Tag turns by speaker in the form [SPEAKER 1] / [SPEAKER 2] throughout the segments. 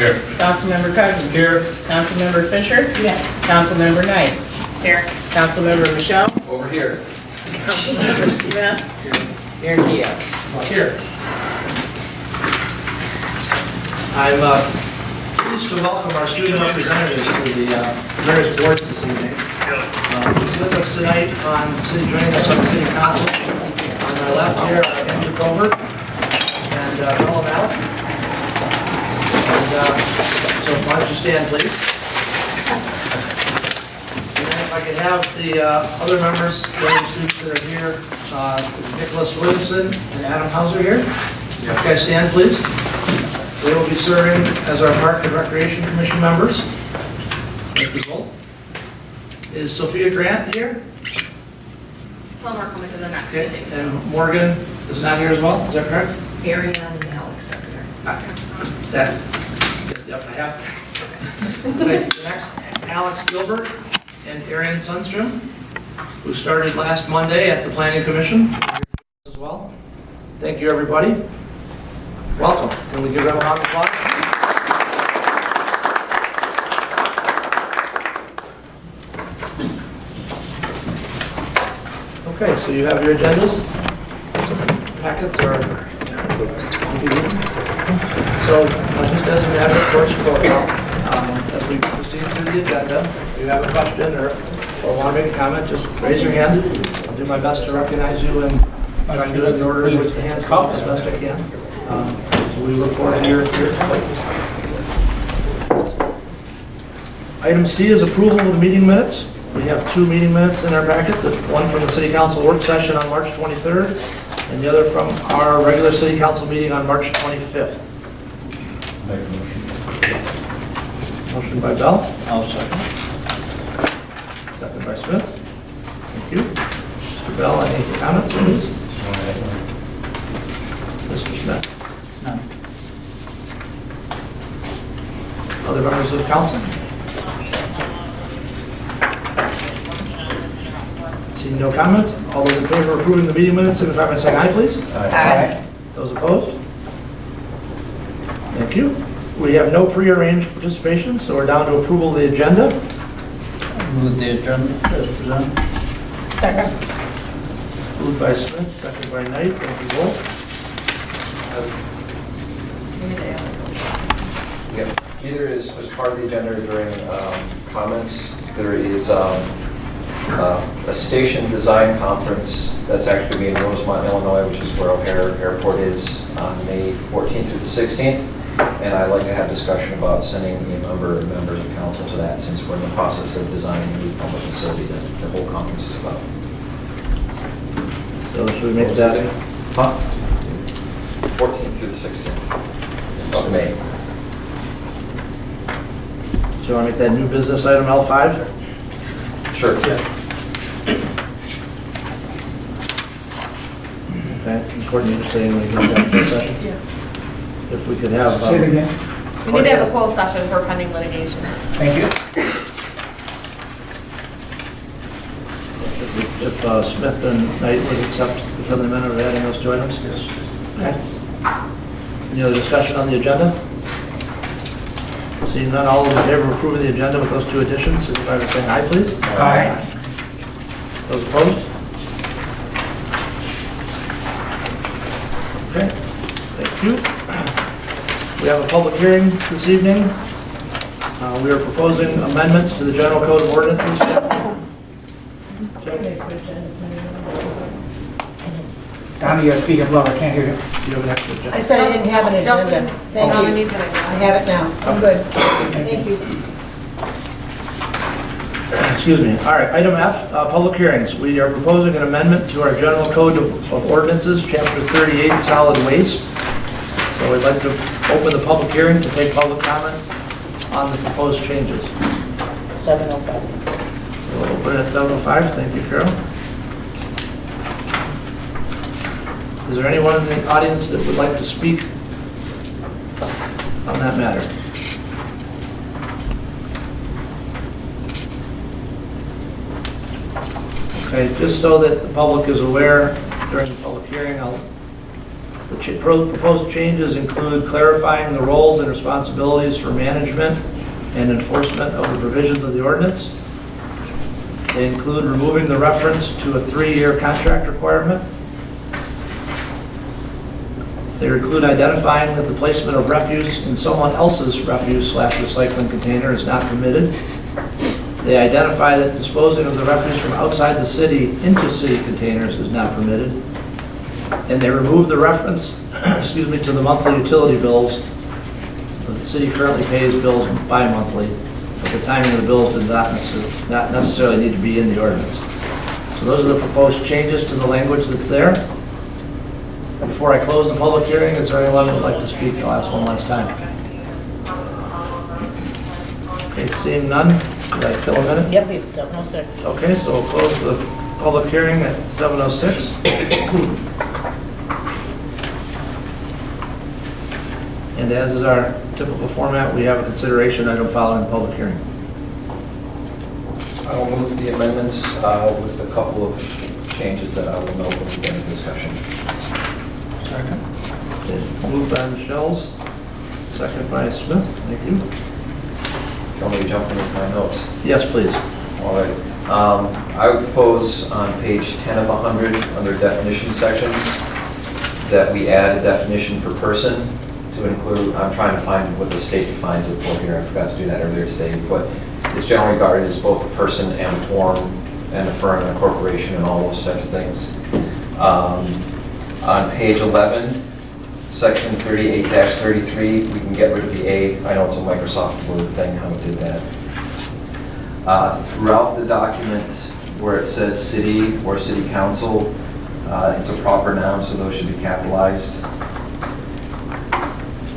[SPEAKER 1] Here.
[SPEAKER 2] Councilmember Cousins.
[SPEAKER 1] Here.
[SPEAKER 2] Councilmember Fisher.
[SPEAKER 3] Yes.
[SPEAKER 2] Councilmember Knight.
[SPEAKER 3] Here.
[SPEAKER 2] Councilmember Michelle.
[SPEAKER 1] Over here.
[SPEAKER 2] Councilmember Smith. Mayor Diaz.
[SPEAKER 4] Here. I'm pleased to welcome our student representatives to the various boards this evening. With us tonight joining us on the City Council. On my left here, Andrew Covert and Bella Malik. And so why don't you stand, please? And then if I could have the other members, the other students that are here, Nicholas Williamson and Adam Hauser here. You guys stand, please. They will be serving as our Park and Recreation Commission members. Thank you both. Is Sophia Grant here?
[SPEAKER 3] Some are coming to the next
[SPEAKER 4] Okay.
[SPEAKER 3] meeting.
[SPEAKER 4] And Morgan is not here as well, is that correct?
[SPEAKER 3] Marianne and Alex are here.
[SPEAKER 4] That, yep, I have. Okay, so next, Alex Gilbert and Arian Sundstrom, who started last Monday at the Planning Commission as well. Thank you, everybody. Welcome. Can we give them a round of applause? Okay, so you have your agendas, packets, or so just as a matter of course protocol, as we proceed through the agenda, if you have a question or want to make a comment, just raise your hand. I'll do my best to recognize you and try and do it in order in which the hands come up as best I can. So we look forward to your Item C is approval of the meeting minutes. We have 2 meeting minutes in our packet, one from the City Council work session on March 23rd, and the other from our regular City Council meeting on March 25th.
[SPEAKER 1] Make a motion.
[SPEAKER 4] Motion by Bell,
[SPEAKER 1] I'll second.
[SPEAKER 4] second by Smith. Thank you. Mr. Bell, any comments, please? Mr. Smith?
[SPEAKER 1] None.
[SPEAKER 4] Other members of the council? Seeing no comments, all those in favor of approving the meeting minutes, signify by saying aye, please.
[SPEAKER 3] Aye.
[SPEAKER 4] Those opposed? Thank you. We have no prearranged participation, so we're down to approval of the agenda.
[SPEAKER 1] Move the agenda as presented.
[SPEAKER 3] Second.
[SPEAKER 4] Moved by Smith, second by Knight. Thank you both.
[SPEAKER 5] Either is part of the agenda during comments. There is a station design conference that's actually going to be in Rosemont, Illinois, which is where O'Hare Airport is on May 14th through the 16th. And I'd like to have discussion about sending members of council to that, since we're in the process of designing a new public facility that the whole conference is about.
[SPEAKER 4] So should we make that?
[SPEAKER 5] 14th through the 16th of May.
[SPEAKER 4] So you want to make that new business item L5?
[SPEAKER 5] Sure.
[SPEAKER 4] Okay, and Courtney was saying we can have a session.
[SPEAKER 3] Yeah.
[SPEAKER 4] If we could have.
[SPEAKER 6] Say it again.
[SPEAKER 3] We need to have a closed session for pending litigation.
[SPEAKER 6] Thank you.
[SPEAKER 4] If Smith and Knight would accept the friendly manner of adding those two items? Yes. Any other discussion on the agenda? Seeing none, all in favor of approving the agenda with those 2 additions, signify by saying aye, please.
[SPEAKER 6] Aye.
[SPEAKER 4] Those opposed? Okay, thank you. We have a public hearing this evening. We are proposing amendments to the General Code of Ordinances.
[SPEAKER 6] Donnie, you gotta speak up loud, I can't hear you.
[SPEAKER 4] Do you have an extra agenda?
[SPEAKER 3] I said I didn't have an
[SPEAKER 7] agenda. Thank you.
[SPEAKER 3] you.
[SPEAKER 7] I have it now. I'm good. Thank you.
[SPEAKER 4] Excuse me. All right, item F, public hearings. We are proposing an amendment to our General Code of Ordinances, Chapter 38, Solid Waste. So we'd like to open the public hearing to take public comment on the proposed changes.
[SPEAKER 2] 7:05.
[SPEAKER 4] We'll open it at 7:05. Thank you, Carol. Is there anyone in the audience that would like to speak on that matter? Okay, just so that the public is aware, during the public hearing, I'll The proposed changes include clarifying the roles and responsibilities for management and enforcement of the provisions of the ordinance. They include removing the reference to a 3-year contract requirement. They include identifying that the placement of refuse in someone else's refuse/recycling container is not permitted. They identify that disposing of the refuse from outside the city into city containers is not permitted. And they remove the reference, to the monthly utility bills. The city currently pays bills bi-monthly, but the timing of the bills does not necessarily need to be in the ordinance. So those are the proposed changes to the language that's there. Before I close the public hearing, is there anyone who would like to speak? I'll ask one last time. Okay, seeing none, did I kill a minute?
[SPEAKER 2] Yep, we have 7:06.
[SPEAKER 4] Okay, so we'll close the public hearing at 7:06. And as is our typical format, we have a consideration item following the public hearing.
[SPEAKER 5] I will move the amendments with a couple of changes that I will note when we get into discussion.
[SPEAKER 4] Second. Moved by Michelle's, second by Smith. Thank you.
[SPEAKER 5] Do you want me to jump into my notes?
[SPEAKER 4] Yes, please.
[SPEAKER 5] All right. I would propose on page 10 of 100, under definition sections, that we add a definition for person to include, I'm trying to find what the state defines it for here. I forgot to do that earlier today, but it's generally regarded as both a person and a form and a firm and a corporation and all those types of things. On page 11, section 38-33, we can get rid of the A. I know it's a Microsoft Word thing, how it did that. Throughout the document where it says city or city council, it's a proper noun, so those should be capitalized.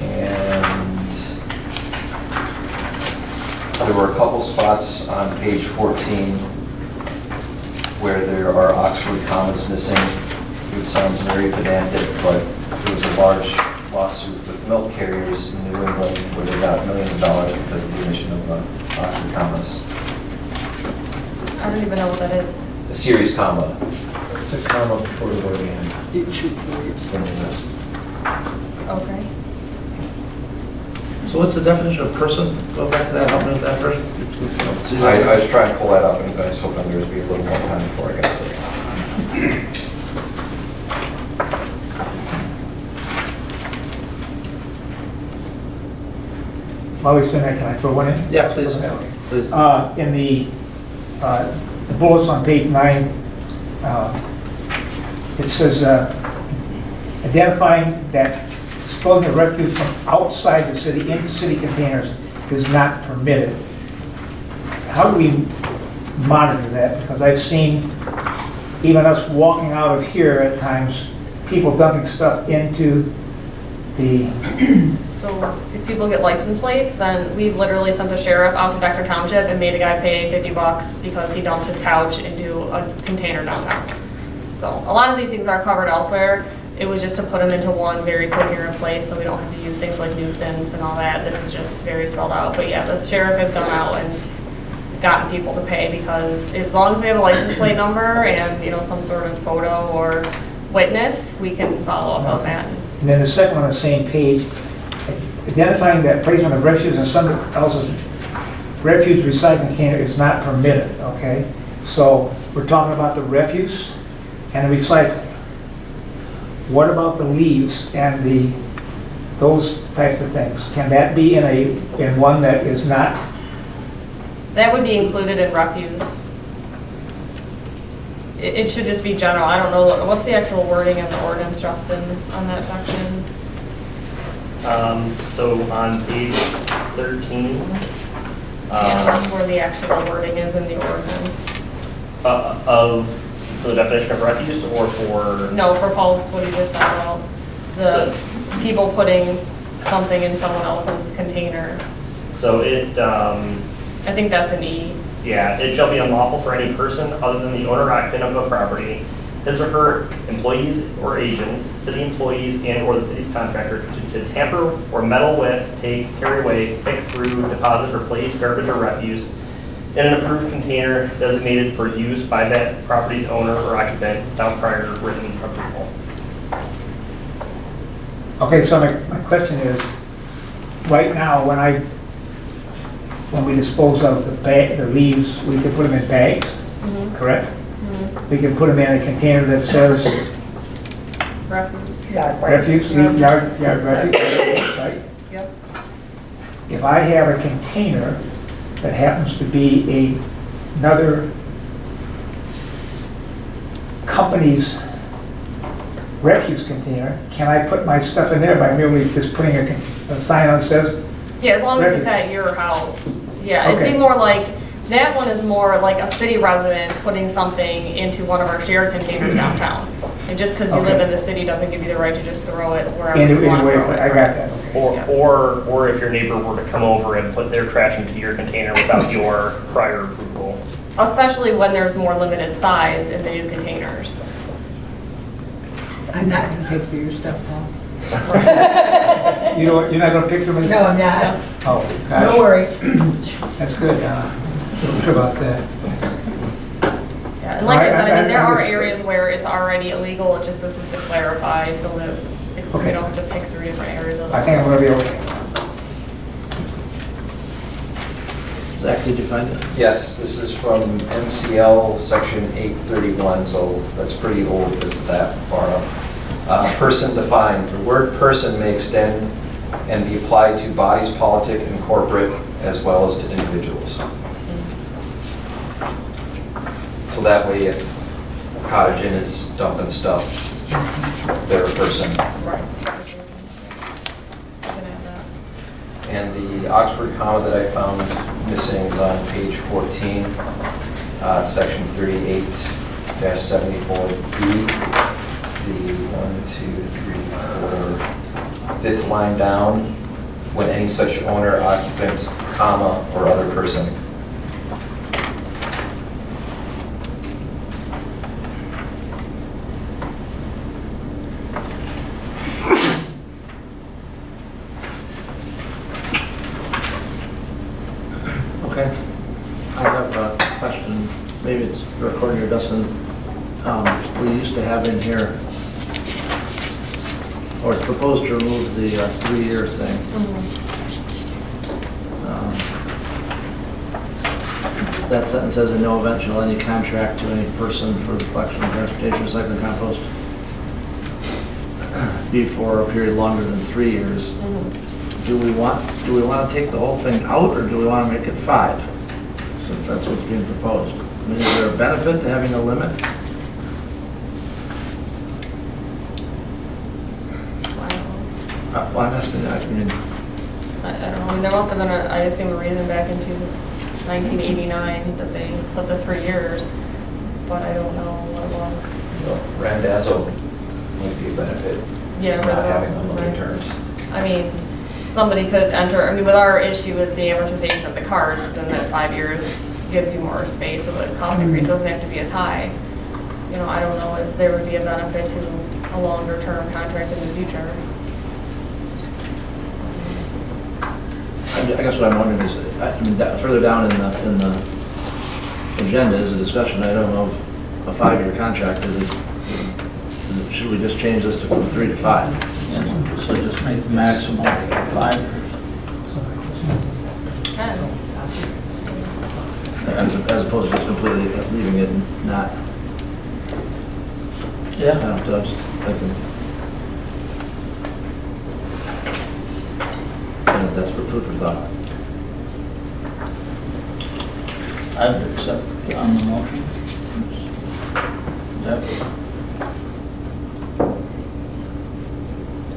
[SPEAKER 5] And there were a couple spots on page 14 where there are Oxford commas missing. It sounds very pedantic, but there was a large lawsuit with milk carriers in New England where they got millions of dollars because of the omission of Oxford commas.
[SPEAKER 3] I don't even know what that is.
[SPEAKER 5] A serious comma. It's a comma before the word and. It should say
[SPEAKER 3] Okay.
[SPEAKER 4] So what's the definition of person? Go back to that, help me with that first.
[SPEAKER 5] I was trying to pull that up, and I was hoping there would be a little more time before I got there.
[SPEAKER 6] While we're doing that, can I throw one in?
[SPEAKER 4] Yeah, please. Please.
[SPEAKER 6] In the bullets on page 9, it says identifying that disposing of refuse from outside the city into city containers is not permitted. How do we monitor that? Because I've seen, even us walking out of here at times, people dumping stuff into the...
[SPEAKER 3] So if people get license plates, then we literally sent the sheriff out to Dexter Township and made a guy pay $50 because he dumped his couch into a container downtown. So a lot of these things are covered elsewhere. It was just to put them into one very coherent place so we don't have to use things like nuisance and all that. This is just very spelled out. But yeah, the sheriff has gone out and gotten people to pay because as long as we have a license plate number and, some sort of photo or witness, we can follow up on that.
[SPEAKER 6] And then the second one on the same page, identifying that placement of refuse in someone else's refuse recycling container is not permitted, okay? So we're talking about the refuse and the recycling. What about the leaves and those types of things? Can that be in one that is not?
[SPEAKER 3] That would be included in refuse. It should just be general. I don't know, what's the actual wording in the ordinance, Justin, on that section?
[SPEAKER 8] So on page 13,
[SPEAKER 3] Where the actual wording is in the ordinance.
[SPEAKER 8] for the definition of refuse or for?
[SPEAKER 3] No, for Paul's, what he just said about the people putting something in someone else's container.
[SPEAKER 8] So it,
[SPEAKER 3] I think that's an E.
[SPEAKER 8] yeah, it shall be unlawful for any person other than the owner or occupant of a property, his or her employees or agents, city employees and or the city's contractor to tamper or meddle with, take, carry away, pick through, deposit or place garbage or refuse in an approved container designated for use by that property's owner or occupant without prior written approval.
[SPEAKER 6] Okay, so my question is, right now, when we dispose of the leaves, we can put them in bags,
[SPEAKER 3] Mhm.
[SPEAKER 6] correct?
[SPEAKER 3] Mhm.
[SPEAKER 6] We can put them in a container that says refuse, yard refuse, right?
[SPEAKER 3] Yep.
[SPEAKER 6] If I have a container that happens to be another company's refuse container, can I put my stuff in there by merely just putting a sign on that says,
[SPEAKER 3] Yeah, as long as it's
[SPEAKER 6] Refuse.
[SPEAKER 3] at your house. Yeah, it'd be
[SPEAKER 6] Okay.
[SPEAKER 3] more like, that one is more like a city resident putting something into one of our shared containers downtown. And just because you live
[SPEAKER 6] Okay.
[SPEAKER 3] in the city doesn't give you the right to just throw it wherever
[SPEAKER 6] anyway,
[SPEAKER 3] you want to throw it.
[SPEAKER 6] I got that, okay.
[SPEAKER 8] Or if your neighbor were to come over and put their trash into your container without your prior approval.
[SPEAKER 3] Especially when there's more limited size in the new containers.
[SPEAKER 7] I'm not gonna pay for your stuff, Paul.
[SPEAKER 6] You're not gonna pick somebody's?
[SPEAKER 7] No, I'm not.
[SPEAKER 6] Oh, gosh.
[SPEAKER 7] Don't worry.
[SPEAKER 6] That's good, Sure about that.
[SPEAKER 3] Yeah, and like I said, I mean, there
[SPEAKER 6] I
[SPEAKER 3] are
[SPEAKER 6] understand.
[SPEAKER 3] areas where it's already illegal, it's just to clarify so that we
[SPEAKER 6] Okay.
[SPEAKER 3] don't have to pick three different areas of
[SPEAKER 6] I think I'm gonna be okay.
[SPEAKER 4] Zach, did you find it?
[SPEAKER 5] Yes, this is from MCL Section 831, so that's pretty old, isn't that far up? Person defined, the word person may extend and be applied to bodies politic and corporate as well as to individuals. So that way if Cottage Inn is dumping stuff, they're a person.
[SPEAKER 3] Right. Can add that.
[SPEAKER 5] And the Oxford comma that I found missing is on page 14, section 38-74B. The 5th line down, when any such owner, occupant, comma, or other person.
[SPEAKER 4] Okay. I have a question, maybe it's recording or Dustin. We used to have in here, or it's proposed to remove the 3-year thing. That sentence says, in no event shall any contract to any person for the collection, transportation, recycling, compost be for a period longer than 3 years. Do we want to take the whole thing out, or do we want to make it 5? Since that's what's being proposed. I mean, is there a benefit to having a limit? Well, I'm asking that, I mean,
[SPEAKER 3] I don't know, I mean, there must have been I assume a reason back in 1989 that they put the 3 years, but I don't know what it was.
[SPEAKER 5] Well, Randazzo might be a benefit.
[SPEAKER 3] Yeah,
[SPEAKER 5] Not
[SPEAKER 3] Randazzo,
[SPEAKER 5] having unlimited
[SPEAKER 3] right.
[SPEAKER 5] terms.
[SPEAKER 3] I mean, somebody could enter, I mean, with our issue with the amortization of the carts, then that 5 years gives you more space, so the cost increase doesn't have to be as high. You know, I don't know if there would be a benefit to a longer term contract in the future.
[SPEAKER 4] I guess what I'm wondering is, I mean, further down in the agenda is a discussion item of a 5-year contract. Should we just change this from 3 to 5?
[SPEAKER 1] So just make the maximum 5 years.
[SPEAKER 4] As opposed to just completely leaving it not, I
[SPEAKER 1] Yeah.
[SPEAKER 4] don't know, just thinking. And that's for food for thought.
[SPEAKER 1] I'd accept on the motion. Is that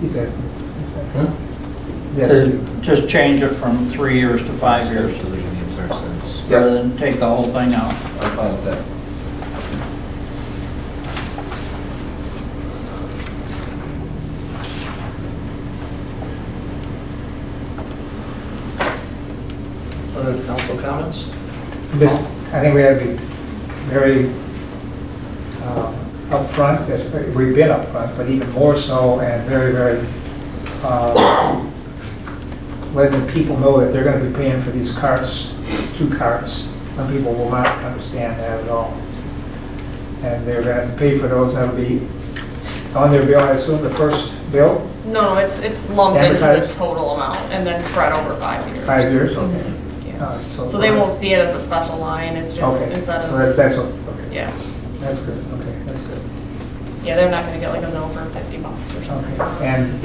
[SPEAKER 6] He's asking.
[SPEAKER 5] Hmm?
[SPEAKER 1] Just change it from 3 years to 5 years,
[SPEAKER 9] Deleting the entire sentence.
[SPEAKER 1] rather than take the whole thing out.
[SPEAKER 5] I'm fine with that.
[SPEAKER 4] Other council comments?
[SPEAKER 6] I think we have to be very upfront, we've been upfront, but even more so, and very, very, letting people know that they're gonna be paying for these carts, 2 carts. Some people will not understand that at all. And they're gonna have to pay for those, that'll be on their bill, I assume the first bill bill?
[SPEAKER 3] No, it's lumped into the
[SPEAKER 6] Advertised?
[SPEAKER 3] total amount and then spread over 5 years.
[SPEAKER 6] 5 years, okay.
[SPEAKER 3] Yeah.
[SPEAKER 6] All right,
[SPEAKER 3] So they won't see it as a special line, it's just
[SPEAKER 6] Okay,
[SPEAKER 3] instead
[SPEAKER 6] so
[SPEAKER 3] of,
[SPEAKER 6] that's what, okay,
[SPEAKER 3] yeah.
[SPEAKER 6] that's good, okay, that's good.
[SPEAKER 3] Yeah, they're not gonna get like a bill for $50 or something.
[SPEAKER 6] Okay, and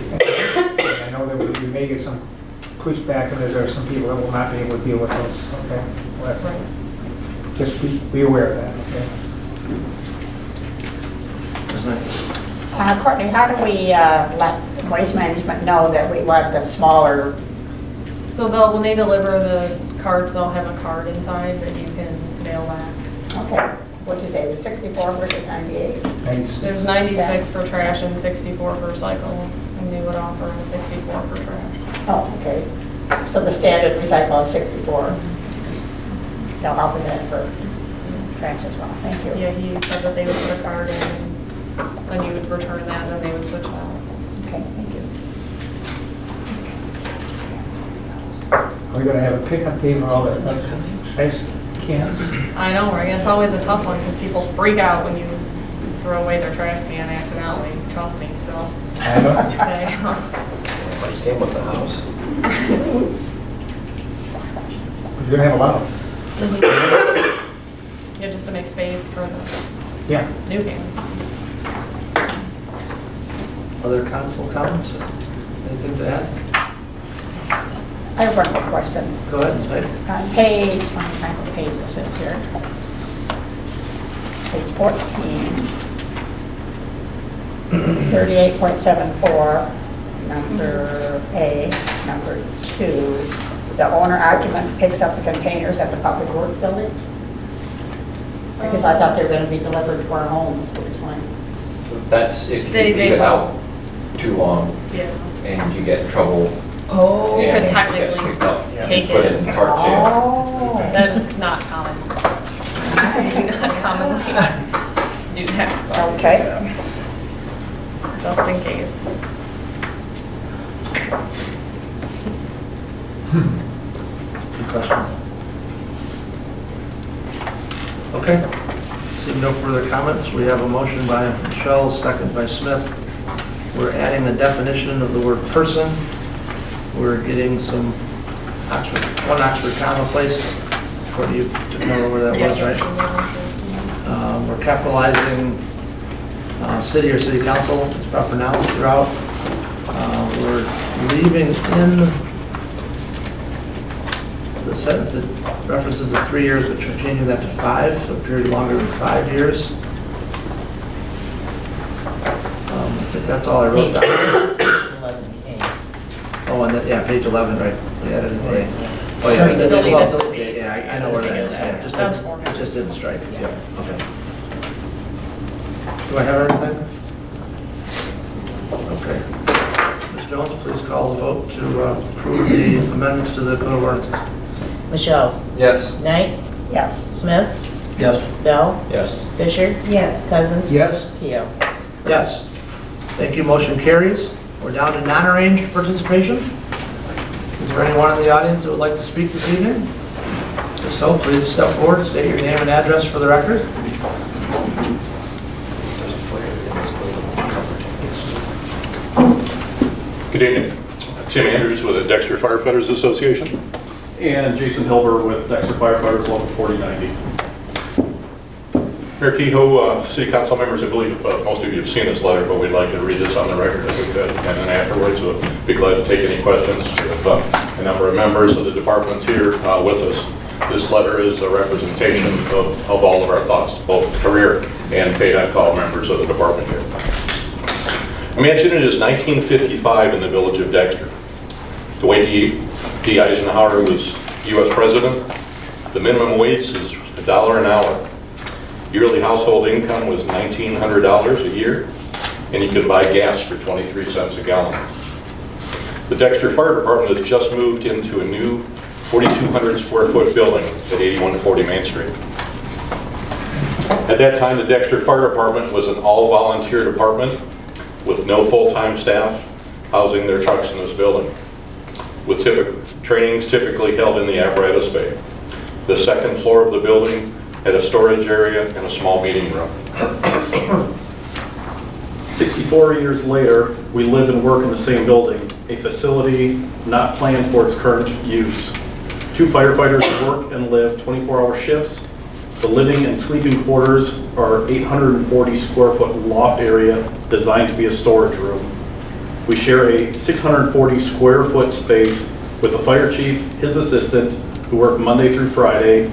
[SPEAKER 6] I know that we may get some pushback, and there are some people that will not be able to deal with those, okay? Well,
[SPEAKER 3] Right.
[SPEAKER 6] just be aware of that, okay?
[SPEAKER 4] Ms. Knight?
[SPEAKER 7] Courtney, how do we let Waste Management know that we want the smaller,
[SPEAKER 3] So when they deliver the cards, they'll have a card inside that you can mail back.
[SPEAKER 7] okay, what did you say, it was 64 versus 98?
[SPEAKER 6] Thanks.
[SPEAKER 3] There's 96 for trash and 64 for recycle, and they would offer a 64 for trash.
[SPEAKER 7] Oh, okay. So the standard recycle is 64. They'll help with that for trash as well, thank you.
[SPEAKER 3] Yeah, he said that they would put a card in, and you would return that, and they would switch it out.
[SPEAKER 7] Okay, thank you.
[SPEAKER 6] Are we gonna have a pickup day for all the trash cans?
[SPEAKER 3] I know, right? It's always a tough one, because people freak out when you throw away their trash can accidentally, trust me, so.
[SPEAKER 6] I don't,
[SPEAKER 3] Okay.
[SPEAKER 5] Everybody's came with the house.
[SPEAKER 6] we're gonna have a lot of,
[SPEAKER 3] Yeah, just to make space for the
[SPEAKER 6] yeah.
[SPEAKER 3] new cans.
[SPEAKER 4] Other council comments? Anything to add?
[SPEAKER 7] I have one more question.
[SPEAKER 4] Go ahead, Ms. Knight.
[SPEAKER 7] On page, what kind of page this is here? Page 14, 38.74, number A, number 2, the owner occupant picks up the containers at the public works building? Because I thought they were going to be delivered to our homes, which one?
[SPEAKER 5] That's if you
[SPEAKER 3] They
[SPEAKER 5] leave it out too long
[SPEAKER 3] Yeah.
[SPEAKER 5] and you get in trouble.
[SPEAKER 7] Oh.
[SPEAKER 3] You
[SPEAKER 5] and
[SPEAKER 3] could
[SPEAKER 5] it gets
[SPEAKER 3] technically
[SPEAKER 5] picked up and
[SPEAKER 3] take
[SPEAKER 5] put
[SPEAKER 3] it.
[SPEAKER 5] in park jail.
[SPEAKER 7] Oh.
[SPEAKER 3] That's not common. You do not commonly do that,
[SPEAKER 7] Okay.
[SPEAKER 3] just in case.
[SPEAKER 4] Any questions? Okay. Seeing no further comments, we have a motion by Michelle, second by Smith. We're adding the definition of the word person. We're getting some one Oxford comma placed. Courtney, you took note of where that was, right? We're capitalizing city or city council, it's proper nouns throughout. We're leaving in the sentence that references the 3 years, but we're changing that to 5, so a period longer than 5 years. I think that's all I wrote down.
[SPEAKER 2] 11A.
[SPEAKER 4] Oh, and then, yeah, page 11, right? We added an A. Oh, yeah.
[SPEAKER 2] Sorry, the
[SPEAKER 3] delete
[SPEAKER 4] Well,
[SPEAKER 3] it.
[SPEAKER 4] delete, yeah, I know where that is, yeah, just
[SPEAKER 3] That's
[SPEAKER 4] didn't,
[SPEAKER 3] formatted.
[SPEAKER 4] it just didn't strike, yeah, okay. Do I have everything? Okay. Ms. Jones, please call the vote to approve the amendments to the code of ordinances.
[SPEAKER 2] Michelle's.
[SPEAKER 5] Yes.
[SPEAKER 2] Knight.
[SPEAKER 7] Yes.
[SPEAKER 2] Smith.
[SPEAKER 1] Yes.
[SPEAKER 2] Bell.
[SPEAKER 5] Yes.
[SPEAKER 2] Fisher.
[SPEAKER 7] Yes.
[SPEAKER 2] Cousins.
[SPEAKER 6] Yes?
[SPEAKER 2] Keo.
[SPEAKER 4] Yes. Thank you, motion carries. We're down to non-arranged participation. Is there anyone in the audience that would like to speak this evening? If so, please step forward, state your name and address for the record.
[SPEAKER 9] Good evening. Tim Andrews with the Dexter Firefighters Association and Jason Hilber with Dexter Firefighters Local 4090. Mayor Kehoe, City Council members, I believe most of you have seen this letter, but we'd like to read this on the record if we could. And then afterwards, we'll be glad to take any questions. We have a number of members of the departments here with us. This letter is a representation of all of our thoughts, both career and paid-on-call members of the department here. I mentioned it is 1955 in the village of Dexter. Dwight D. Eisenhower was U.S. President. The minimum wage is $1 an hour. Yearly household income was $1,900 a year, and you could buy gas for 23 cents a gallon. The Dexter Fire Department has just moved into a new 4,200 square foot building at 8140 Main Street. At that time, the Dexter Fire Department was an all-volunteer department with no full-time staff housing their trucks in this building, with trainings typically held in the apparatus bay. The second floor of the building had a storage area and a small meeting room.
[SPEAKER 10] 64 years later, we live and work in the same building, a facility not planned for its current use. 2 firefighters work and live 24-hour shifts. The living and sleeping quarters are 840 square foot loft area designed to be a storage room. We share a 640 square foot space with the fire chief, his assistant, who work Monday through Friday.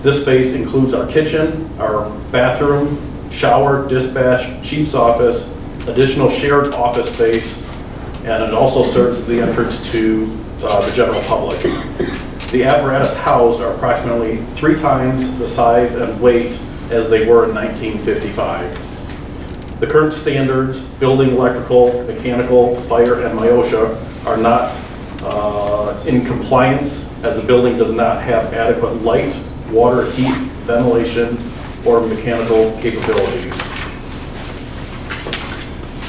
[SPEAKER 10] This space includes our kitchen, our bathroom, shower, dispatch, chief's office, additional shared office space, and it also serves as the entrance to the general public. The apparatus housed are approximately 3 times the size and weight as they were in 1955. The current standards, building electrical, mechanical, fire, and MIOSHA are not in compliance, as the building does not have adequate light, water, heat, ventilation, or mechanical capabilities.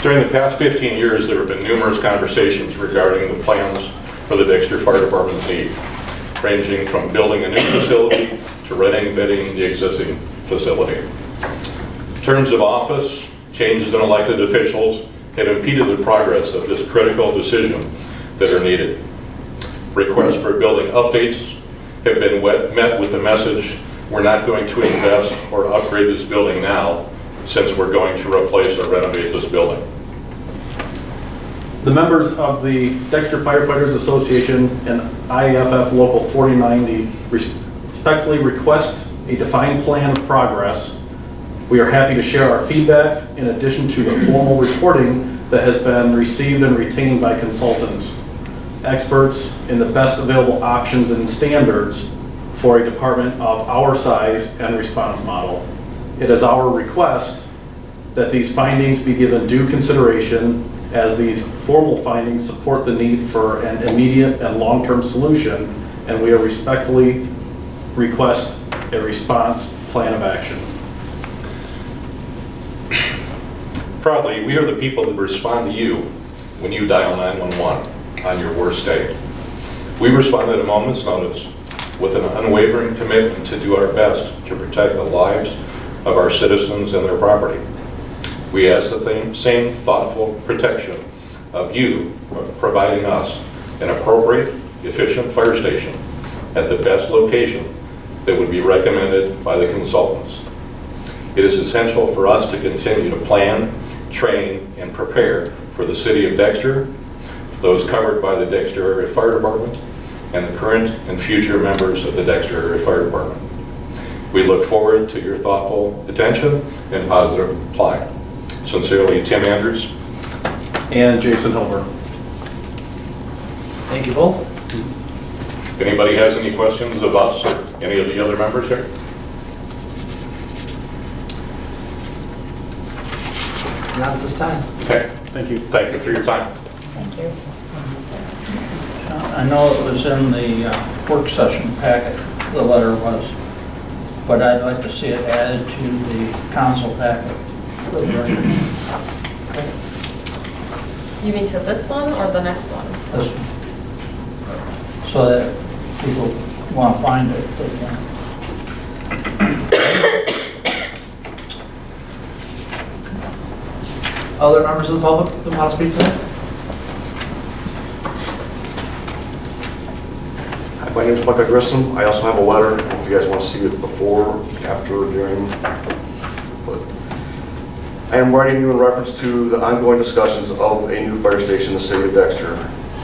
[SPEAKER 9] During the past 15 years, there have been numerous conversations regarding the plans for the Dexter Fire Department's need, ranging from building a new facility to renovating the existing facility. Terms of office, changes in elected officials have impeded the progress of this critical decision that are needed. Requests for building updates have been met with the message, we're not going to invest or upgrade this building now, since we're going to replace or renovate this building.
[SPEAKER 10] The members of the Dexter Firefighters Association and IAFF Local 4090 respectfully request a defined plan of progress. We are happy to share our feedback in addition to the formal reporting that has been received and retained by consultants, experts in the best available options and standards for a department of our size and response model. It is our request that these findings be given due consideration, as these formal findings support the need for an immediate and long-term solution, and we respectfully request a response plan of action.
[SPEAKER 9] Proudly, we are the people that respond to you when you dial 911 on your worst day. We respond at a moment's notice with an unwavering commitment to do our best to protect the lives of our citizens and their property. We ask the same thoughtful protection of you, providing us an appropriate, efficient fire station at the best location that would be recommended by the consultants. It is essential for us to continue to plan, train, and prepare for the city of Dexter, those covered by the Dexter Area Fire Department, and the current and future members of the Dexter Area Fire Department. We look forward to your thoughtful attention and positive reply. Sincerely, Tim Andrews
[SPEAKER 10] And Jason Hilber.
[SPEAKER 4] Thank you both.
[SPEAKER 9] If anybody has any questions of us or any of the other members here?
[SPEAKER 4] Not at this time.
[SPEAKER 9] Okay,
[SPEAKER 10] Thank you.
[SPEAKER 9] thank you for your time.
[SPEAKER 7] Thank you.
[SPEAKER 1] I know it was in the work session packet, the letter was, but I'd like to see it added to the council packet.
[SPEAKER 3] You mean to this one or the next one?
[SPEAKER 1] This one. So that people want to find it, they can.
[SPEAKER 4] Other members of the public that want to speak tonight?
[SPEAKER 11] Hi, my name is Michael Grissom. I also have a letter, if you guys want to see it before, after, during. But I am writing you in reference to the ongoing discussions of a new fire station in the city of Dexter.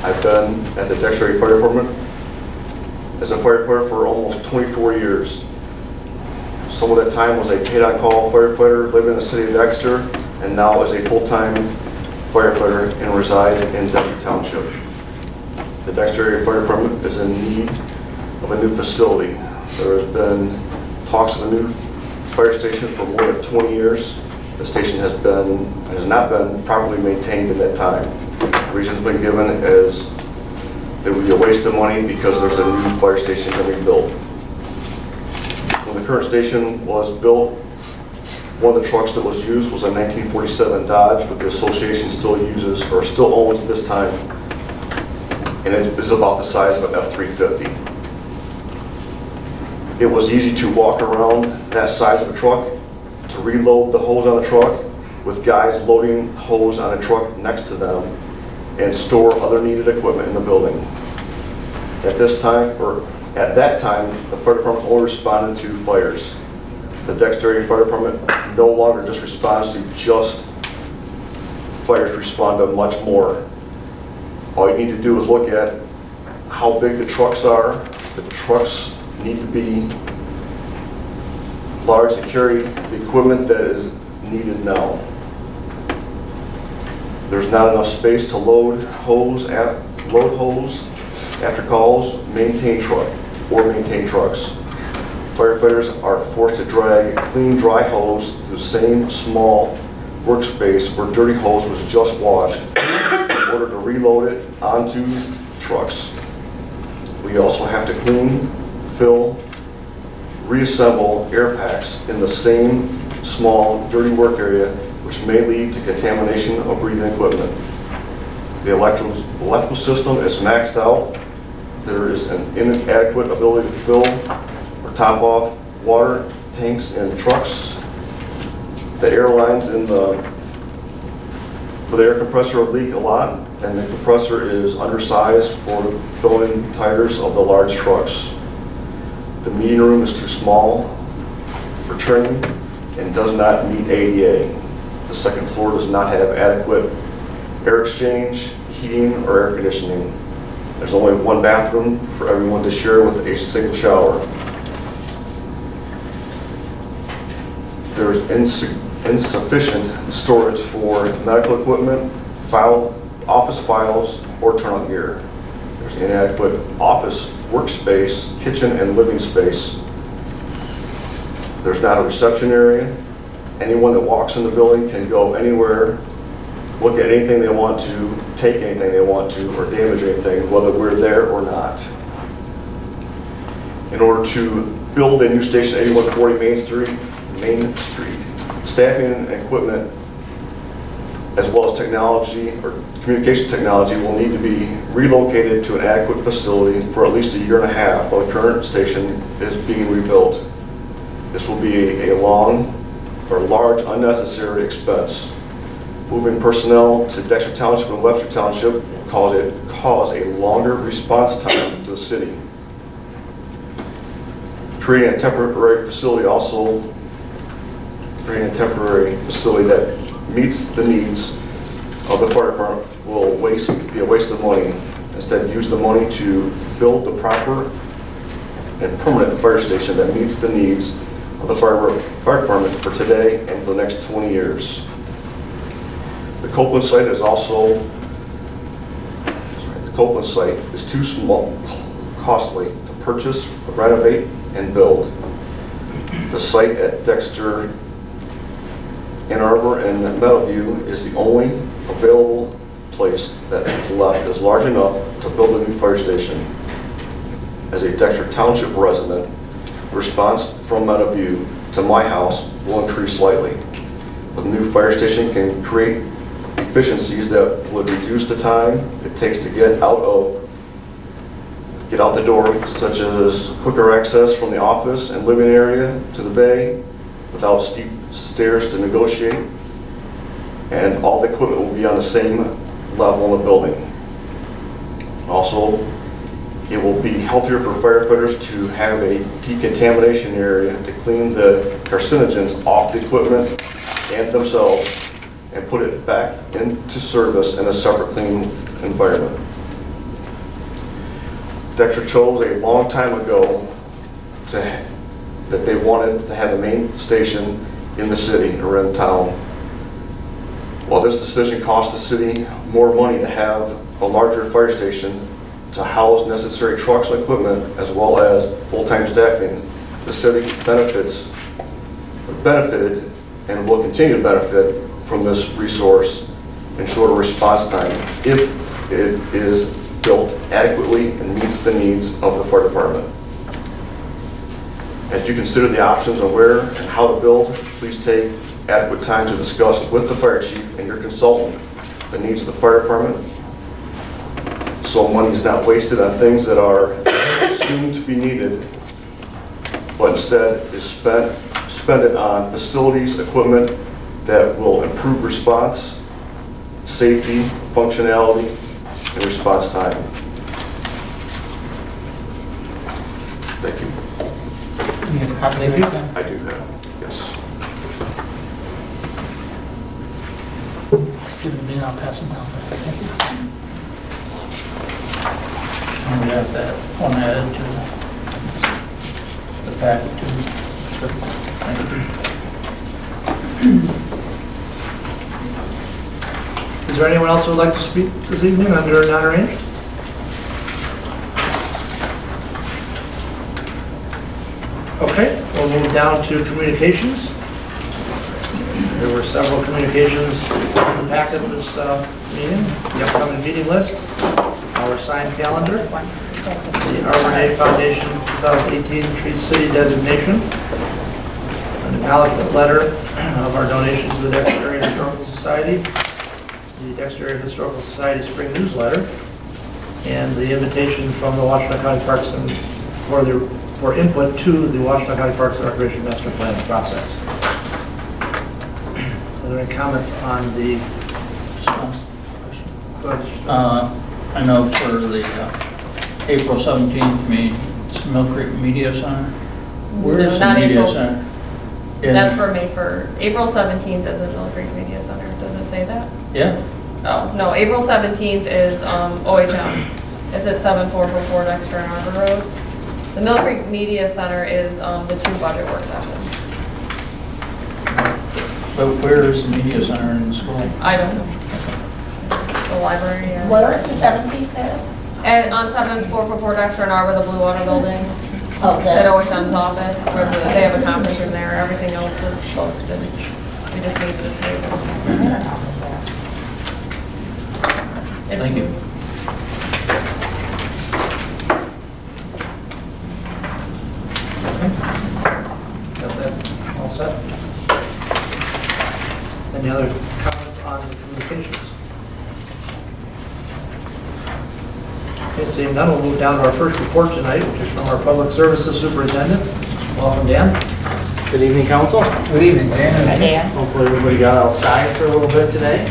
[SPEAKER 11] I've been at the Dexter Area Fire Department as a firefighter for almost 24 years. Some of that time was a paid-on-call firefighter living in the city of Dexter, and now is a full-time firefighter and reside in Dexter Township. The Dexter Area Fire Department is in need of a new facility. There has been talks of a new fire station for more than 20 years. The station has not been properly maintained in that time. The reason it's been given is it would be a waste of money because there's a new fire station going to be built. When the current station was built, one of the trucks that was used was a 1947 Dodge, but the association still uses, or still owns at this time, and it is about the size of an F-350. It was easy to walk around that size of a truck, to reload the hose on the truck, with guys loading hose on a truck next to them and store other needed equipment in the building. At that time, the fire department only responded to fires. The Dexter area fire department no longer just responds to just fires, respond to much more. All you need to do is look at how big the trucks are. The trucks need to be large to carry the equipment that is needed now. There's not enough space to load hose after calls, maintain trucks. Firefighters are forced to drag clean, dry hose to the same small workspace where dirty hose was just washed in order to reload it onto trucks. We also have to clean, fill, reassemble air packs in the same small, dirty work area, which may lead to contamination of breathing equipment. The electrical system is maxed out. There is an inadequate ability to fill or top off water tanks in trucks. The air lines for the air compressor leak a lot, and the compressor is undersized for filling tires of the large trucks. The meeting room is too small for training and does not meet ADA. The second floor does not have adequate air exchange, heating, or air conditioning. There's only one bathroom for everyone to share with a single shower. There is insufficient storage for medical equipment, office files, or turnout gear. There's inadequate office workspace, kitchen, and living space. There's not a reception area. Anyone that walks in the building can go anywhere, look at anything they want to, take anything they want to, or damage anything, whether we're there or not. In order to build a new station at 8140 Main Street, staffing and equipment, as well as technology or communication technology, will need to be relocated to an adequate facility for at least a year and a half while the current station is being rebuilt. This will be a large unnecessary expense. Moving personnel to Dexter Township and Webster Township will cause a longer response time to the city. Creating a temporary facility that meets the needs of the fire department will be a waste of money. Instead, use the money to build the proper and permanent fire station that meets the needs of the fire department for today and for the next 20 years. The Copeland site is too costly to purchase, renovate, and build. The site at Dexter, Ann Arbor, and Meadowview is the only available place that is left is large enough to build a new fire station. As a Dexter Township resident, the response from Meadowview to my house will increase slightly. The new fire station can create efficiencies that would reduce the time it takes to get out the door, such as quicker access from the office and living area to the bay without steep stairs to negotiate, and all the equipment will be on the same level in the building. Also, it will be healthier for firefighters to have a decontamination area to clean the carcinogens off the equipment and themselves and put it back into service in a separate clean environment. Dexter chose a long time ago that they wanted to have a main station in the city or in town. While this decision cost the city more money to have a larger fire station to house necessary trucks and equipment as well as full-time staffing, the city benefited and will continue to benefit from this resource and shorter response time if it is built adequately and meets the needs of the fire department. As you consider the options on where and how to build, please take adequate time to discuss with the fire chief and your consultant the needs of the fire department, so money is not wasted on things that are soon to be needed, but instead is spend it on facilities, equipment, that will improve response, safety, functionality, and response time. Thank you.
[SPEAKER 6] You have copies of
[SPEAKER 4] Thank you.
[SPEAKER 6] that?
[SPEAKER 11] I do have, yes.
[SPEAKER 6] Give it to me, and I'll pass them down. Thank you.
[SPEAKER 1] And we have that one added to the packet too. Thank you.
[SPEAKER 4] Is there anyone else who would like to speak this evening under non-arranged? Okay, we'll move down to communications. There were several communications in the packet of this meeting, the upcoming meeting list, our signed calendar, the Arbor Day Foundation 2018 Tree City designation, an acknowledgement letter of our donation to the Dexter Area Historical Society, the Dexter Area Historical Society Spring Newsletter, and the invitation from the Washington County Parks and for input to the Washington County Parks and Recreation Master Plan process. Are there any comments on the? Go ahead.
[SPEAKER 1] I know for the April 17th meeting, it's Mill Creek Media Center. Where
[SPEAKER 3] No,
[SPEAKER 1] is the
[SPEAKER 3] not
[SPEAKER 1] Media
[SPEAKER 3] April.
[SPEAKER 1] Center?
[SPEAKER 3] That's for May 1st. April 17th is in Mill Creek Media Center. Does it say that?
[SPEAKER 1] Yeah,
[SPEAKER 3] Oh, no, April 17th is OHM. It's at 7444 Dexter and Arbor Road. The Mill Creek Media Center is the 2 budget work sessions.
[SPEAKER 1] but where is the Media Center in the school?
[SPEAKER 3] I don't know. The library. yeah.
[SPEAKER 7] Where is the 17th there?
[SPEAKER 3] And on 7444 Dexter and Arbor, the Blue Water Building,
[SPEAKER 7] Oh,
[SPEAKER 3] at
[SPEAKER 7] the,
[SPEAKER 3] OHM's office, where they have a conference room there. Everything else was posted. We just needed the table.
[SPEAKER 1] Thank you.
[SPEAKER 4] Got that all set? Any other comments on the communications? Okay, seeing none, we'll move down to our first report tonight, which is from our Public Services Superintendent. Welcome, Dan.
[SPEAKER 12] Good evening, council.
[SPEAKER 6] Good evening, Dan.
[SPEAKER 7] Hi, Dan.
[SPEAKER 12] Hopefully everybody got outside for a little bit today.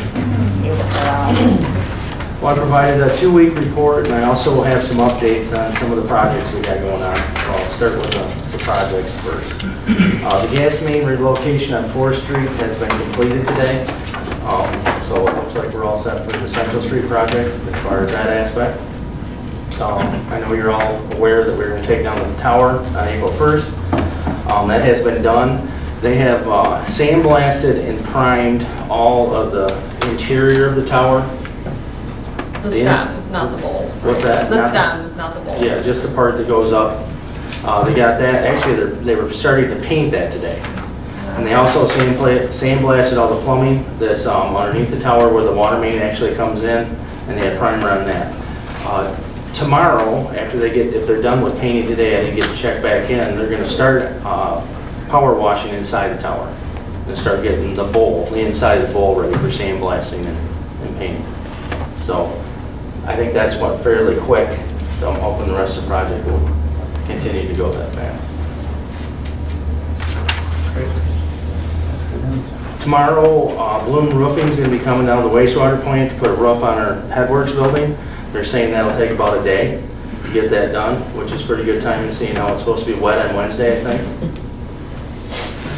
[SPEAKER 12] Well, I provided a 2-week report, and I also will have some updates on some of the projects we got going on. So I'll start with the projects first. The gas main relocation on 4th Street has been completed today. So it looks like we're all set for the Central Street project as far as that aspect. I know you're all aware that we're going to take down the tower on April 1st. That has been done. They have sandblasted and primed all of the interior of the tower.
[SPEAKER 3] The
[SPEAKER 12] The
[SPEAKER 3] stem, not the bowl.
[SPEAKER 12] What's that?
[SPEAKER 3] The stem, not the bowl.
[SPEAKER 12] Yeah, just the part that goes up. They got that, actually, they were starting to paint that today. And they also sandblasted all the plumbing that's underneath the tower where the water main actually comes in, and they had primer on that. Tomorrow, after if they're done with painting today, I didn't get to check back in, they're gonna start power washing inside the tower. And start getting the inside of the bowl ready for sandblasting and painting. So I think that's went fairly quick, so I'm hoping the rest of the project will continue to go that fast. Tomorrow, Bloom Roofing is going to be coming down to the wastewater plant to put a roof on our headworks building. They're saying that'll take about a day to get that done, which is pretty good timing, seeing how it's supposed to be wet on Wednesday, I think.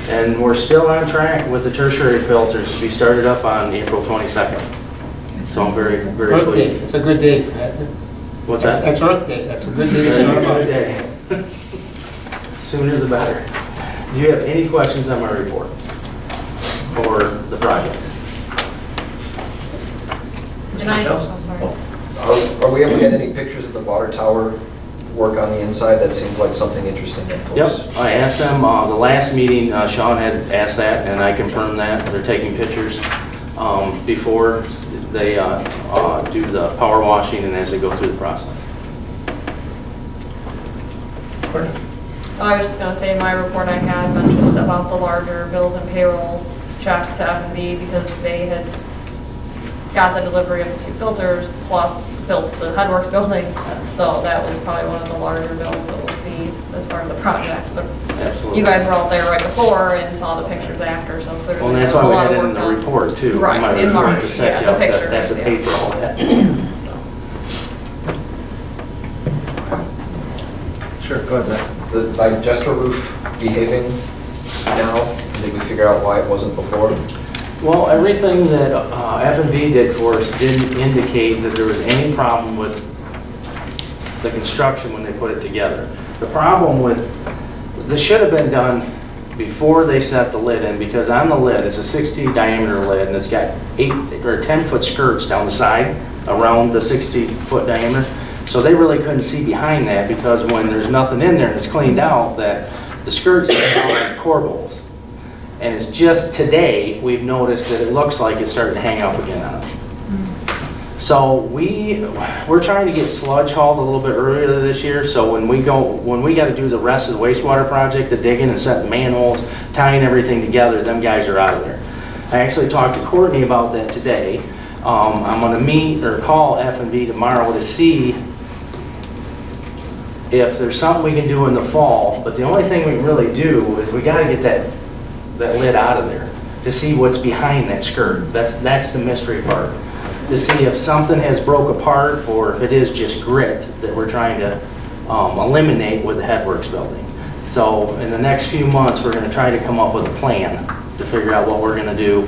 [SPEAKER 12] And we're still on track with the tertiary filters to be started up on April 22nd. So I'm very, very
[SPEAKER 6] Earth Day,
[SPEAKER 12] pleased.
[SPEAKER 6] it's a good day for that.
[SPEAKER 12] What's that?
[SPEAKER 6] That's Earth Day, that's a good day. to
[SPEAKER 12] Very
[SPEAKER 6] celebrate.
[SPEAKER 12] good day. Sooner the better. Do you have any questions on my report or the project?
[SPEAKER 3] Good night.
[SPEAKER 4] Michelle?
[SPEAKER 3] Oh, sorry.
[SPEAKER 5] Are we able to get any pictures of the water tower work on the inside? That seems like something interesting that folks.
[SPEAKER 12] Yep, I asked them, the last meeting, Sean had asked that, and I confirmed that. They're taking pictures before they do the power washing and as they go through the process.
[SPEAKER 3] I was just gonna say, in my report I had mentioned about the larger bills and payroll check to F&B because they had got the delivery of the 2 filters plus built the headworks building. So that was probably one of the larger bills that we'll see as part of the project. But
[SPEAKER 12] Absolutely.
[SPEAKER 3] you guys were all there right before and saw the pictures after, so clearly
[SPEAKER 12] Well, and
[SPEAKER 3] there
[SPEAKER 12] that's
[SPEAKER 3] was a
[SPEAKER 12] why we
[SPEAKER 3] lot
[SPEAKER 12] had
[SPEAKER 3] of
[SPEAKER 12] it
[SPEAKER 3] work
[SPEAKER 12] in the
[SPEAKER 3] done.
[SPEAKER 12] report too.
[SPEAKER 3] Right,
[SPEAKER 12] My
[SPEAKER 3] in
[SPEAKER 12] report
[SPEAKER 3] March,
[SPEAKER 12] to set
[SPEAKER 3] yeah,
[SPEAKER 12] you
[SPEAKER 3] the
[SPEAKER 12] up to
[SPEAKER 3] pictures,
[SPEAKER 12] have to pay
[SPEAKER 3] yeah.
[SPEAKER 12] for all that.
[SPEAKER 4] Sure, go ahead, Zach.
[SPEAKER 5] The digester roof behaving now, did we figure out why it wasn't before?
[SPEAKER 12] Well, everything that F&B did for us didn't indicate that there was any problem with the construction when they put it together. The problem with, this should have been done before they set the lid in, because on the lid, it's a 60 diameter lid, and it's got 8 or 10-foot skirts down the side around the 60-foot diameter. So they really couldn't see behind that, because when there's nothing in there and it's cleaned out, that the skirts are like corbels. And it's just today, we've noticed that it looks like it's starting to hang up again on them. So we're trying to get sludge hauled a little bit earlier this year, so when we got to do the rest of the wastewater project, the digging and setting manholes, tying everything together, them guys are out of there. I actually talked to Courtney about that today. I'm gonna meet or call F&B tomorrow to see if there's something we can do in the fall, but the only thing we can really do is we gotta get that lid out of there to see what's behind that skirt. That's the mystery part. To see if something has broke apart or if it is just grit that we're trying to eliminate with the Headworks building. So in the next few months, we're gonna try to come up with a plan to figure out what we're gonna do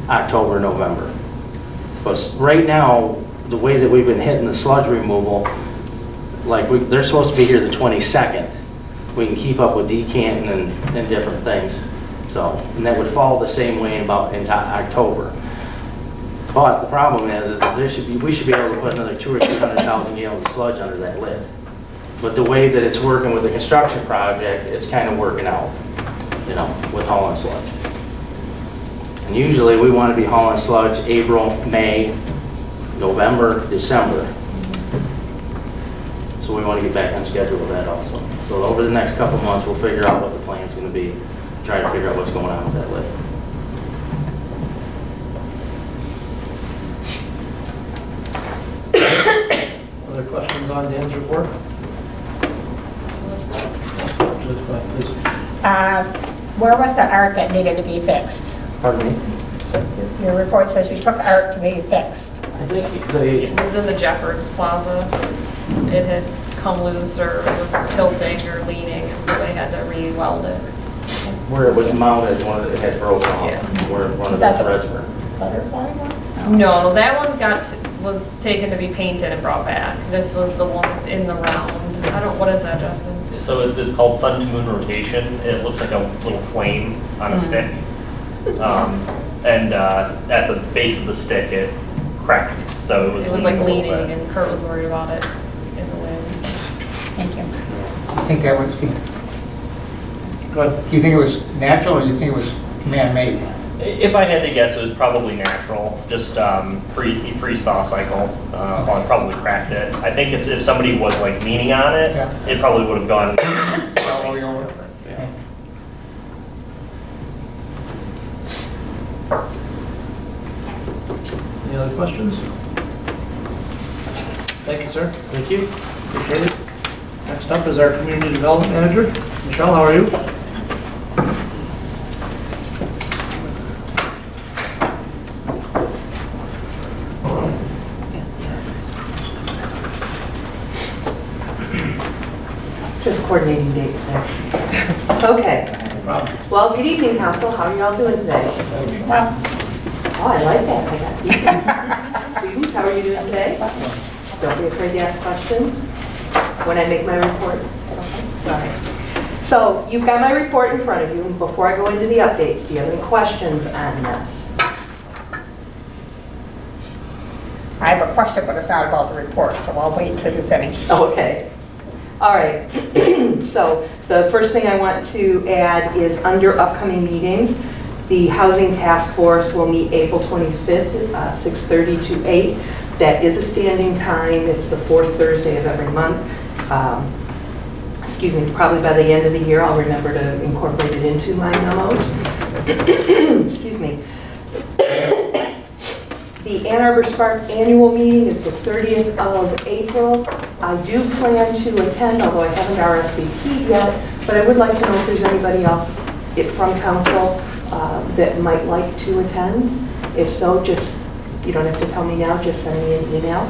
[SPEAKER 12] October, November. But right now, the way that we've been hitting the sludge removal, like they're supposed to be here the 22nd. We can keep up with decanting and different things. So, and that would fall the same way into October. But the problem is we should be able to put another 200,000 or 300,000 gallons of sludge under that lid. But the way that it's working with the construction project, it's kind of working out, you know, with hauling sludge. And usually we want to be hauling sludge April, May, November, December. So we want to get back on schedule with that also. So over the next couple months, we'll figure out what the plan's going to be, try to figure out what's going on with that lid.
[SPEAKER 4] Other questions on Dan's report? Please.
[SPEAKER 7] Where was the art that needed to be fixed?
[SPEAKER 12] Pardon me?
[SPEAKER 7] Your report says you took art to be fixed.
[SPEAKER 12] I think
[SPEAKER 3] It was in the Jeffords Plaza. It had come loose or it was tilting or leaning, and so they had to re-weld it.
[SPEAKER 12] where it was mounted, one of it had broken off,
[SPEAKER 3] Yeah.
[SPEAKER 12] where one of
[SPEAKER 7] Is
[SPEAKER 12] the
[SPEAKER 7] that the-
[SPEAKER 12] threads were.
[SPEAKER 7] Butterfly one?
[SPEAKER 3] No, that one was taken to be painted and brought back. This was the one that's in the round. What is that, Justin?
[SPEAKER 8] So it's called sun to moon rotation. It looks like a little flame on a stick. And at the base of the stick, it cracked. So it was
[SPEAKER 3] It was like
[SPEAKER 8] a little
[SPEAKER 3] leaning
[SPEAKER 8] bit.
[SPEAKER 3] and Kurt was worried about it in the wind. So.
[SPEAKER 7] Thank you.
[SPEAKER 6] I think that was,
[SPEAKER 4] Go ahead.
[SPEAKER 6] do you think it was natural or do you think it was man-made?
[SPEAKER 8] If I had to guess, it was probably natural, just freeze-thaw cycle. Probably cracked it. I think if somebody was like leaning on it,
[SPEAKER 6] Yeah.
[SPEAKER 8] it probably would have gone.
[SPEAKER 6] Oh, yeah.
[SPEAKER 8] Yeah.
[SPEAKER 4] Any other questions? Thank you, sir.
[SPEAKER 12] Thank you.
[SPEAKER 4] Appreciate it. Next up is our Community Development Manager. Michelle, how are you?
[SPEAKER 13] Just coordinating dates there. Okay. Well, good evening, council. How are you all doing today?
[SPEAKER 7] Well,
[SPEAKER 13] Oh, I like that. I got you. Students, how are you doing today? Don't be afraid to ask questions when I make my report. All right. So you've got my report in front of you. And before I go into the updates, do you have any questions on this?
[SPEAKER 7] I have a question, but it's not about the report, so I'll wait till you finish.
[SPEAKER 13] Okay. All right. So the first thing I want to add is under upcoming meetings, the Housing Task Force will meet April 25th, 6:30 to 8. That is a standing time. It's the fourth Thursday of every month. Excuse me, probably by the end of the year, I'll remember to incorporate it into my memos. Excuse me. The Ann Arbor Spark annual meeting is the 30th of April. I do plan to attend, although I haven't RSVP'd yet, but I would like to know if there's anybody else from council that might like to attend. If so, just, you don't have to tell me now, just send me an email.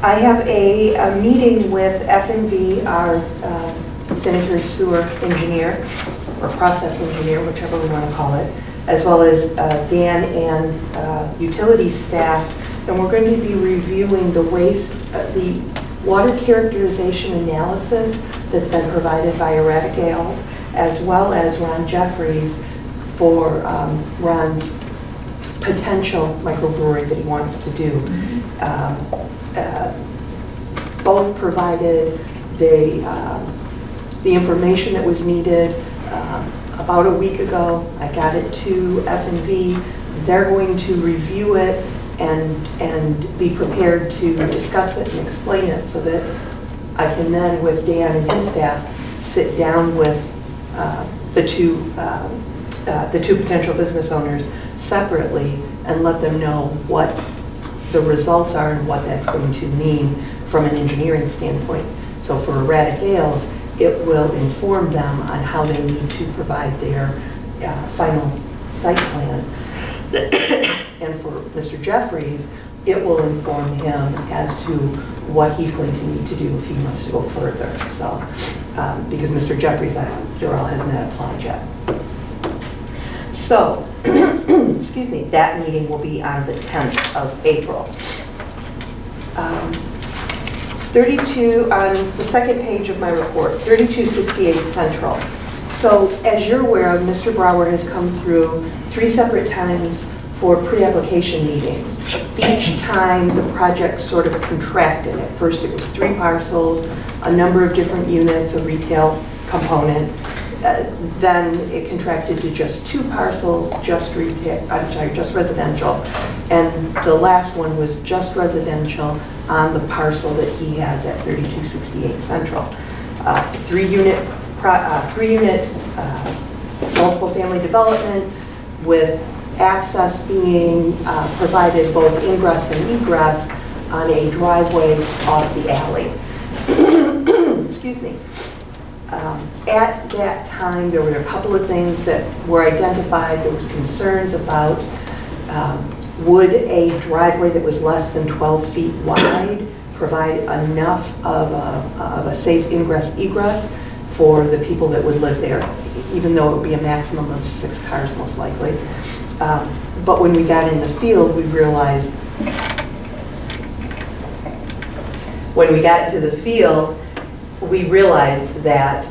[SPEAKER 13] I have a meeting with FNV, our sanitary sewer engineer, or process engineer, whichever we want to call it, as well as Dan and utility staff, and we're going to be reviewing the the water characterization analysis that's been provided by Erratic Gales, as well as Ron Jeffries for Ron's potential microbrewery that he wants to do. Both provided the information that was needed about a week ago. I got it to F&V. They're going to review it and be prepared to discuss it and explain it so that I can then, with Dan and his staff, sit down with the two potential business owners separately and let them know what the results are and what that's going to mean from an engineering standpoint. So for Erratic Gales, it will inform them on how they need to provide their final site plan. And for Mr. Jeffries, it will inform him as to what he's going to need to do if he wants to go further. So, because Mr. Jeffries, after all, has not applied yet. So, excuse me, that meeting will be on the 10th of April. 32, on the second page of my report, 3268 Central. So as you're aware, Mr. Brower has come through 3 separate times for pre-application meetings. Each time the project sort of contracted. At first it was 3 parcels, a number of different units, a retail component. Then it contracted to just 2 parcels, just residential. And the last one was just residential on the parcel that he has at 3268 Central. 3-unit multiple family development with access being provided both ingress and egress on a driveway off the alley. Excuse me. At that time, there were a couple of things that were identified. There was concerns about would a driveway that was less than 12 feet wide provide enough of a safe ingress egress for the people that would live there, even though it would be a maximum of 6 cars most likely. But when we got in the field, we realized, that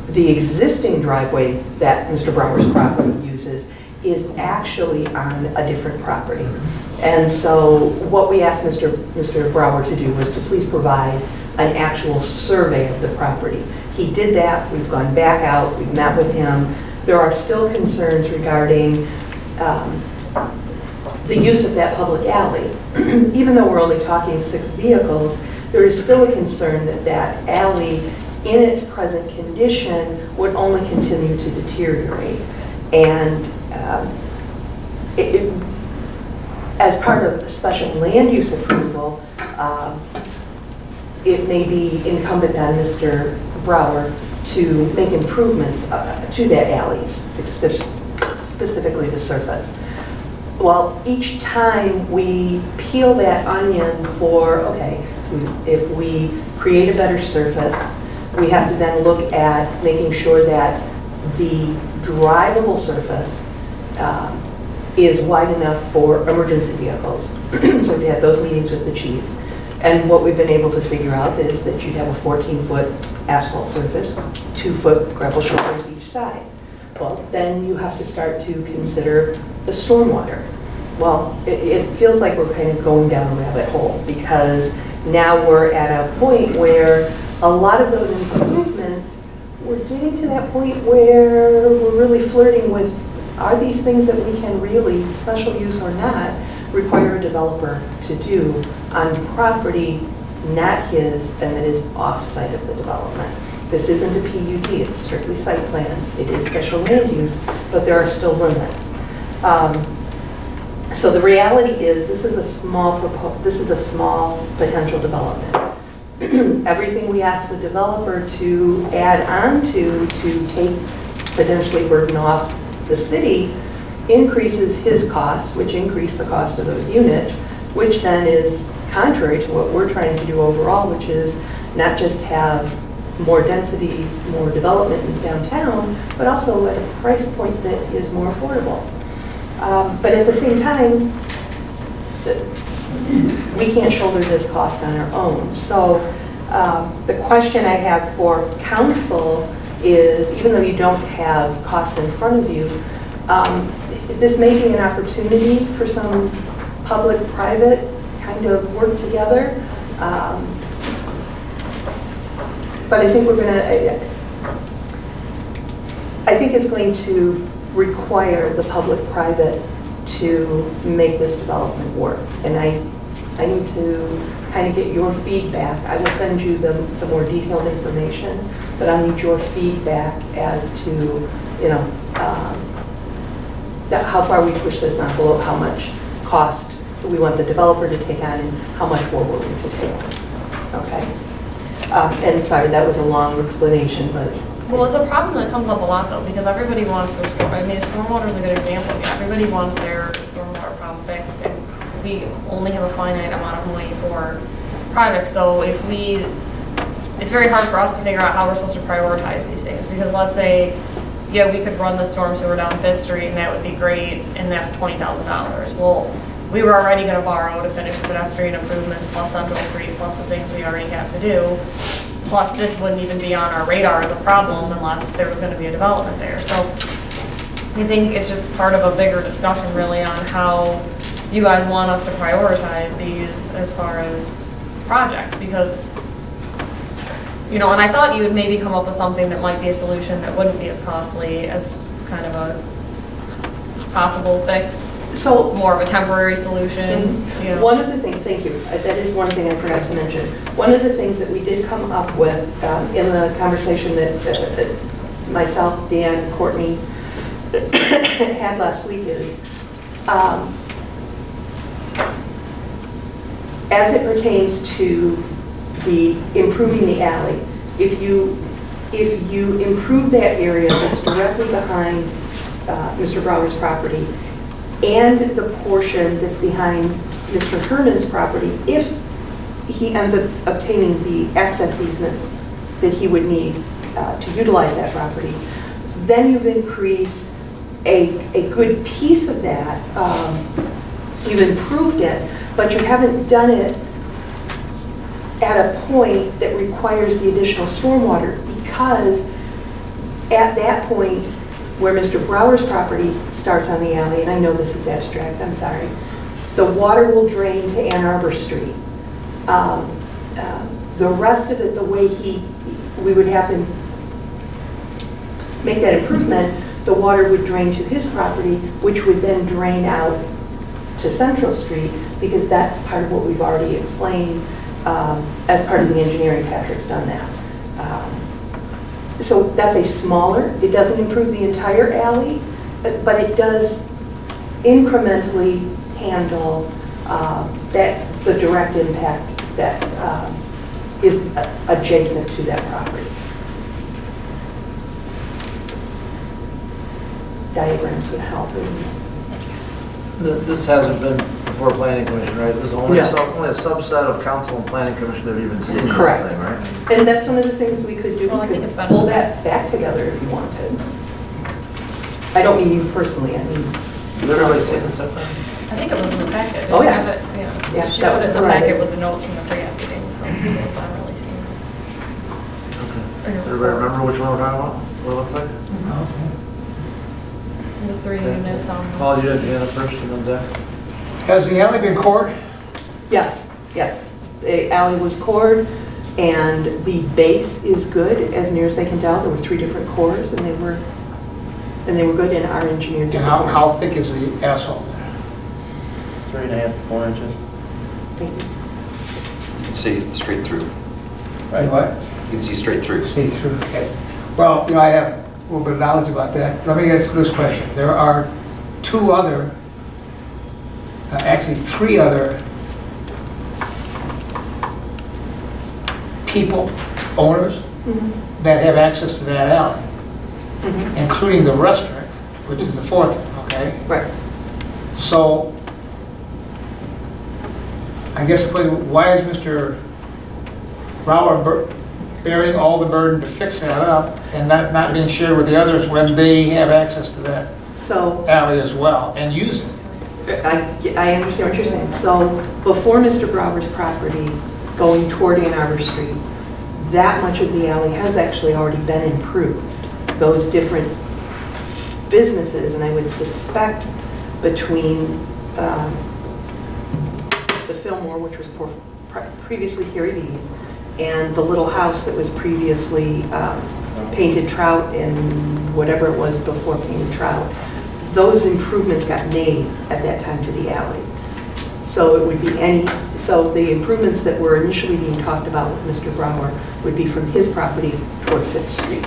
[SPEAKER 13] the existing driveway that Mr. Brower's property uses is actually on a different property. And so what we asked Mr. Brower to do was to please provide an actual survey of the property. He did that. We've gone back out. We've met with him. There are still concerns regarding the use of that public alley. Even though we're only talking 6 vehicles, there is still a concern that that alley, in its present condition, would only continue to deteriorate. And as part of special land use approval, it may be incumbent on Mr. Brower to make improvements to that alley, specifically the surface. Well, each time we peel that onion for, okay, if we create a better surface, we have to then look at making sure that the drivable surface is wide enough for emergency vehicles. So we had those meetings with the chief. And what we've been able to figure out is that you'd have a 14-foot asphalt surface, 2-foot gravel shoulders each side. Well, then you have to start to consider the stormwater. Well, it feels like we're kind of going down a rabbit hole, because now we're at a point where a lot of those improvements, we're getting to that point where we're really flirting with, are these things that we can really, special use or not, require a developer to do on property not his and that is off-site of the development. This isn't a PUD, it's strictly site plan. It is special land use, but there are still limits. So the reality is, this is a small potential development. Everything we ask the developer to add on to take potentially burden off the city increases his costs, which increase the cost of those units, which then is contrary to what we're trying to do overall, which is not just have more density, more development in downtown, but also at a price point that is more affordable. But at the same time, we can't shoulder this cost on our own. So the question I have for council is, even though you don't have costs in front of you, this may be an opportunity for some public-private kind of work together. But I think I think it's going to require the public-private to make this development work. And I need to kind of get your feedback. I will send you the more detailed information, but I need your feedback as to, you know, how far we push this envelope, how much cost we want the developer to take on, and how much we're willing to take on. Okay? And sorry, that was a long explanation, but.
[SPEAKER 3] Well, it's a problem that comes up a lot though, because everybody wants their storm. I mean, stormwater is a good example. Everybody wants their stormwater problem fixed, and we only have a finite amount of money for projects. So it's very hard for us to figure out how we're supposed to prioritize these things, because let's say, yeah, we could run the storm sewer down 5th Street, and that would be great, and that's $20,000. Well, we were already going to borrow to finish the pedestrian improvements, plus Central Street, plus the things we already have to do. Plus, this wouldn't even be on our radar as a problem unless there was going to be a development there. So I think it's just part of a bigger discussion really on how you guys want us to prioritize these as far as projects, because, you know, and I thought you would maybe come up with something that might be a solution that wouldn't be as costly as kind of a possible fix.
[SPEAKER 13] So
[SPEAKER 3] more of a temporary solution. You know.
[SPEAKER 13] One of the things, thank you, that is one thing I forgot to mention. One of the things that we did come up with in the conversation that myself, Dan, Courtney had last week is, as it pertains to the improving the alley, if you improve that area that's directly behind Mr. Brower's property, and the portion that's behind Mr. Herman's property, if he ends up obtaining the access easement that he would need to utilize that property, then you've increased a good piece of that. You've improved it, but you haven't done it at a point that requires the additional stormwater, because at that point, where Mr. Brower's property starts on the alley, and I know this is abstract, I'm sorry, the water will drain to Ann Arbor Street. The rest of it, the way we would have him make that improvement, the water would drain to his property, which would then drain out to Central Street, because that's part of what we've already explained as part of the engineering. Patrick's done that. So that's a smaller, it doesn't improve the entire alley, but it does incrementally handle the direct impact that is adjacent to that property. Diagrams would help.
[SPEAKER 4] This hasn't been before planning commission, right? This is only
[SPEAKER 13] No.
[SPEAKER 4] only a subset of council and planning commission that have even seen this
[SPEAKER 13] Correct.
[SPEAKER 4] thing, right?
[SPEAKER 13] And that's one of the things we could do.
[SPEAKER 3] Well, I
[SPEAKER 13] We
[SPEAKER 3] think
[SPEAKER 13] could
[SPEAKER 3] it's better.
[SPEAKER 13] pull that back together if you wanted. I don't mean you personally, I mean.
[SPEAKER 4] Has everybody seen this up there?
[SPEAKER 3] I think it was in the packet. Did
[SPEAKER 13] Oh,
[SPEAKER 3] you
[SPEAKER 13] yeah.
[SPEAKER 3] have it?
[SPEAKER 13] Yeah,
[SPEAKER 3] She
[SPEAKER 13] that
[SPEAKER 3] put
[SPEAKER 13] was
[SPEAKER 3] it in the
[SPEAKER 13] provided.
[SPEAKER 3] packet with the notes from the pre-app meeting, so people haven't really seen it.
[SPEAKER 4] Okay. Does everybody remember which one we're talking about? What it looks like?
[SPEAKER 3] It was 3 units on.
[SPEAKER 4] Paul, you had Jana first and then Zach.
[SPEAKER 6] Has the alley been cored?
[SPEAKER 13] Yes, yes. The alley was cored, and the base is good, as near as they can tell. There were 3 different cores, and they were good, and our engineer did.
[SPEAKER 6] And how thick is the asphalt?
[SPEAKER 12] 3.5 to 4 inches.
[SPEAKER 13] Thank you.
[SPEAKER 5] You can see straight through.
[SPEAKER 6] Right, what?
[SPEAKER 5] You can see straight through.
[SPEAKER 6] See through, okay. Well, you know, I have a little bit of knowledge about that. Let me ask this question. There are 2 other actually 3 other people, owners, that have access to that alley, including the restaurant, which is the 4th one, okay?
[SPEAKER 13] Right.
[SPEAKER 6] So, I guess, why is Mr. Brower bearing all the burden to fix that up and not being shared with the others when they have access to that
[SPEAKER 13] So
[SPEAKER 6] alley as well and use it?
[SPEAKER 13] I understand what you're saying. So before Mr. Brower's property, going toward Ann Arbor Street, that much of the alley has actually already been improved. Those different businesses, and I would suspect between the Fillmore, which was previously Harry V's, and the little house that was previously Painted Trout and whatever it was before Painted Trout, those improvements got made at that time to the alley. So it would be so the improvements that were initially being talked about with Mr. Brower would be from his property toward 5th Street.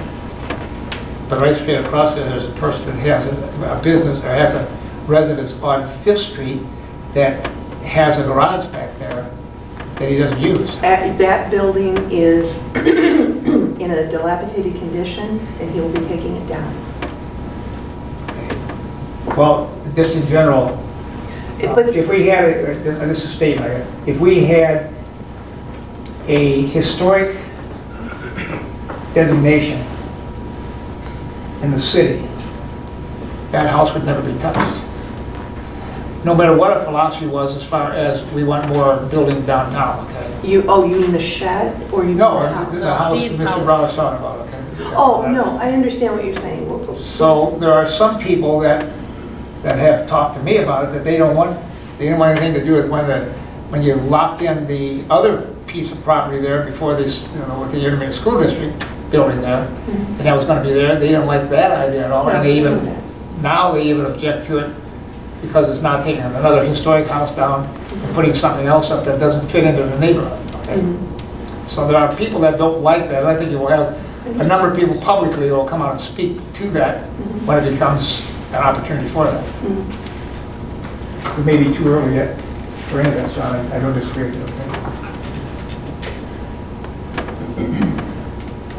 [SPEAKER 6] But right straight across there, there's a person that has a business or has a residence on 5th Street that has a garage back there that he doesn't use.
[SPEAKER 13] That building is in a dilapidated condition, and he will be taking it down.
[SPEAKER 6] Well, just in general,
[SPEAKER 13] But
[SPEAKER 6] if we had, this is a statement, if we had a historic designation in the city, that house would never be touched. No matter what our philosophy was as far as we want more building downtown, okay?
[SPEAKER 13] you mean the shed, or you mean
[SPEAKER 6] No,
[SPEAKER 13] the house?
[SPEAKER 6] the house
[SPEAKER 3] Steve's
[SPEAKER 6] Mr.
[SPEAKER 3] house.
[SPEAKER 6] Brower's talking about, okay?
[SPEAKER 13] Oh, no, I understand what you're saying.
[SPEAKER 6] So there are some people that have talked to me about it, that they didn't want anything to do with when you locked in the other piece of property there before this, with the Intermediate School District building there, and that was gonna be there, they didn't like that idea at all, and they now they even object to it because it's not taking another historic house down and putting something else up that doesn't fit into the neighborhood, okay? So there are people that don't like that, and I think you will have a number of people publicly that will come out and speak to that when it becomes an opportunity for that. It may be too early yet for any of that, so I don't disagree with you, okay?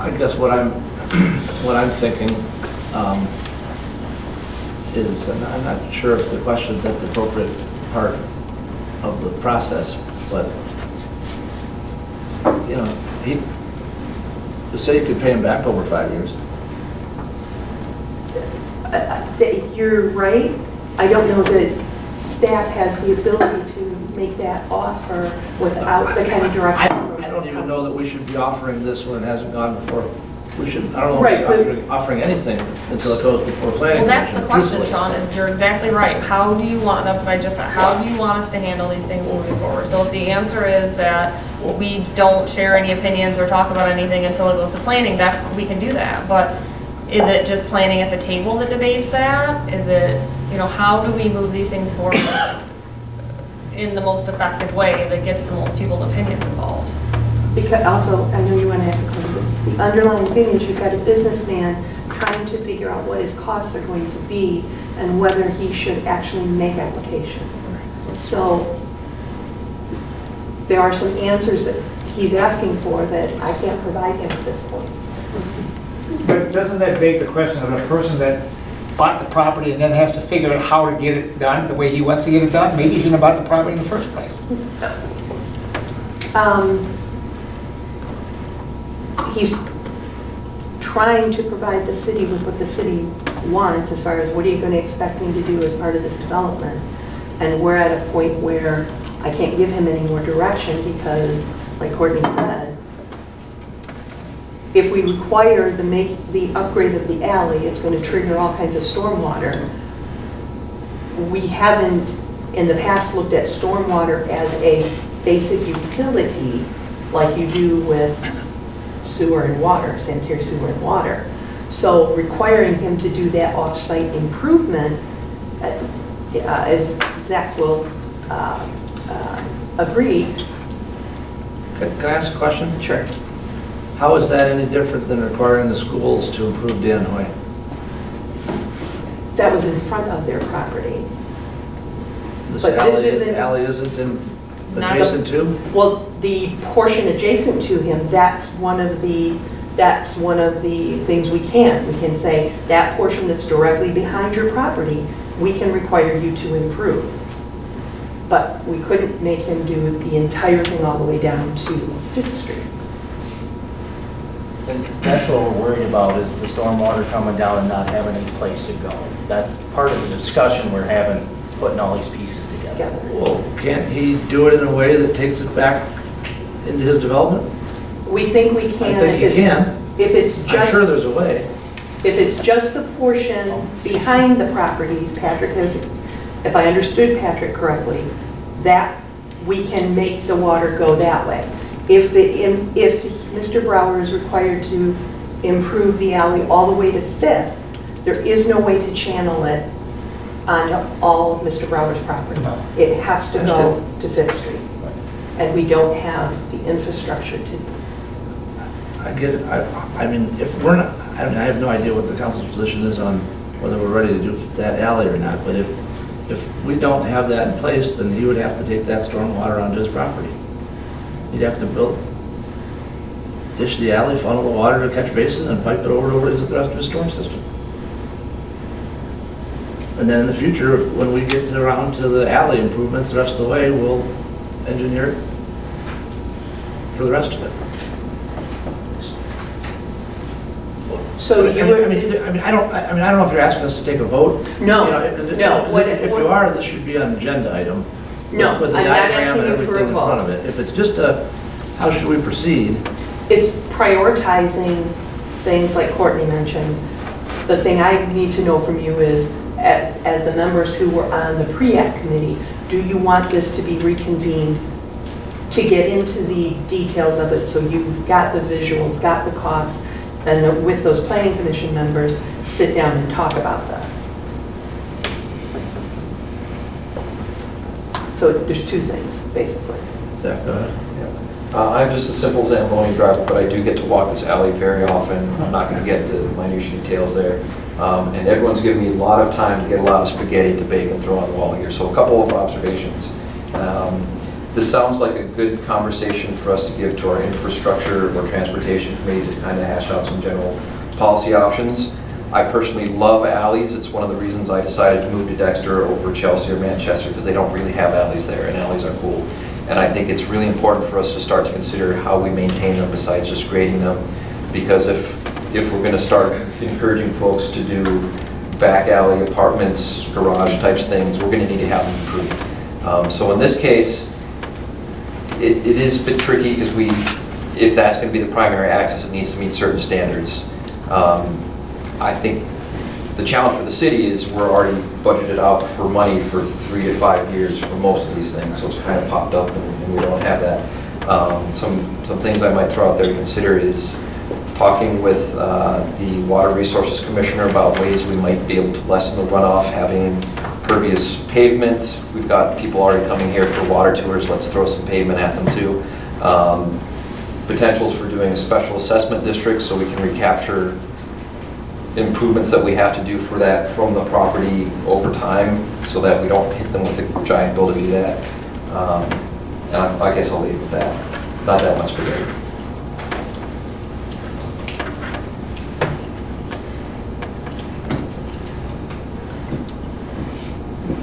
[SPEAKER 4] I guess what I'm thinking is, and I'm not sure if the question's at the appropriate part of the process, but, the city could pay him back over 5 years.
[SPEAKER 13] You're right. I don't know that staff has the ability to make that offer without the kind of direction.
[SPEAKER 4] I don't even know that we should be offering this when it hasn't gone before. We should, I don't know
[SPEAKER 13] Right,
[SPEAKER 4] if we're offering anything until it goes before planning.
[SPEAKER 3] Well, that's the
[SPEAKER 4] commission,
[SPEAKER 3] question,
[SPEAKER 4] truthfully.
[SPEAKER 3] Sean, is you're exactly right. How do you want, that's what I just said, how do you want us to handle these things moving forward? So if the answer is that we don't share any opinions or talk about anything until it goes to planning, we can do that. But is it just planning at the table that debates that? Is it, how do we move these things forward in the most effective way that gets the most people's opinions involved?
[SPEAKER 13] Because also, I know you want to ask a question. The underlying thing is you've got a businessman trying to figure out what his costs are going to be and whether he should actually make application. So there are some answers that he's asking for that I can't provide him at this point.
[SPEAKER 6] But doesn't that beg the question of a person that bought the property and then has to figure out how to get it done the way he wants to get it done? Maybe he shouldn't have bought the property in the first place.
[SPEAKER 13] He's trying to provide the city with what the city wants as far as what are you going to expect me to do as part of this development. And we're at a point where I can't give him any more direction because, like Courtney said, if we require the upgrade of the alley, it's going to trigger all kinds of stormwater. We haven't in the past looked at stormwater as a basic utility like you do with sewer and water, sanitary sewer and water. So requiring him to do that off-site improvement, as Zach will agree.
[SPEAKER 4] Can I ask a question?
[SPEAKER 13] Sure.
[SPEAKER 4] How is that any different than requiring the schools to improve Danhoy?
[SPEAKER 13] That was in front of their property.
[SPEAKER 4] This
[SPEAKER 13] But this isn't-
[SPEAKER 4] alley isn't
[SPEAKER 3] Not
[SPEAKER 4] adjacent to?
[SPEAKER 13] Well, the portion adjacent to him, that's one of the things we can. We can say, that portion that's directly behind your property, we can require you to improve. But we couldn't make him do the entire thing all the way down to Fifth Street.
[SPEAKER 2] And that's what we're worried about, is the stormwater coming down and not having any place to go. That's part of the discussion we're having, putting all these pieces together.
[SPEAKER 4] Well, can't he do it in a way that takes it back into his development?
[SPEAKER 13] We think we can.
[SPEAKER 4] I think
[SPEAKER 13] if
[SPEAKER 4] he
[SPEAKER 13] it's-
[SPEAKER 4] can.
[SPEAKER 13] If it's
[SPEAKER 4] I'm sure
[SPEAKER 13] just,
[SPEAKER 4] there's a way.
[SPEAKER 13] if it's just the portion behind the properties, Patrick has, if I understood Patrick correctly, that we can make the water go that way. If Mr. Brower is required to improve the alley all the way to Fifth, there is no way to channel it on all of Mr. Brower's property.
[SPEAKER 2] No.
[SPEAKER 13] It has to go to Fifth Street. And we don't have the infrastructure to.
[SPEAKER 4] I get it. I mean, if we're not, I have no idea what the council's position is on whether we're ready to do that alley or not, but if we don't have that in place, then he would have to take that stormwater onto his property. He'd have to dish the alley, funnel the water to catch basin, and pipe it over to the rest of his storm system. And then in the future, when we get around to the alley improvements the rest of the way, we'll engineer it for the rest of it.
[SPEAKER 13] So you would.
[SPEAKER 4] I don't know if you're asking us to take a vote.
[SPEAKER 13] No,
[SPEAKER 4] You know,
[SPEAKER 13] no.
[SPEAKER 4] If you are, this should be an agenda item.
[SPEAKER 13] No,
[SPEAKER 4] With the
[SPEAKER 13] I'm not
[SPEAKER 4] diagram
[SPEAKER 13] asking
[SPEAKER 4] and
[SPEAKER 13] you for
[SPEAKER 4] everything
[SPEAKER 13] a
[SPEAKER 4] in front of
[SPEAKER 13] vote.
[SPEAKER 4] it. If it's just a, how should we proceed?
[SPEAKER 13] It's prioritizing things like Courtney mentioned. The thing I need to know from you is, as the members who were on the pre-act committee, do you want this to be reconvened to get into the details of it, so you've got the visuals, got the costs, and with those planning commission members, sit down and talk about this? So there's two things, basically.
[SPEAKER 4] Zach, go ahead.
[SPEAKER 5] I'm just as simple as an Ammonia driver, but I do get to walk this alley very often. I'm not going to get the minute details there. And everyone's given me a lot of time to get a lot of spaghetti to bake and throw on the wall here. So a couple of observations. This sounds like a good conversation for us to give to our infrastructure or transportation committee to kind of hash out some general policy options. I personally love alleys. It's one of the reasons I decided to move to Dexter over Chelsea or Manchester, because they don't really have alleys there, and alleys are cool. And I think it's really important for us to start to consider how we maintain them besides just grading them. Because if we're going to start encouraging folks to do back alley apartments, garage types things, we're going to need to have them improved. So in this case, it is a bit tricky because if that's going to be the primary access, it needs to meet certain standards. I think the challenge for the city is we're already budgeted out for money for 3 to 5 years for most of these things, so it's kind of popped up and we don't have that. Some things I might throw out there to consider is talking with the Water Resources Commissioner about ways we might be able to lessen the runoff, having pervious pavement. We've got people already coming here for water tours. Let's throw some pavement at them too. Potentials for doing a special assessment district so we can recapture improvements that we have to do for that from the property over time so that we don't hit them with a giant bill to do that. And I guess I'll leave it with that. Not that much bigger.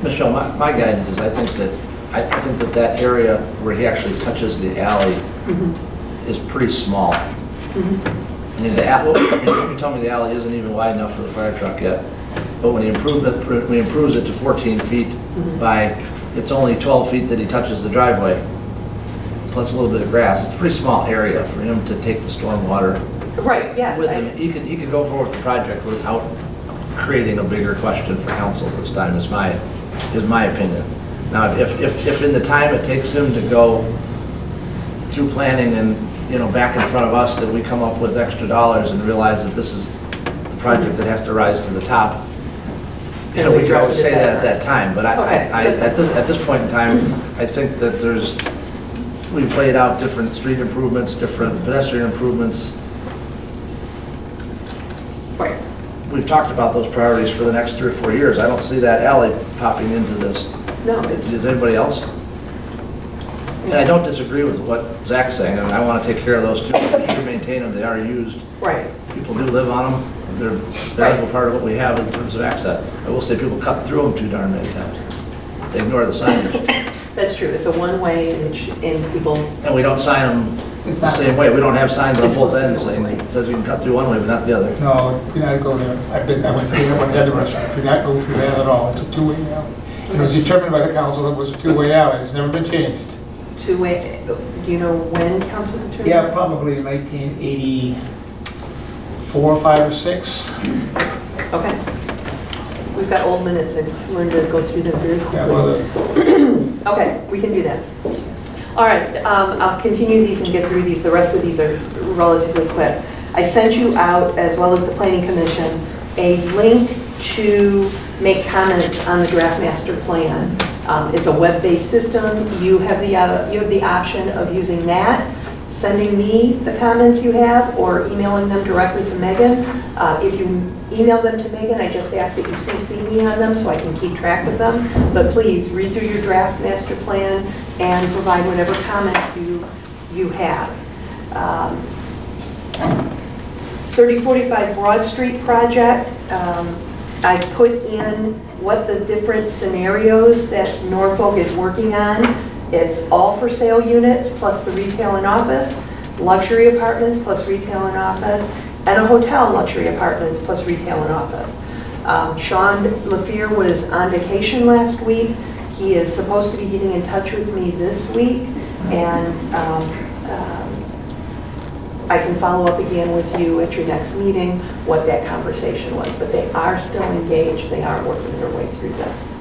[SPEAKER 4] Michelle, my guidance is I think that area where he actually touches the alley is pretty small. I mean, you told me the alley isn't even wide enough for the fire truck yet. But when he improves it to 14 feet by, it's only 12 feet that he touches the driveway, plus a little bit of grass. It's a pretty small area for him to take the storm water
[SPEAKER 13] Right, yes.
[SPEAKER 4] with him. He could go forward with the project without creating a bigger question for council this time, is my opinion. Now, if in the time it takes him to go through planning and, back in front of us, that we come up with extra dollars and realize that this is the project that has to rise to the top, we can always say that at that time. But at this point in time, I think that we've laid out different street improvements, different pedestrian improvements. We've talked about those priorities for the next 3 or 4 years. I don't see that alley popping into this
[SPEAKER 13] No, it's,
[SPEAKER 4] Does anybody else? And I don't disagree with what Zach's saying, I mean, I want to take care of those too. We maintain them, they are used.
[SPEAKER 13] right.
[SPEAKER 4] People do live on them, they're a valuable part of what we have in terms of access. I will say people cut through them too darn many times. They ignore the signage.
[SPEAKER 13] That's true. It's a one-way and people,
[SPEAKER 4] And we don't sign them the same way. We don't have signs on both ends saying, it says you can cut through one way, but not the other.
[SPEAKER 6] No, do not go there. I went through that one at the restaurant. Do not go through that at all. It's a two-way alley. It was determined by the council it was a two-way alley. It's never been changed.
[SPEAKER 13] two-way, do you know when council determined?
[SPEAKER 6] Yeah, probably 1984, 5, or 6.
[SPEAKER 13] Okay. We've got old minutes and we're going to go through them very
[SPEAKER 6] Yeah,
[SPEAKER 13] quickly.
[SPEAKER 6] well,
[SPEAKER 13] Okay, we can do that. All right, I'll continue these and get through these. The rest of these are relatively quick. I sent you out, as well as the Planning Commission, a link to make comments on the draft master plan. It's a web-based system. You have the option of using that, sending me the comments you have, or emailing them directly to Megan. If you email them to Megan, I just ask that you CC me on them so I can keep track of them. But please, read through your draft master plan and provide whatever comments you have. 3045 Broad Street project, I put in what the different scenarios that Norfolk is working on. It's all for sale units plus the retail and office, luxury apartments plus retail and office, and a hotel luxury apartments plus retail and office. Sean LaFear was on vacation last week. He is supposed to be getting in touch with me this week, and I can follow up again with you at your next meeting what that conversation was, but they are still engaged. They are working their way through this.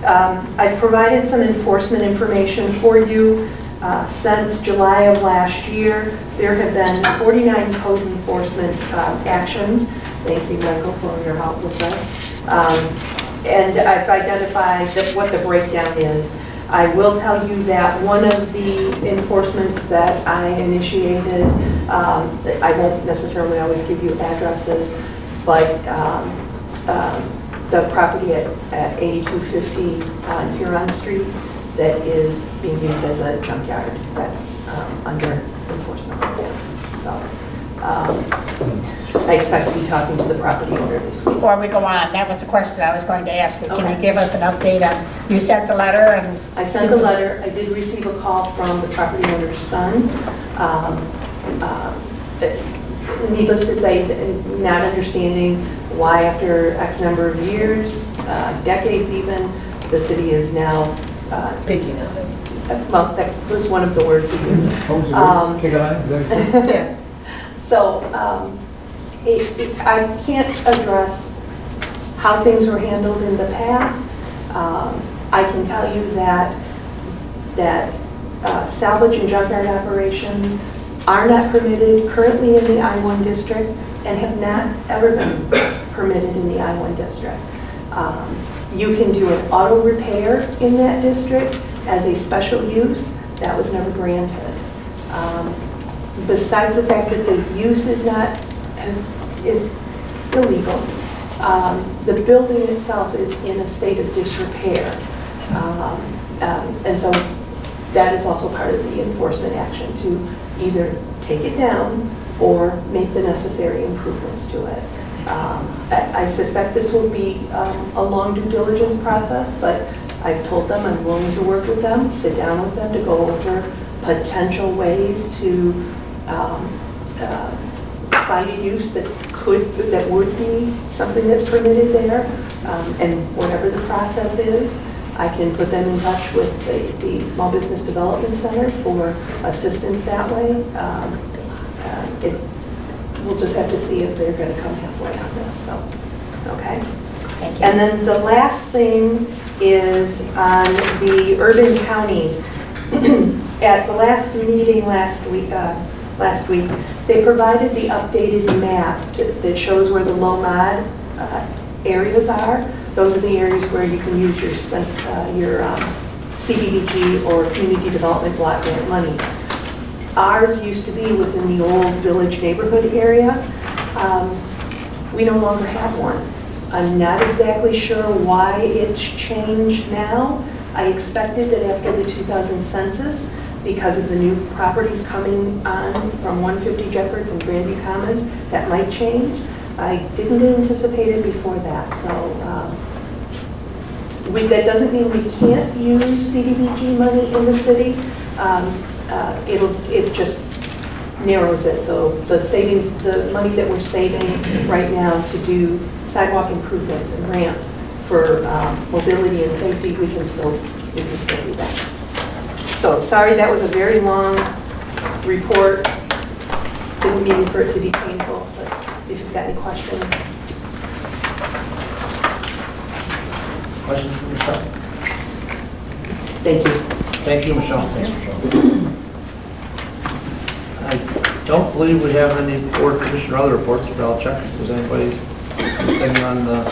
[SPEAKER 13] I've provided some enforcement information for you. Since July of last year, there have been 49 code enforcement actions. Thank you, Michael, for your help with this. And I've identified what the breakdown is. I will tell you that one of the enforcements that I initiated, I won't necessarily always give you addresses, but the property at 8250 on Huron Street that is being used as a junkyard, that's under enforcement. So I expect to be talking to the property owner this week.
[SPEAKER 7] Before we go on, that was a question I was going to ask you. Can
[SPEAKER 13] Okay.
[SPEAKER 7] you give us an update on, you sent the letter and...
[SPEAKER 13] I sent a letter. I did receive a call from the property owner's son. Needless to say, not understanding why after X number of years, decades even, the city is now
[SPEAKER 7] Picking on it.
[SPEAKER 13] well, that was one of the words he used.
[SPEAKER 6] Kick it on, is that-
[SPEAKER 13] Yes. So I can't address how things were handled in the past. I can tell you that salvage and junkyard operations are not permitted currently in the I-1 district and have not ever been permitted in the I-1 district. You can do an auto repair in that district as a special use. That was never granted. Besides the fact that the use is illegal, the building itself is in a state of disrepair. And so that is also part of the enforcement action to either take it down or make the necessary improvements to it. I suspect this will be a long due diligence process, but I've told them I'm willing to work with them, sit down with them to go over potential ways to find a use that would be something that's permitted there, and whatever the process is, I can put them in touch with the Small Business Development Center for assistance that way. We'll just have to see if they're going to come halfway on this, so, okay?
[SPEAKER 7] Thank you.
[SPEAKER 13] And then the last thing is on the urban county. At the last meeting last week, they provided the updated map that shows where the low mod areas are. Those are the areas where you can use your CDBG or community development block grant money. Ours used to be within the old village neighborhood area. We no longer have one. I'm not exactly sure why it's changed now. I expected that after the 2000 census, because of the new properties coming on from 150 Jeffords and Grandview Commons, that might change. I didn't anticipate it before that, so that doesn't mean we can't use CDBG money in the city. It just narrows it, so the savings, the money that we're saving right now to do sidewalk improvements and ramps for mobility and safety, we can still do that. So sorry, that was a very long report. Didn't mean for it to be painful, but if you've got any questions.
[SPEAKER 4] Questions for Michelle?
[SPEAKER 13] Thank you.
[SPEAKER 4] Thank you, Michelle. Thanks, Michelle. I don't believe we have any board, commission, or other reports, but I'll check if there's anybody's anything on the...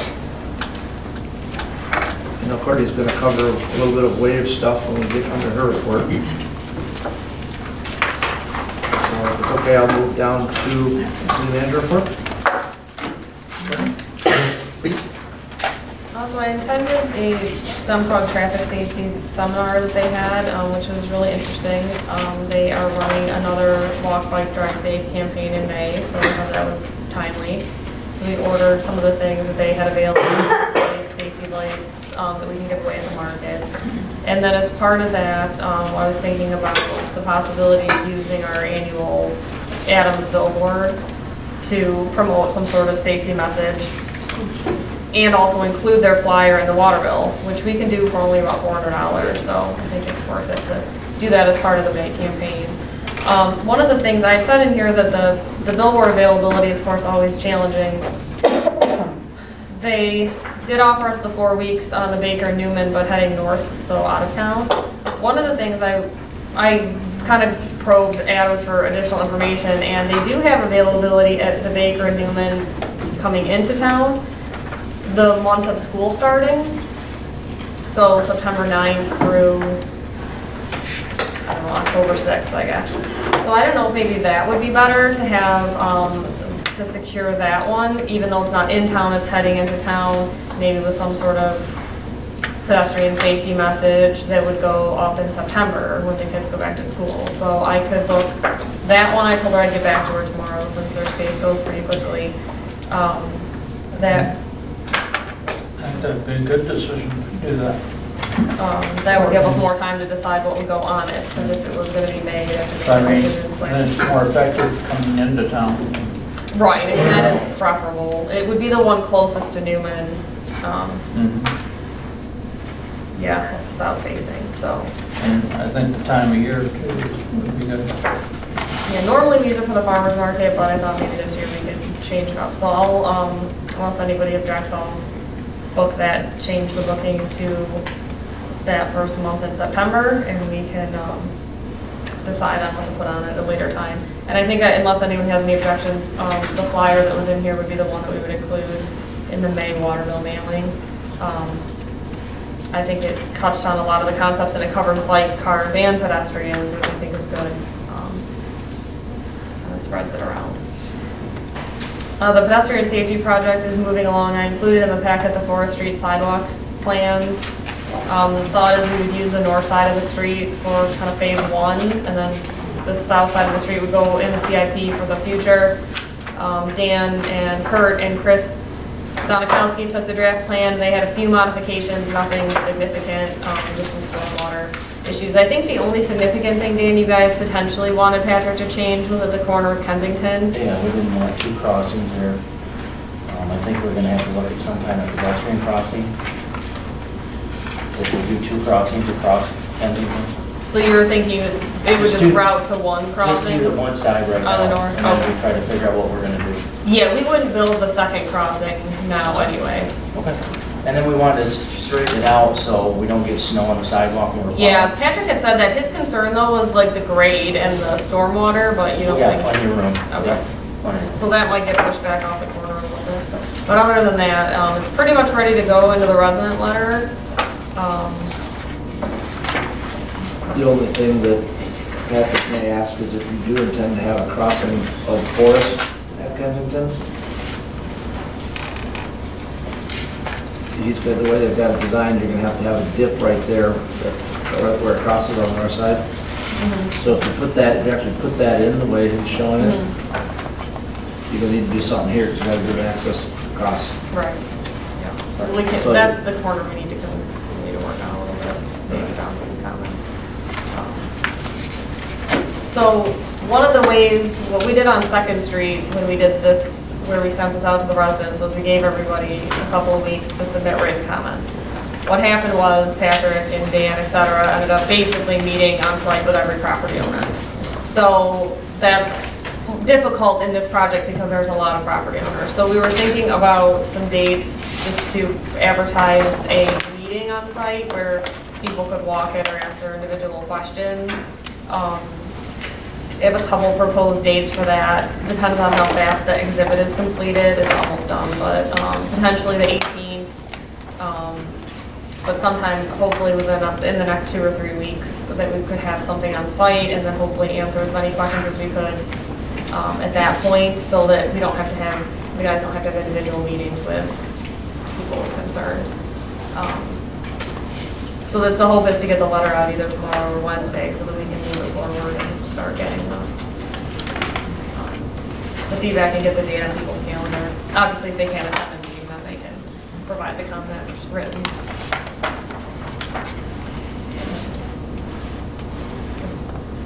[SPEAKER 4] I know Courtney's going to cover a little bit of wave stuff when we get under her report. So if it's okay, I'll move down to city manager report.
[SPEAKER 3] Also, I attended a Semprog traffic safety seminar that they had, which was really interesting. They are running another Walk, Bike, Drive Safe campaign in May, so I thought that was timely. So we ordered some of the things that they had available, like safety lights, that we can give away at the market. And then as part of that, I was thinking about the possibility of using our annual Adams billboard to promote some sort of safety message and also include their flyer in the water bill, which we can do for only about $400. So I think it's worth it to do that as part of the May campaign. One of the things I said in here that the billboard availability is of course always challenging. They did offer us the 4 weeks on the Baker and Newman, but heading north, so out of town. One of the things I kind of probed Adams for additional information, and they do have availability at the Baker and Newman coming into town the month of school starting, so September 9th through, I don't know, October 6th, I guess. So I don't know if maybe that would be better to have, to secure that one, even though it's not in town, it's heading into town, maybe with some sort of pedestrian safety message that would go up in September when the kids go back to school. So I could book that one. I told her I'd get back to her tomorrow since their space goes pretty quickly.
[SPEAKER 1] I think that'd be a good decision to do that.
[SPEAKER 3] That would give us more time to decide what would go on it, because if it was going to be May, we'd have to
[SPEAKER 1] I
[SPEAKER 3] make a
[SPEAKER 1] mean,
[SPEAKER 3] decision.
[SPEAKER 1] then it's more effective coming into town.
[SPEAKER 3] Right, I mean, that is preferable. It would be the one closest to Newman. Yeah, it's south facing, so.
[SPEAKER 1] And I think the time of year too would be good.
[SPEAKER 3] Yeah, normally these are for the farmer's market, but I thought maybe this year we could change it up. So I'll, unless anybody objects, I'll book that, change the booking to that first month in September, and we can decide on what to put on at a later time. And I think that unless anyone has any objections, the flyer that was in here would be the one that we would include in the May water bill mailing. I think it touched on a lot of the concepts, and it covered bikes, cars, and pedestrians, which I think is good. Spreads it around. The pedestrian safety project is moving along. I included in the packet the Forest Street sidewalks plans. The thought is we would use the north side of the street for kind of phase 1, and then the south side of the street would go in the CIP for the future. Dan and Kurt and Chris Donikowski took the draft plan. They had a few modifications, nothing significant, just some stormwater issues. I think the only significant thing, Dan, you guys potentially wanted Patrick to change was at the corner of Kensington.
[SPEAKER 12] Yeah, we didn't want 2 crossings there. I think we're gonna have to look at some kind of pedestrian crossing. If we do 2 crossings across Kensington.
[SPEAKER 3] So you were thinking it would just route to one
[SPEAKER 12] Just
[SPEAKER 3] crossing?
[SPEAKER 12] do the one side right now.
[SPEAKER 3] On the north?
[SPEAKER 12] And then we try to figure out what we're gonna do.
[SPEAKER 3] Yeah, we wouldn't build the second crossing now anyway.
[SPEAKER 12] Okay. And then we wanted to straighten it out so we don't get snow on the sidewalk when we're plowing.
[SPEAKER 3] Yeah, Patrick had said that his concern though was like the grade and the stormwater, but you don't
[SPEAKER 12] Yeah,
[SPEAKER 3] think.
[SPEAKER 12] plenty of room.
[SPEAKER 3] Okay.
[SPEAKER 12] Yeah, plenty of room.
[SPEAKER 3] So that might get pushed back off the corner a little bit. But other than that, it's pretty much ready to go into the resident letter.
[SPEAKER 4] The only thing that Patrick may ask is if you do intend to have a crossing of Forest at Kensington? he's got, the way they've got it designed, you're gonna have a dip right there, where it crosses on the north side. So if you put that, if you actually put that in the way he's showing it, you're gonna need to do something here, because you gotta give access across.
[SPEAKER 3] Right. Yeah. We can,
[SPEAKER 4] So-
[SPEAKER 3] that's the corner we need to work on a little bit based on these comments. So one of the ways, what we did on Second Street when we did this, where we sent this out to the residents, was we gave everybody a couple of weeks to submit written comments. What happened was Patrick and Dan, et cetera, ended up basically meeting on site with every property owner. So that's difficult in this project because there's a lot of property owners. So we were thinking about some dates just to advertise a meeting on site where people could walk in or answer individual questions. We have a couple proposed dates for that. Depends on how fast the exhibit is completed. It's almost done, but potentially the 18th. But sometime, hopefully in the next 2 or 3 weeks, that we could have something on site and then hopefully answer as many questions as we could at that point, so that we don't have to have, the guys don't have to have individual meetings with people concerned. So that's the hope is to get the letter out either tomorrow or Wednesday so that we can move it forward and start getting the feedback and get the data on people's calendar. Obviously, if they can't attend the meeting, then they can provide the comment written.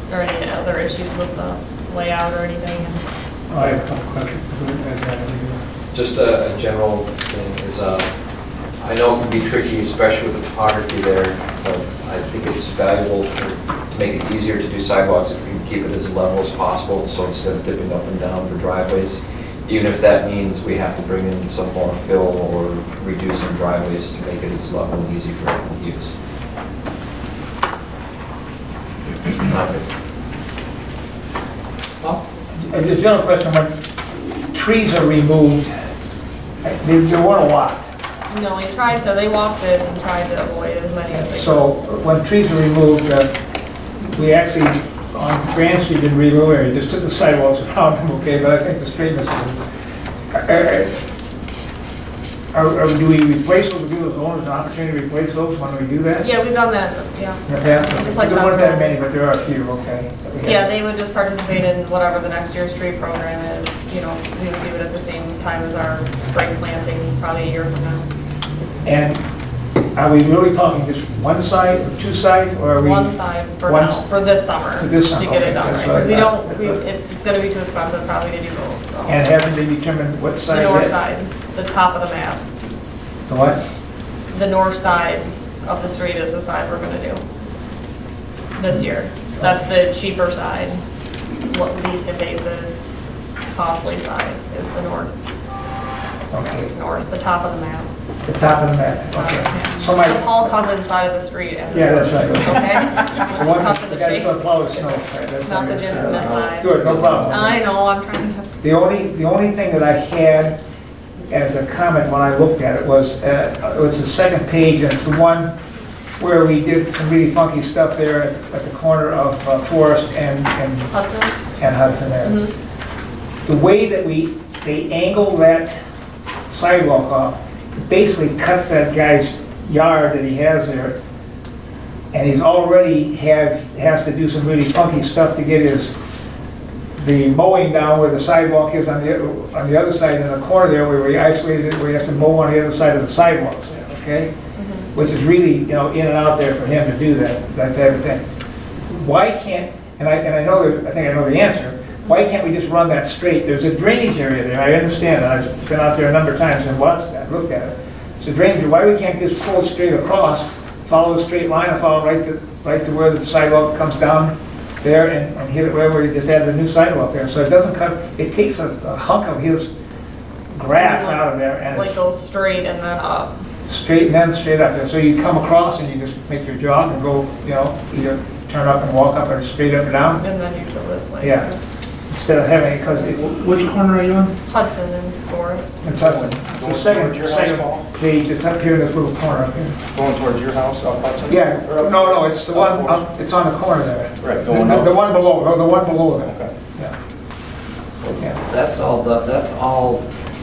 [SPEAKER 3] Are there any other issues with the layout or anything?
[SPEAKER 6] I have a couple questions.
[SPEAKER 5] Just a general thing is, I know it can be tricky, especially with the topography there, but I think it's valuable to make it easier to do sidewalks if we can keep it as level as possible, so instead of dipping up and down for driveways, even if that means we have to bring in some more fill or reduce some driveways to make it as level and easy for everyone to use.
[SPEAKER 6] The general question, when trees are removed, there weren't a lot.
[SPEAKER 3] No, they walked it and tried to avoid as many as they could.
[SPEAKER 6] So when trees are removed, we actually, on Grand Street didn't remove it, we just took the sidewalks around them, okay, but I think the straightness is, do we replace those, give those owners an opportunity to replace those when we do that?
[SPEAKER 3] Yeah, we've done that, yeah.
[SPEAKER 6] In the past?
[SPEAKER 3] Just like
[SPEAKER 6] There weren't
[SPEAKER 3] Central.
[SPEAKER 6] that many, but there are a few, okay. that we have.
[SPEAKER 3] Yeah, they would just participate in whatever the next year's tree program is. You know, we would do it at the same time as our spring planting, probably a year from now.
[SPEAKER 6] And are we really talking just one side or two sides, or are we?
[SPEAKER 3] One side for
[SPEAKER 6] One
[SPEAKER 3] now,
[SPEAKER 6] s-
[SPEAKER 3] for this summer,
[SPEAKER 6] For this
[SPEAKER 3] to
[SPEAKER 6] summer,
[SPEAKER 3] get
[SPEAKER 6] okay,
[SPEAKER 3] it done
[SPEAKER 6] that's
[SPEAKER 3] right.
[SPEAKER 6] what I
[SPEAKER 3] We
[SPEAKER 6] thought.
[SPEAKER 3] don't, it's gonna be too expensive probably to do both, so.
[SPEAKER 6] And haven't they determined what side?
[SPEAKER 3] The north
[SPEAKER 6] that-
[SPEAKER 3] side, the top of the map.
[SPEAKER 6] The what?
[SPEAKER 3] The north side of the street is the side we're gonna do this year. That's the cheaper side, least invasive, costly side is the north.
[SPEAKER 6] Okay,
[SPEAKER 3] It's north, the top of the map.
[SPEAKER 6] the top of the map, okay. So my,
[SPEAKER 3] The Paul Cousins side of the street.
[SPEAKER 6] yeah, that's right.
[SPEAKER 3] Okay?
[SPEAKER 6] The one,
[SPEAKER 3] Cut to
[SPEAKER 6] the
[SPEAKER 3] the
[SPEAKER 6] guy
[SPEAKER 3] chase.
[SPEAKER 6] that's plow the snow. Right, that's
[SPEAKER 3] Not the
[SPEAKER 6] right.
[SPEAKER 3] Jim Smith side.
[SPEAKER 6] Good, no problem.
[SPEAKER 3] I know, I'm trying to.
[SPEAKER 6] The only thing that I had as a comment when I looked at it was the second page, and it's the one where we did some really funky stuff there at the corner of Forest and
[SPEAKER 3] Hudson?
[SPEAKER 6] Hudson there.
[SPEAKER 3] Mhm.
[SPEAKER 6] The way that they angle that sidewalk off, it basically cuts that guy's yard that he has there, and he's already has to do some really funky stuff to get the mowing down where the sidewalk is on the other side in the corner there, where we isolated it, where you have to mow on the other side of the sidewalks there, okay? Which is really, in and out there for him to do that type of thing. Why can't, and I think I know the answer, why can't we just run that straight? There's a drainage area there, I understand, and I've been out there a number of times and watched that, looked at it. It's a drainage, why we can't just pull it straight across, follow a straight line and follow right to where the sidewalk comes down there and hit it where we just add the new sidewalk there, so it doesn't cut, it takes a hunk of his grass out of there and
[SPEAKER 3] Like go straight and then up.
[SPEAKER 6] straight and then straight up there. So you come across and you just make your jog and go, either turn up and walk up or straight up and down.
[SPEAKER 3] And then you go this way.
[SPEAKER 6] Yeah. Instead of having, because
[SPEAKER 4] Which corner are you on?
[SPEAKER 3] Hudson and Forest.
[SPEAKER 6] it's Hudson. It's the second page, it's up here in this little corner up here.
[SPEAKER 10] Going towards your house up Hudson?
[SPEAKER 6] Yeah, no, it's the one, up. It's on the corner there.
[SPEAKER 10] Right,
[SPEAKER 6] The one below, the one below there.
[SPEAKER 10] Okay.
[SPEAKER 6] Yeah. Yeah.
[SPEAKER 4] That's all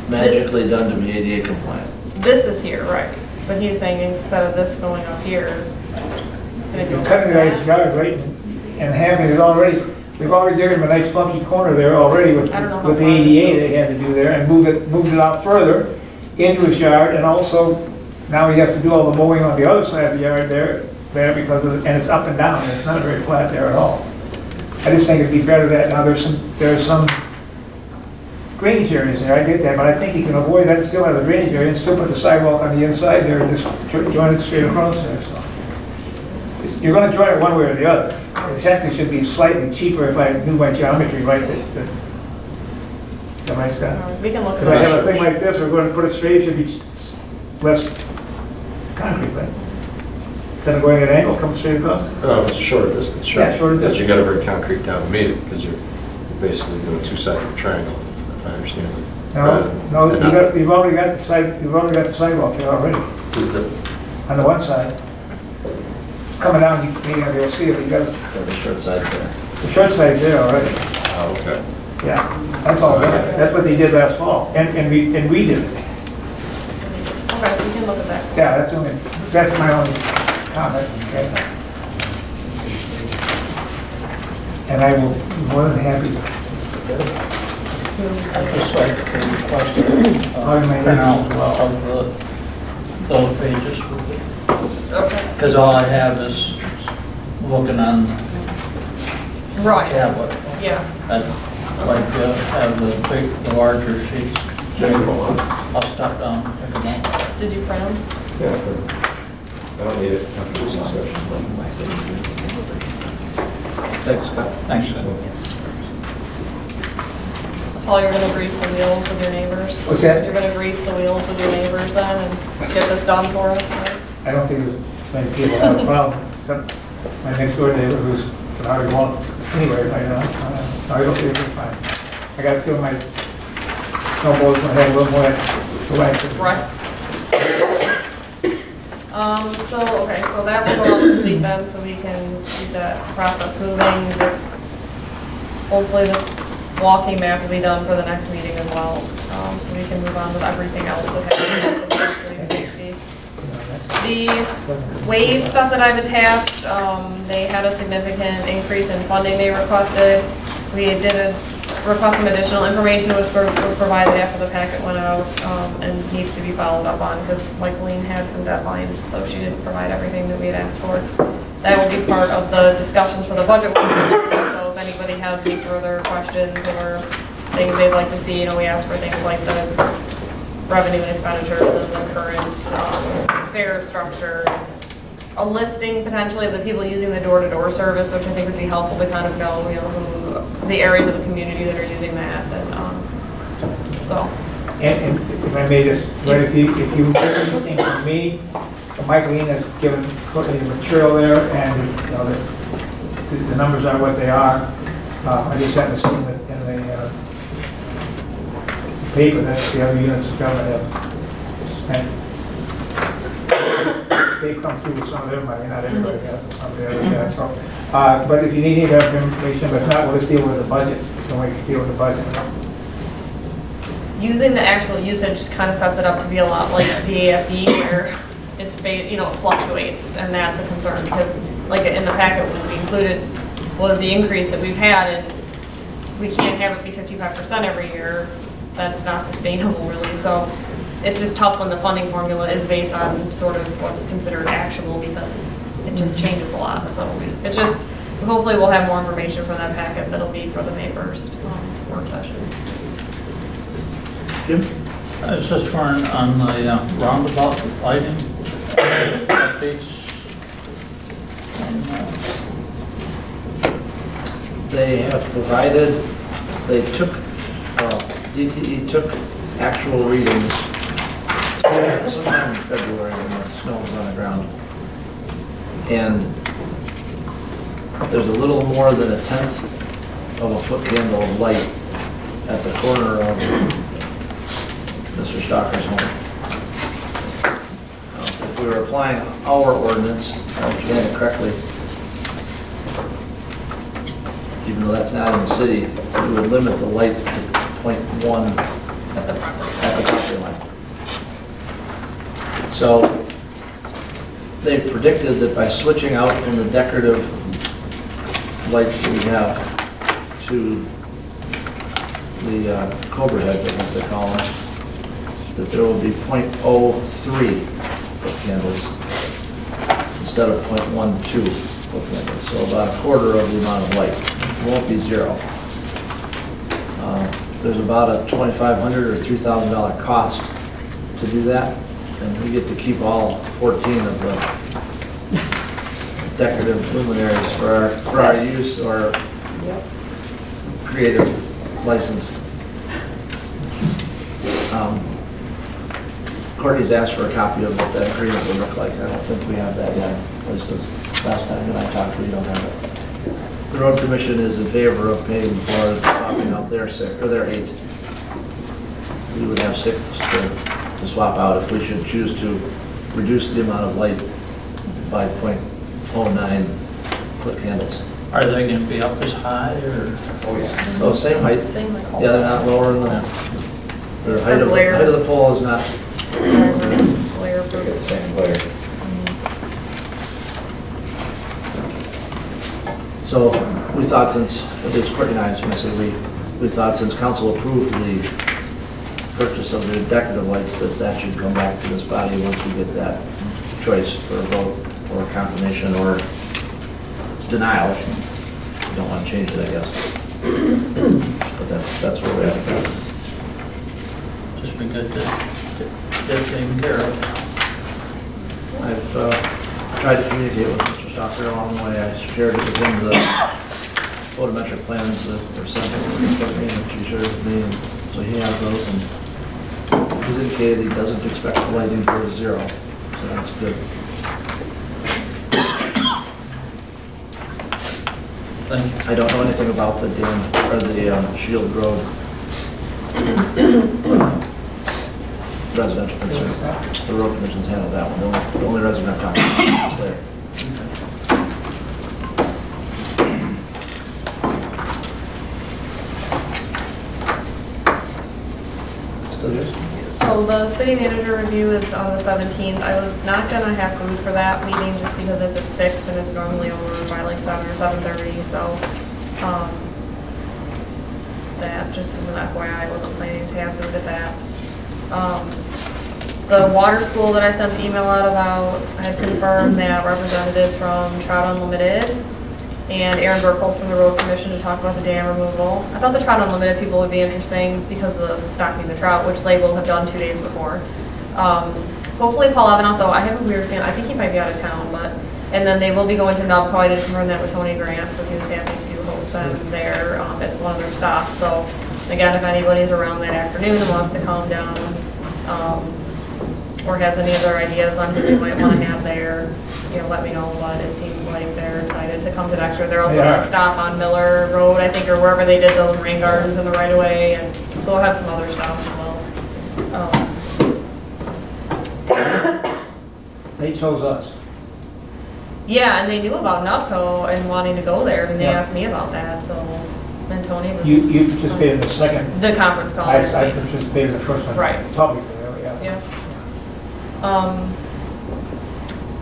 [SPEAKER 4] magically done to be ADA compliant.
[SPEAKER 3] This is here, right. But he's saying instead of this going up here, gonna go
[SPEAKER 6] You're
[SPEAKER 3] like
[SPEAKER 6] cutting the guy's
[SPEAKER 3] that.
[SPEAKER 6] yard right and having it already, we've already given him a nice funky corner there already with
[SPEAKER 3] I don't know how
[SPEAKER 6] with the
[SPEAKER 3] far this
[SPEAKER 6] ADA
[SPEAKER 3] goes.
[SPEAKER 6] they had to do there, and moved it out further into his yard, and also now he has to do all the mowing on the other side of the yard there because of, and it's up and down, and it's not very flat there at all. I just think it'd be better that, now there's some drainage areas there, I get that, but I think you can avoid that, and still have the drainage area, and still put the sidewalk on the inside there, and just join it straight across there, so. You're gonna join it one way or the other. It actually should be slightly cheaper if I knew my geometry right, that might Scott.
[SPEAKER 3] We can look
[SPEAKER 6] If
[SPEAKER 3] at
[SPEAKER 6] I
[SPEAKER 3] it.
[SPEAKER 6] have a thing like this, we're going to put it straight, it should be less concrete, right? Instead of going at an angle, come straight across.
[SPEAKER 14] Oh, it's a shorter distance, sure.
[SPEAKER 6] Yeah, shorter
[SPEAKER 14] But you
[SPEAKER 6] distance.
[SPEAKER 14] gotta bring concrete down to meet it, because you're basically doing two sides of a triangle, if I understand it.
[SPEAKER 6] No, you've already got the sidewalk here already,
[SPEAKER 14] Is the,
[SPEAKER 6] on the one side. It's coming down, you may not be able to see it, but you got
[SPEAKER 5] The short side's there.
[SPEAKER 6] the short side's there already.
[SPEAKER 14] oh, okay.
[SPEAKER 6] Yeah, that's all, that's what they did last fall, and we did it.
[SPEAKER 3] Okay, we can look at that.
[SPEAKER 6] Yeah, that's my only comment, okay? And I will be more than happy to.
[SPEAKER 1] I'd just like to request a printout of those pages,
[SPEAKER 3] Okay.
[SPEAKER 1] because all I have is looking on
[SPEAKER 3] Right,
[SPEAKER 1] tablet.
[SPEAKER 3] yeah.
[SPEAKER 1] I'd like to have the larger sheets. I'll stop down, and pick them up.
[SPEAKER 3] Did you print them?
[SPEAKER 14] Yeah, but I don't need it after this discussion.
[SPEAKER 1] Thanks, Scott. Thanks, Scott.
[SPEAKER 3] Paul, you're gonna grease the wheels with your neighbors?
[SPEAKER 6] What's that?
[SPEAKER 3] You're gonna grease the wheels with your neighbors then and get this done for us, right?
[SPEAKER 6] I don't think there's many people have a problem, except my next door neighbor who's an already walk anyway, right now. I don't think it's fine. I got to feel my snowball's gonna have a little more relaxed.
[SPEAKER 3] Right. So that will go on this week then, so we can keep that process moving. Hopefully this walking map will be done for the next meeting as well, so we can move on with everything else that has to do with safety. The wave stuff that I've attached, they had a significant increase in funding they requested. We did request some additional information, which was provided after the packet went out, and needs to be followed up on, because Michaeline had some deadlines, so she didn't provide everything that we had asked for. That will be part of the discussions for the budget. So if anybody has any further questions or things they'd like to see, we asked for things like the revenue and expenditures and the current fare structure, a listing potentially of the people using the door-to-door service, which I think would be helpful to kind of know, who the areas of the community that are using that, and so.
[SPEAKER 6] And if I may just, right, if you get anything from me, Michaeline has given Courtney the material there, and it's, the numbers are what they are. I just haven't seen it in the paper that the other units of government have spent. They've come through with some of their money, not everybody has, some of the others have, so. But if you need any of that information, but if not, we'll just deal with the budget. Then we can deal with the budget.
[SPEAKER 3] Using the actual usage kind of sets it up to be a lot like PAFD, where it's, it fluctuates, and that's a concern, because like in the packet what we included was the increase that we've had, and we can't have it be 55% every year. That's not sustainable, really. So it's just tough when the funding formula is based on sort of what's considered actual, because it just changes a lot. So it's just, hopefully we'll have more information for that packet that'll be for the May 1st work session.
[SPEAKER 1] Jim? I was just wondering on the roundabout lighting updates.
[SPEAKER 4] They have provided, DTE took actual readings sometime in February when the snow was on the ground. And there's a little more than 1/10 of a foot candle of light at the corner of Mr. Stocker's home. If we were applying our ordinance, if I understand it correctly, even though that's not in the city, we would limit the light to 0.1 at the property line. So they predicted that by switching out from the decorative lights that we have to the Cobra heads, I guess they call them, that there will be .03 foot candles instead of .12 foot candles. So about a quarter of the amount of light. It won't be zero. There's about a $2,500 or $3,000 cost to do that, and we get to keep all 14 of the decorative luminaries for our use or creative license. Courtney's asked for a copy of what that agreement would look like. I don't think we have that yet, at least this last time that I talked, we don't have it. The road commission is in favor of paying for swapping out their 6, or their 8. We would have 6 to swap out if we should choose to reduce the amount of light by .09 foot candles.
[SPEAKER 1] Are they going to be up as high or?
[SPEAKER 5] Oh, yeah.
[SPEAKER 4] So same height.
[SPEAKER 3] Same like
[SPEAKER 4] Yeah, they're not lower than the height of the pole is not.
[SPEAKER 3] Glare
[SPEAKER 5] They get the
[SPEAKER 3] proof.
[SPEAKER 5] same glare.
[SPEAKER 4] So we thought since, at least Courtney and I, when I say we thought since council approved the purchase of the decorative lights, that should come back to this body once we get that choice for a vote or confirmation or denial. We don't want to change it, I guess. But that's where we're at.
[SPEAKER 1] Just be good to get it taken care of.
[SPEAKER 4] I've tried to communicate with Mr. Stocker along the way. I shared with him the photometric plans that were sent to me, which he shared with me, and so he has those, and he's indicated he doesn't expect the lighting to go to zero, so that's good.
[SPEAKER 1] Thank you.
[SPEAKER 4] I don't know anything about the dam, or the Shield Road residential concern. The road commission's handled that one. The only resident I'm talking about is there. Still yours?
[SPEAKER 3] So the city manager review is on the 17th. I was not gonna have food for that meeting just because it's at 6 and it's normally over by like 7 or 7:30, so, that just as an FYI, I wasn't planning to have food at that. The water school that I sent the email out about, I had confirmed that representatives from Trout Unlimited and Aaron Burkholz from the road commission to talk about the dam removal. I thought the Trout Unlimited people would be interesting because of stocking the trout, which they will have done 2 days before. Hopefully Paul Avenoff, though, I have a weird feeling, I think he might be out of town, but, and then they will be going to Nubco. I did confirm that with Tony Grant, so he was happy to host them there as one of their stops. So again, if anybody's around that afternoon and wants to come down, or has any other ideas on who they might want to have there, let me know, but it seems like they're excited to come to Dexter. They're also going to stop on Miller Road, I think, or wherever they did those rain gardens in the right of way, and so they'll have some other stuff as well.
[SPEAKER 6] They chose us.
[SPEAKER 3] Yeah, and they knew about Nubco and wanting to go there, and they asked me about that, so, and Tony was.
[SPEAKER 6] You participated in the second.
[SPEAKER 3] The conference call.
[SPEAKER 6] I participated in the first one.
[SPEAKER 3] Right.
[SPEAKER 6] Publicly, yeah.
[SPEAKER 3] Yeah.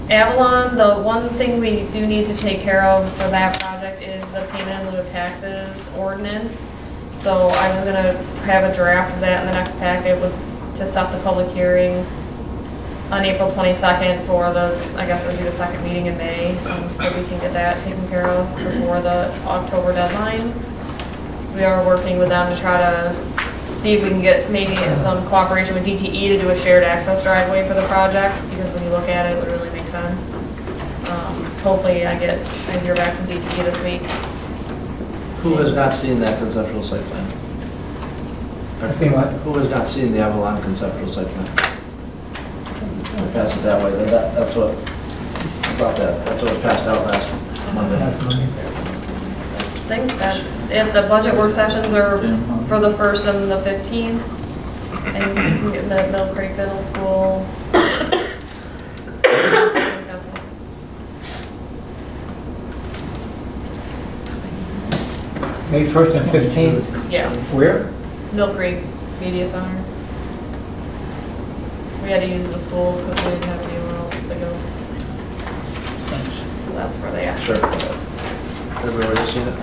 [SPEAKER 3] Avalon, the one thing we do need to take care of for that project is the payment in lieu of taxes ordinance. So I was gonna have a draft of that in the next packet to set the public hearing on April 22nd for the, I guess it would be the second meeting in May, so we can get that taken care of before the October deadline. We are working with them to try to see if we can get maybe some cooperation with DTE to do a shared access driveway for the project, because when you look at it, it would really make sense. Hopefully I hear back from DTE this week.
[SPEAKER 4] Who has not seen that conceptual site plan?
[SPEAKER 6] Seen what?
[SPEAKER 4] Who has not seen the Avalon conceptual site plan? We'll pass it that way, that's what, about that, that's what was passed out last Monday.
[SPEAKER 3] I think that's, if the budget work sessions are for the 1st and the 15th, and you can get the Mill Creek Middle School.
[SPEAKER 6] May 1st and 15th.
[SPEAKER 3] Yeah,
[SPEAKER 6] Where?
[SPEAKER 3] Mill Creek Media Center. We had to use the schools because we didn't have anywhere else to go.
[SPEAKER 1] Thanks.
[SPEAKER 3] So that's where they
[SPEAKER 4] Sure.
[SPEAKER 3] actually.
[SPEAKER 4] Everybody already seen it?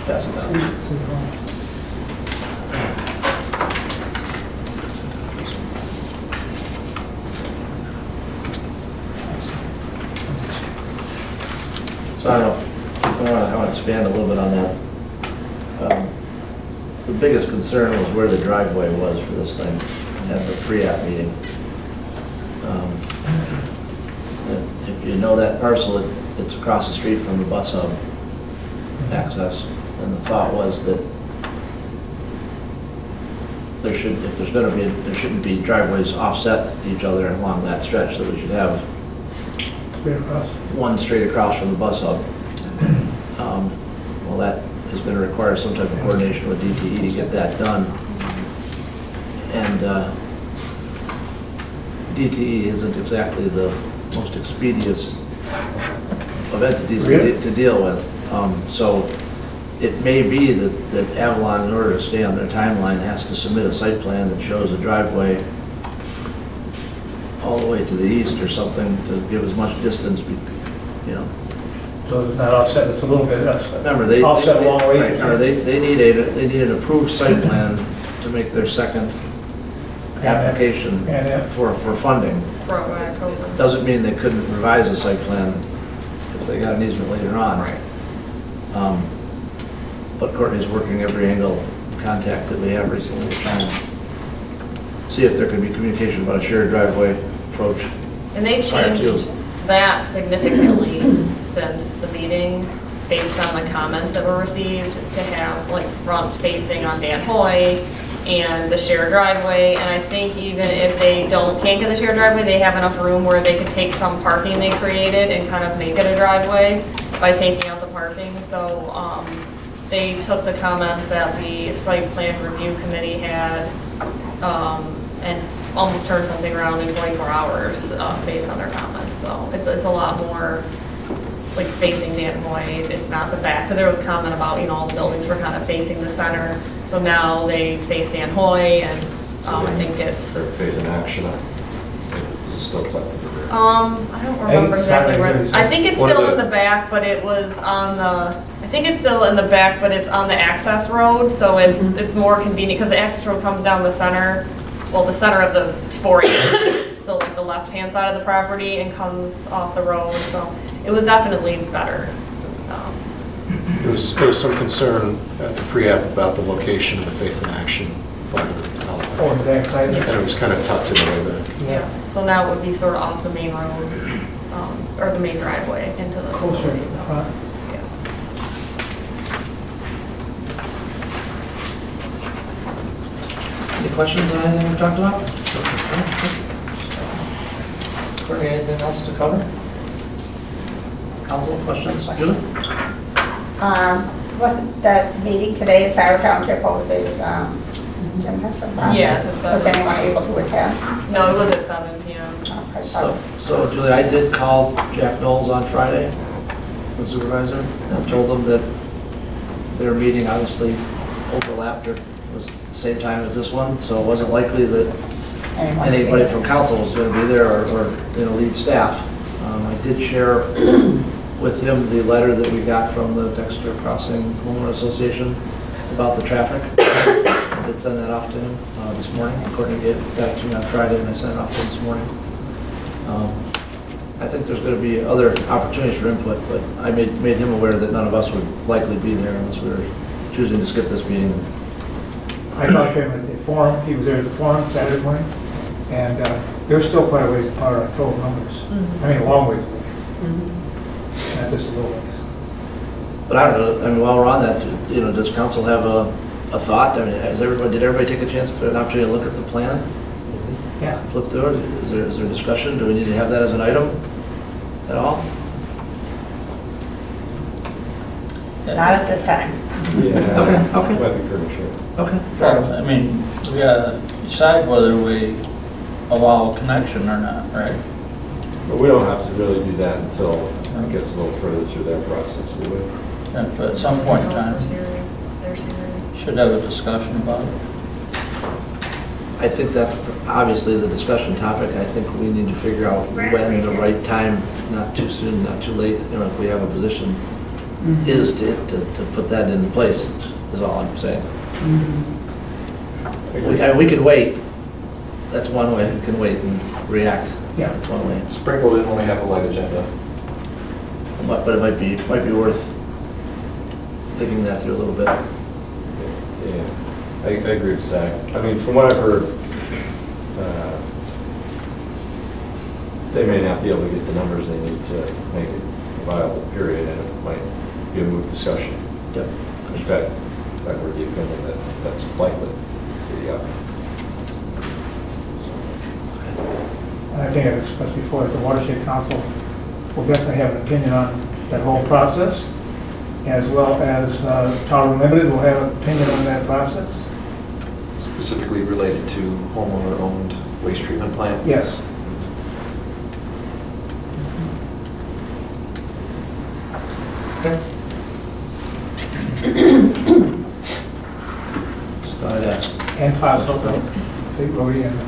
[SPEAKER 4] Pass it down. So I don't know, I want to expand a little bit on that. The biggest concern was where the driveway was for this thing at the pre-app meeting. And if you know that parcel, it's across the street from the bus hub access. And the thought was that there should, if there's going to be, there shouldn't be driveways offset each other along that stretch, that we should have one straight across from the bus hub. Well, that is going to require some type of coordination with DTE to get that done. And DTE isn't exactly the most expedient of entities to deal with. So it may be that Avalon, in order to stay on their timeline, has to submit a site plan that shows a driveway all the way to the east or something to give as much distance, you know.
[SPEAKER 6] So it's not offset, it's a little bit
[SPEAKER 4] Remember, they
[SPEAKER 6] offset a long way.
[SPEAKER 4] right, remember, they need an approved site plan to make their second application for funding.
[SPEAKER 3] For October.
[SPEAKER 4] Doesn't mean they couldn't revise a site plan if they got an easement later on.
[SPEAKER 3] Right.
[SPEAKER 4] But Courtney's working every angle contact that we have recently to try and see if there could be communication about a shared driveway approach.
[SPEAKER 3] And they
[SPEAKER 4] prior to-
[SPEAKER 3] changed that significantly since the meeting, based on the comments that were received, to have like front facing on Dan Hoy and the shared driveway. And I think even if they can't get the shared driveway, they have enough room where they could take some parking they created and kind of make it a driveway by taking out the parking. So they took the comments that the site plan review committee had and almost turned something around in 24 hours based on their comments. So it's a lot more like facing Dan Hoy. It's not the back, because there was a comment about, all the buildings were kind of facing the center. So now they face Dan Hoy, and I think it's...
[SPEAKER 14] They're facing action. Is it still tucked in the rear?
[SPEAKER 3] I don't remember exactly where. I think it's still in the back, but it was on the, I think it's still in the back, but it's on the access road. So it's more convenient, because the access road comes down the center, well, the center of the 4-acre. So like the left-hand side of the property and comes off the road. So it was definitely better.
[SPEAKER 14] There was some concern at the pre-app about the location of the Faith in Action part of the development.
[SPEAKER 6] Or the backside.
[SPEAKER 14] And it was kind of tucked in the way there.
[SPEAKER 3] Yeah. So now it would be sort of off the main road, or the main driveway into the
[SPEAKER 6] Closer to
[SPEAKER 3] facility.
[SPEAKER 6] the
[SPEAKER 3] So,
[SPEAKER 6] front.
[SPEAKER 3] yeah.
[SPEAKER 4] Any questions on anything we talked about? Courtney, anything else to cover? Council questions? Julie?
[SPEAKER 7] Wasn't that meeting today at Sauer Township over the Jim Hester project?
[SPEAKER 3] Yeah, it's at
[SPEAKER 7] Was
[SPEAKER 3] 7.
[SPEAKER 7] anyone able to attend?
[SPEAKER 3] No, it was at 7 p.m.
[SPEAKER 7] Okay,
[SPEAKER 4] So Julie, I did call Jack Knowles on Friday, the supervisor, and told them that their meeting obviously overlapped, or was the same time as this one, so it wasn't likely that
[SPEAKER 7] Anyone?
[SPEAKER 4] anybody from council was going to be there or lead staff. I did share with him the letter that we got from the Dexter Crossing Homeowner Association about the traffic. I did send that off to him this morning. Courtney got it to me on Friday, and I sent it off to him this morning. I think there's going to be other opportunities for input, but I made him aware that none of us would likely be there unless we were choosing to skip this meeting.
[SPEAKER 6] I talked to him at the forum, he was there at the forum Saturday morning, and they're still quite a ways apart on total numbers. I mean, a long ways away, not just a little ways.
[SPEAKER 4] But I don't know, I mean, while we're on that, does council have a thought? I mean, did everybody take a chance, an opportunity to look at the plan?
[SPEAKER 6] Yeah.
[SPEAKER 4] Flip through it? Is there discussion? Do we need to have that as an item at all?
[SPEAKER 7] Not at this time.
[SPEAKER 14] Yeah.
[SPEAKER 4] Okay.
[SPEAKER 14] Might be premature.
[SPEAKER 4] Okay.
[SPEAKER 1] Well, I mean, we gotta decide whether we allow a connection or not, right?
[SPEAKER 14] But we don't have to really do that until it gets a little further through that process, do we?
[SPEAKER 1] Yeah, but at some point in time,
[SPEAKER 3] They're serious.
[SPEAKER 1] should have a discussion about it.
[SPEAKER 4] I think that's obviously the discussion topic. I think we need to figure out when the right time, not too soon, not too late, you know, if we have a position, is to put that into place, is all I'm saying. We could wait. That's one way. We can wait and react.
[SPEAKER 6] Yeah.
[SPEAKER 4] That's one way.
[SPEAKER 5] Sprinkled in when we have a light agenda.
[SPEAKER 4] But it might be worth thinking that through a little bit.
[SPEAKER 5] Yeah, I agree with Zach. I mean, from what I've heard, they may not be able to get the numbers they need to make it a viable period, and it might be a moot discussion.
[SPEAKER 4] Yep.
[SPEAKER 5] In fact, I've heard the opinion that that's likely.
[SPEAKER 6] I think I've expressed before, that the Watershed Council will definitely have an opinion on that whole process, as well as Tower Limited will have an opinion on that process.
[SPEAKER 14] Specifically related to homeowner-owned waste treatment plant?
[SPEAKER 6] Yes.
[SPEAKER 4] Just thought I'd ask.
[SPEAKER 6] And fossil, big Rhodey and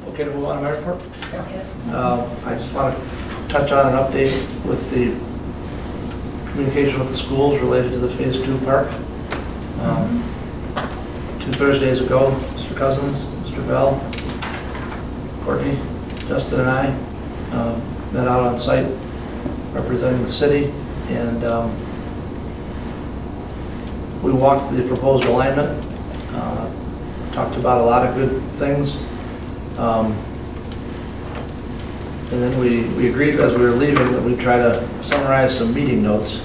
[SPEAKER 4] Okay to move on to my report? I just want to touch on an update with the communication with the schools related to the Phase 2 park. 2 Thursdays ago, Mr. Cousins, Mr. Bell, Courtney, Justin, and I met out on site representing the city, and we walked the proposed alignment, talked about a lot of good things. And then we agreed as we were leaving that we'd try to summarize some meeting notes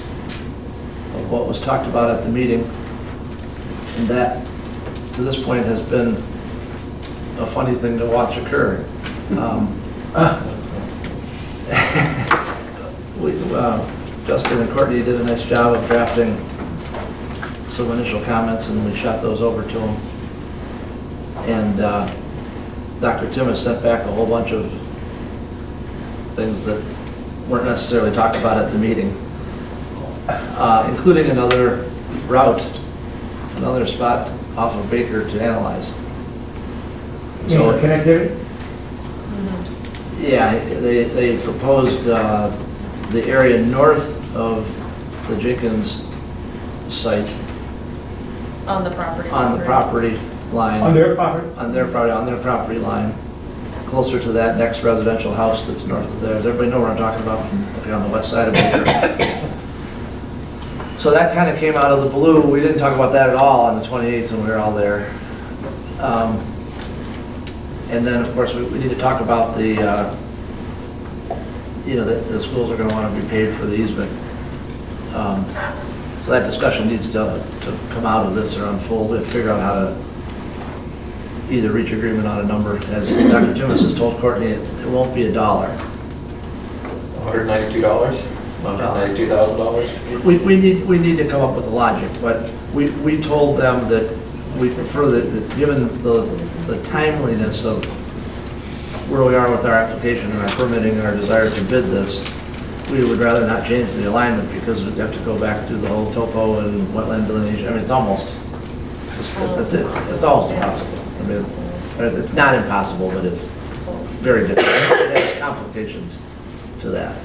[SPEAKER 4] of what was talked about at the meeting. And that, to this point, has been a funny thing to watch occur. Justin and Courtney did a nice job of drafting some initial comments, and we shot those over to them. And Dr. Tim has sent back a whole bunch of things that weren't necessarily talked about at the meeting, including another route, another spot off of Baker to analyze.
[SPEAKER 6] so connectivity?
[SPEAKER 4] Yeah, they proposed the area north of the Jenkins site
[SPEAKER 3] On the property.
[SPEAKER 4] on the property line.
[SPEAKER 6] On their property?
[SPEAKER 4] On their property line, closer to that next residential house that's north of there. Does everybody know where I'm talking about? Okay, on the west side of Baker. So that kind of came out of the blue. We didn't talk about that at all on the 28th when we were all there. And then, of course, we need to talk about the, the schools are going to want to be paid for the easement. So that discussion needs to come out of this or unfold. We have to figure out how to either reach agreement on a number. As Dr. Timmons has told Courtney, it won't be $1.
[SPEAKER 5] $192? $192,000?
[SPEAKER 4] We need to come up with a logic, but we told them that we prefer that given the timeliness of where we are with our application and our permitting and our desire to bid this, we would rather not change the alignment because we'd have to go back through the whole topo and wetland delineation. I mean, it's almost impossible. I mean, it's not impossible, but it's very difficult. It has complications to that.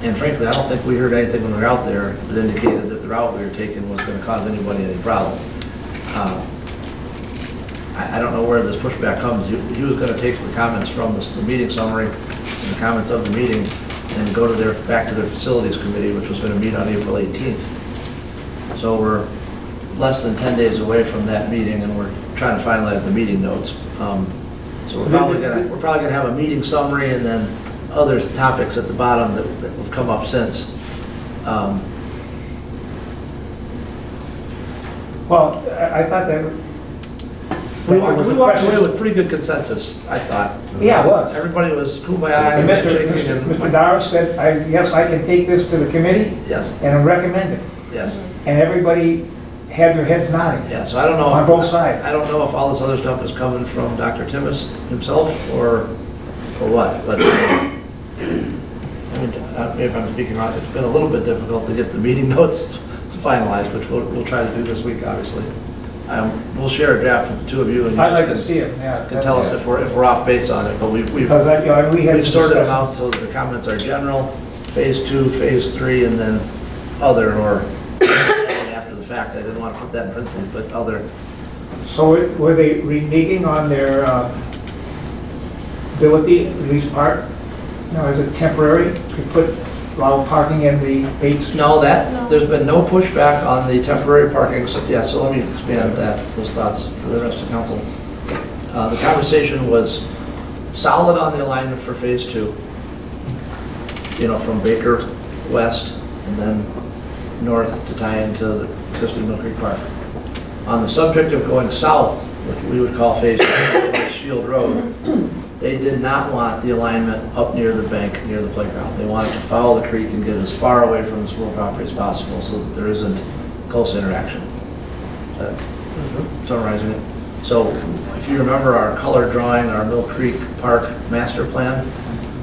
[SPEAKER 4] And frankly, I don't think we heard anything when we were out there that indicated that the route we were taking was going to cause anybody any problem. I don't know where this pushback comes. He was going to take the comments from the meeting summary and the comments of the meeting and go back to their facilities committee, which was going to meet on April 18th. So we're less than 10 days away from that meeting, and we're trying to finalize the meeting notes. So we're probably going to have a meeting summary and then other topics at the bottom that have come up since.
[SPEAKER 6] Well, I thought that.
[SPEAKER 4] We walked away with pretty good consensus, I thought.
[SPEAKER 6] Yeah, it was.
[SPEAKER 4] Everybody was kumbaya
[SPEAKER 6] And
[SPEAKER 4] and shaking and.
[SPEAKER 6] Mr. Doris said, yes, I can take this to the committee
[SPEAKER 4] Yes,
[SPEAKER 6] and recommend it.
[SPEAKER 4] yes.
[SPEAKER 6] And everybody had their heads nodding.
[SPEAKER 4] Yeah, so I don't know.
[SPEAKER 6] On both sides.
[SPEAKER 4] I don't know if all this other stuff is coming from Dr. Timmis himself or what, but I mean, if I'm speaking wrong, it's been a little bit difficult to get the meeting notes finalized, which we'll try to do this week, obviously. We'll share a draft with the two of you, and you
[SPEAKER 6] I'd like
[SPEAKER 4] guys
[SPEAKER 6] to see it, yeah.
[SPEAKER 4] can tell us if we're off base on it, but we've
[SPEAKER 6] Because we had
[SPEAKER 4] we've
[SPEAKER 6] some
[SPEAKER 4] sorted them out
[SPEAKER 6] discussions.
[SPEAKER 4] so the comments are general, phase 2, phase 3, and then other, or after the fact. I didn't want to put that in parentheses, but other.
[SPEAKER 6] So were they reneging on their ability, at least part, is it temporary, to put allow parking in the Bates?
[SPEAKER 4] No, there's been no pushback on the temporary parking, so let me expand those thoughts for the rest of the council. The conversation was solid on the alignment for phase 2, from Baker West and then north to tie into the existing Mill Creek Park. On the subject of going south, which we would call phase 2, Shield Road, they did not want the alignment up near the bank, near the playground. They wanted to follow the creek and get as far away from the school property as possible so that there isn't close interaction. Summarizing it. So if you remember our color drawing, our Mill Creek Park master plan,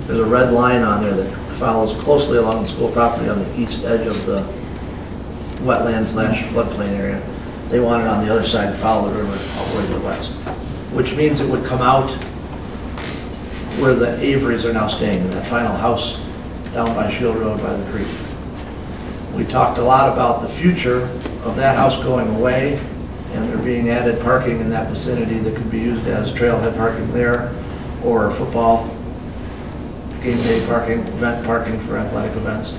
[SPEAKER 4] there's a red line on there that follows closely along the school property on the east edge of the wetland/floodplain area. They wanted on the other side to follow the river all the way to the west, which means it would come out where the Averys are now staying, in that final house down by Shield Road by the creek. We talked a lot about the future of that house going away and there being added parking in that vicinity that could be used as trailhead parking there or football, game day parking, event parking for athletic events.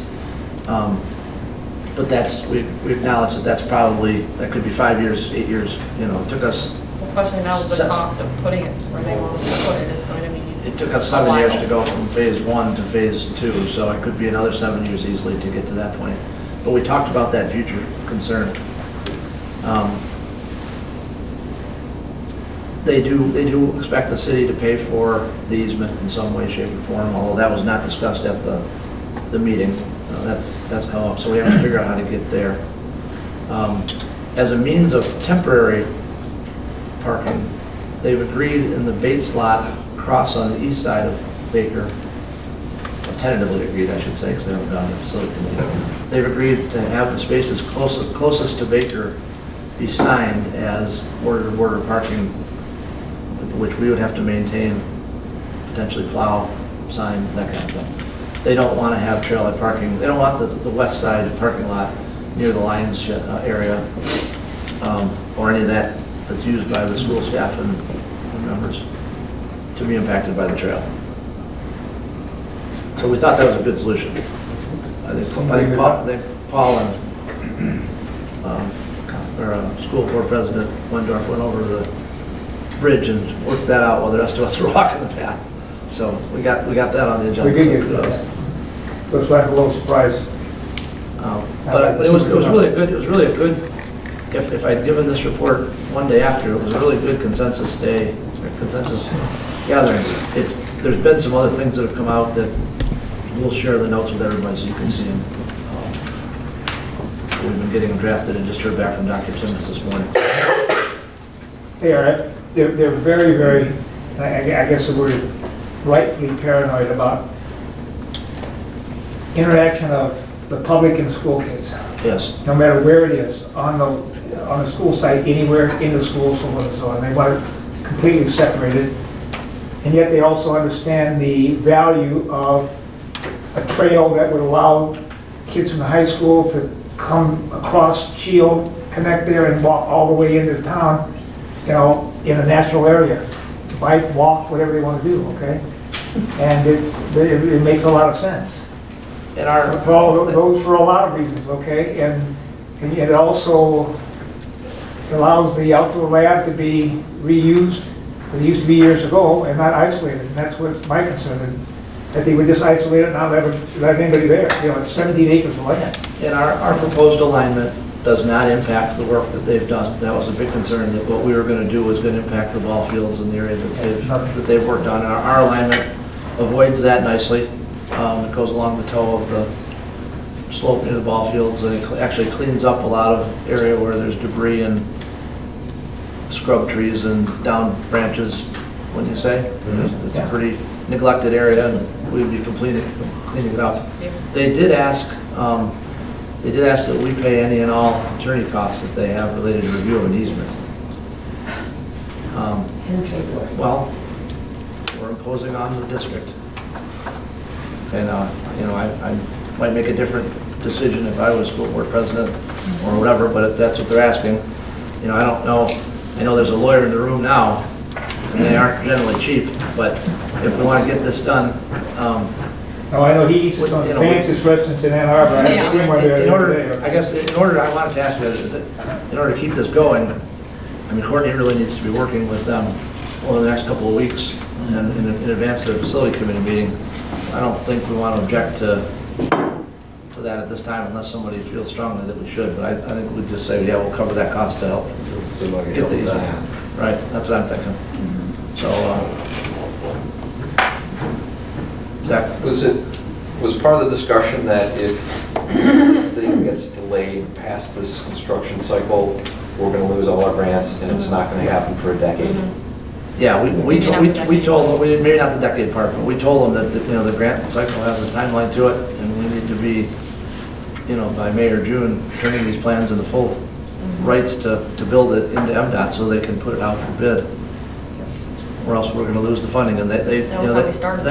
[SPEAKER 4] But we acknowledge that could be 5 years, 8 years, it took us.
[SPEAKER 3] Especially now with the cost of putting it where they want to put it, it's going to be.
[SPEAKER 4] It took us 7 years to go from phase 1 to phase 2, so it could be another 7 years easily to get to that point. But we talked about that future concern. They do expect the city to pay for the easement in some way, shape, or form, although that was not discussed at the meeting. That's come up, so we have to figure out how to get there. As a means of temporary parking, they've agreed in the Bates lot across on the east side of Baker, tentatively agreed, I should say, because they haven't gone to the facility committee. They've agreed to have the spaces closest to Baker be signed as border-to-border parking, which we would have to maintain, potentially plow, sign, that kind of thing. They don't want to have trailhead parking. They don't want the west side parking lot near the Lions area or any of that that's used by the school staff and members to be impacted by the trail. So we thought that was a good solution. I think Paul and our school board president Wendorf went over to the bridge and worked that out while the rest of us were walking the path. So we got that on the agenda.
[SPEAKER 6] We did get that. Looks like a little surprise.
[SPEAKER 4] But it was really a good. If I'd given this report one day after, it was a really good consensus day, consensus gathering. There's been some other things that have come out that we'll share the notes with everybody so you can see them. We've been getting them drafted and just heard back from Dr. Timmons this morning.
[SPEAKER 6] They're very, very, I guess we're rightfully paranoid about interaction of the public and school kids.
[SPEAKER 4] Yes.
[SPEAKER 6] No matter where it is, on the school site, anywhere in the school, so on and so on. They want it completely separated. And yet they also understand the value of a trail that would allow kids from the high school to come across Shield, connect there and walk all the way into town, in a natural area. Bike, walk, whatever they want to do, okay? And it makes a lot of sense. For a lot of reasons, okay? And it also allows the outdoor lab to be reused, as it used to be years ago, and not isolated. And that's what my concern is, that they would just isolate it and not let anybody there. It's 17 acres of land.
[SPEAKER 4] And our proposed alignment does not impact the work that they've done. That was a big concern, that what we were going to do was going to impact the ball fields in the area that they've worked on. And our alignment avoids that nicely. It goes along the toe of the slope near the ball fields, and it actually cleans up a lot of area where there's debris and scrub trees and down branches, wouldn't you say? It's a pretty neglected area, and we'd be cleaning it up. They did ask that we pay any and all attorney costs that they have related to review of an easement. Well, we're imposing on the district. And, I might make a different decision if I was school board president or whatever, but if that's what they're asking, I don't know. I know there's a lawyer in the room now, and they aren't generally cheap, but if we want to get this done,
[SPEAKER 6] No, I know he eats at some fanciest restaurants in Ann Arbor. I haven't seen one there
[SPEAKER 4] in order,
[SPEAKER 6] today.
[SPEAKER 4] I guess, I wanted to ask you, is that in order to keep this going, Courtney really needs to be working with them over the next couple of weeks and in advance of the facility committee meeting. I don't think we want to object to that at this time unless somebody feels strongly that we should, but I think we'd just say, yeah, we'll cover that cost to help get these. Right, that's what I'm thinking. So, Zach?
[SPEAKER 5] Was part of the discussion that if this thing gets delayed past this construction cycle, we're going to lose all our grants and it's not going to happen for a decade?
[SPEAKER 4] Yeah, we told them, maybe not the decade part, but we told them that, the grant cycle has a timeline to it, and we need to be, by May or June, turning these plans into full rights to build it into MDOT so they can put it out for bid. Or else we're gonna lose the funding, and they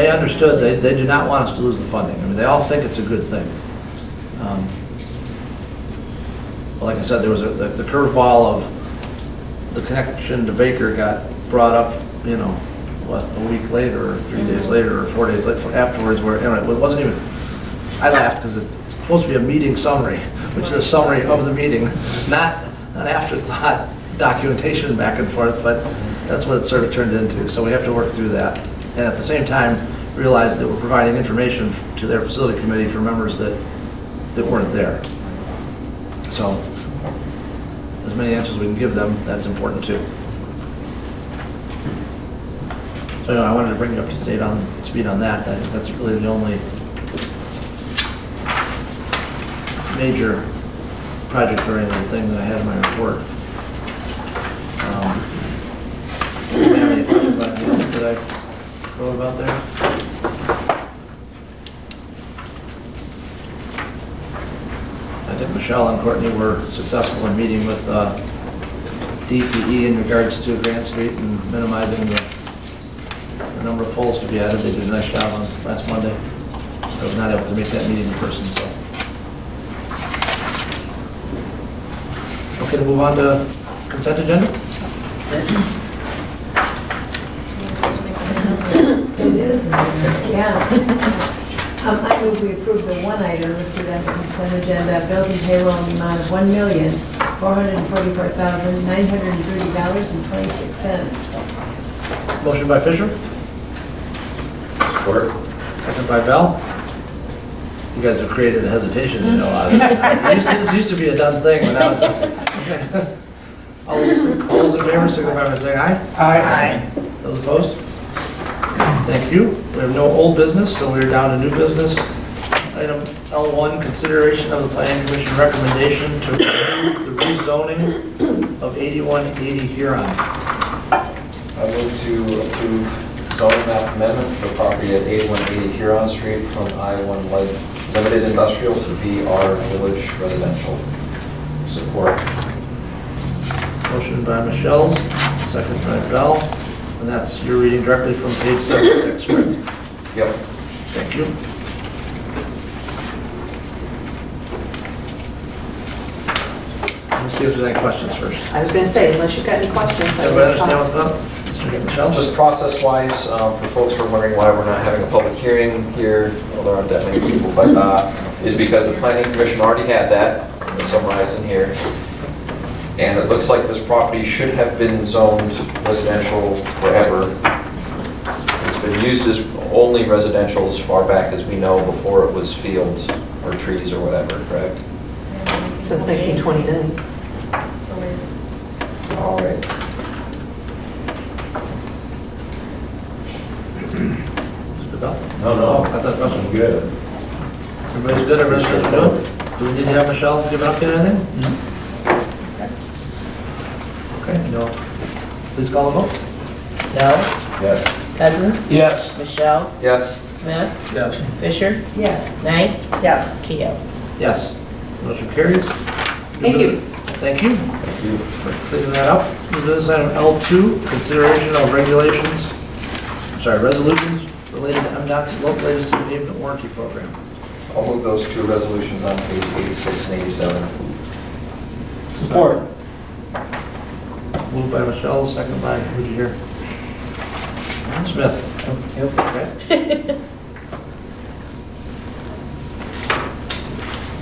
[SPEAKER 4] understood, they do not want us to lose the funding. They all think it's a good thing. But like I said, there was the curveball of the connection to Baker got brought up, a week later, or 3 days later, or 4 days later afterwards, where, it wasn't even, I laughed because it's supposed to be a meeting summary, which is a summary of the meeting, not an afterthought documentation back and forth, but that's what it sort of turned into. So we have to work through that. And at the same time, realize that we're providing information to their facility committee for members that weren't there. So as many answers as we can give them, that's important too. So I wanted to bring you up to speed on that. I think that's really the only major project-oriented thing that I had in my report. Do you have any questions on anything else that I wrote about there? I think Michelle and Courtney were successful in meeting with DPE in regards to Grant Street and minimizing the number of poles to be added. They did a nice job on last Monday. I was not able to make that meeting in person, so. Okay, to move on to consent agenda?
[SPEAKER 15] It is, yeah. I move we approve the one item listed on the consent agenda, bills and payroll in the amount of $1,444,930.26.
[SPEAKER 4] Motion by Fisher?
[SPEAKER 5] Support.
[SPEAKER 4] Second by Bell? You guys have created a hesitation, out of this. This used to be a done thing, but now it's okay. All those in favor, signify by saying aye.
[SPEAKER 6] Aye.
[SPEAKER 4] Those opposed? Thank you. We have no old business, so we're down to new business. Item L1, consideration of the planning commission recommendation to approve the rezoning of 8180 Huron.
[SPEAKER 5] I move to approve zoning map amendment for the property at 8180 Huron Street from I-1 Limited Industrial to BR Village Residential. Support.
[SPEAKER 4] Motion by Michelle, second by Bell, and that's, you're reading directly from page 76, right?
[SPEAKER 5] Yep.
[SPEAKER 4] Thank you. Let me see if there's any questions first.
[SPEAKER 13] I was going to say, unless you've got any questions.
[SPEAKER 4] Everybody understand what's going on? Mr. Michelle?
[SPEAKER 5] Just process-wise, for folks who are wondering why we're not having a public hearing here, well, there aren't that many people, but is because the planning commission already had that, summarized in here. And it looks like this property should have been zoned residential forever. It's been used as only residential as far back as we know, before it was fields or trees or whatever, correct?
[SPEAKER 13] Since 1929.
[SPEAKER 5] All right.
[SPEAKER 4] Mr. Bell?
[SPEAKER 5] No,
[SPEAKER 4] I thought,
[SPEAKER 5] I'm good.
[SPEAKER 4] everybody's good, everybody's good? Do we need to have Michelle give an update or anything?
[SPEAKER 7] Mm-hmm.
[SPEAKER 4] Okay, no. Please call the vote.
[SPEAKER 16] Bell?
[SPEAKER 5] Yes.
[SPEAKER 16] Cousins?
[SPEAKER 6] Yes.
[SPEAKER 16] Michelle's?
[SPEAKER 5] Yes.
[SPEAKER 16] Smith?
[SPEAKER 4] Yes.
[SPEAKER 16] Fisher?
[SPEAKER 15] Yes.
[SPEAKER 16] Knight?
[SPEAKER 7] Yes.
[SPEAKER 16] Keo?
[SPEAKER 4] Yes. Motion carries.
[SPEAKER 13] Thank you.
[SPEAKER 4] Thank you. For clearing that up. New business item L2, consideration of resolutions related to MDOT's local agency pavement warranty program.
[SPEAKER 5] I'll move those two resolutions on page 86 and 87.
[SPEAKER 6] Support.
[SPEAKER 4] Moved by Michelle, second by, who'd you hear? Smith. Okay.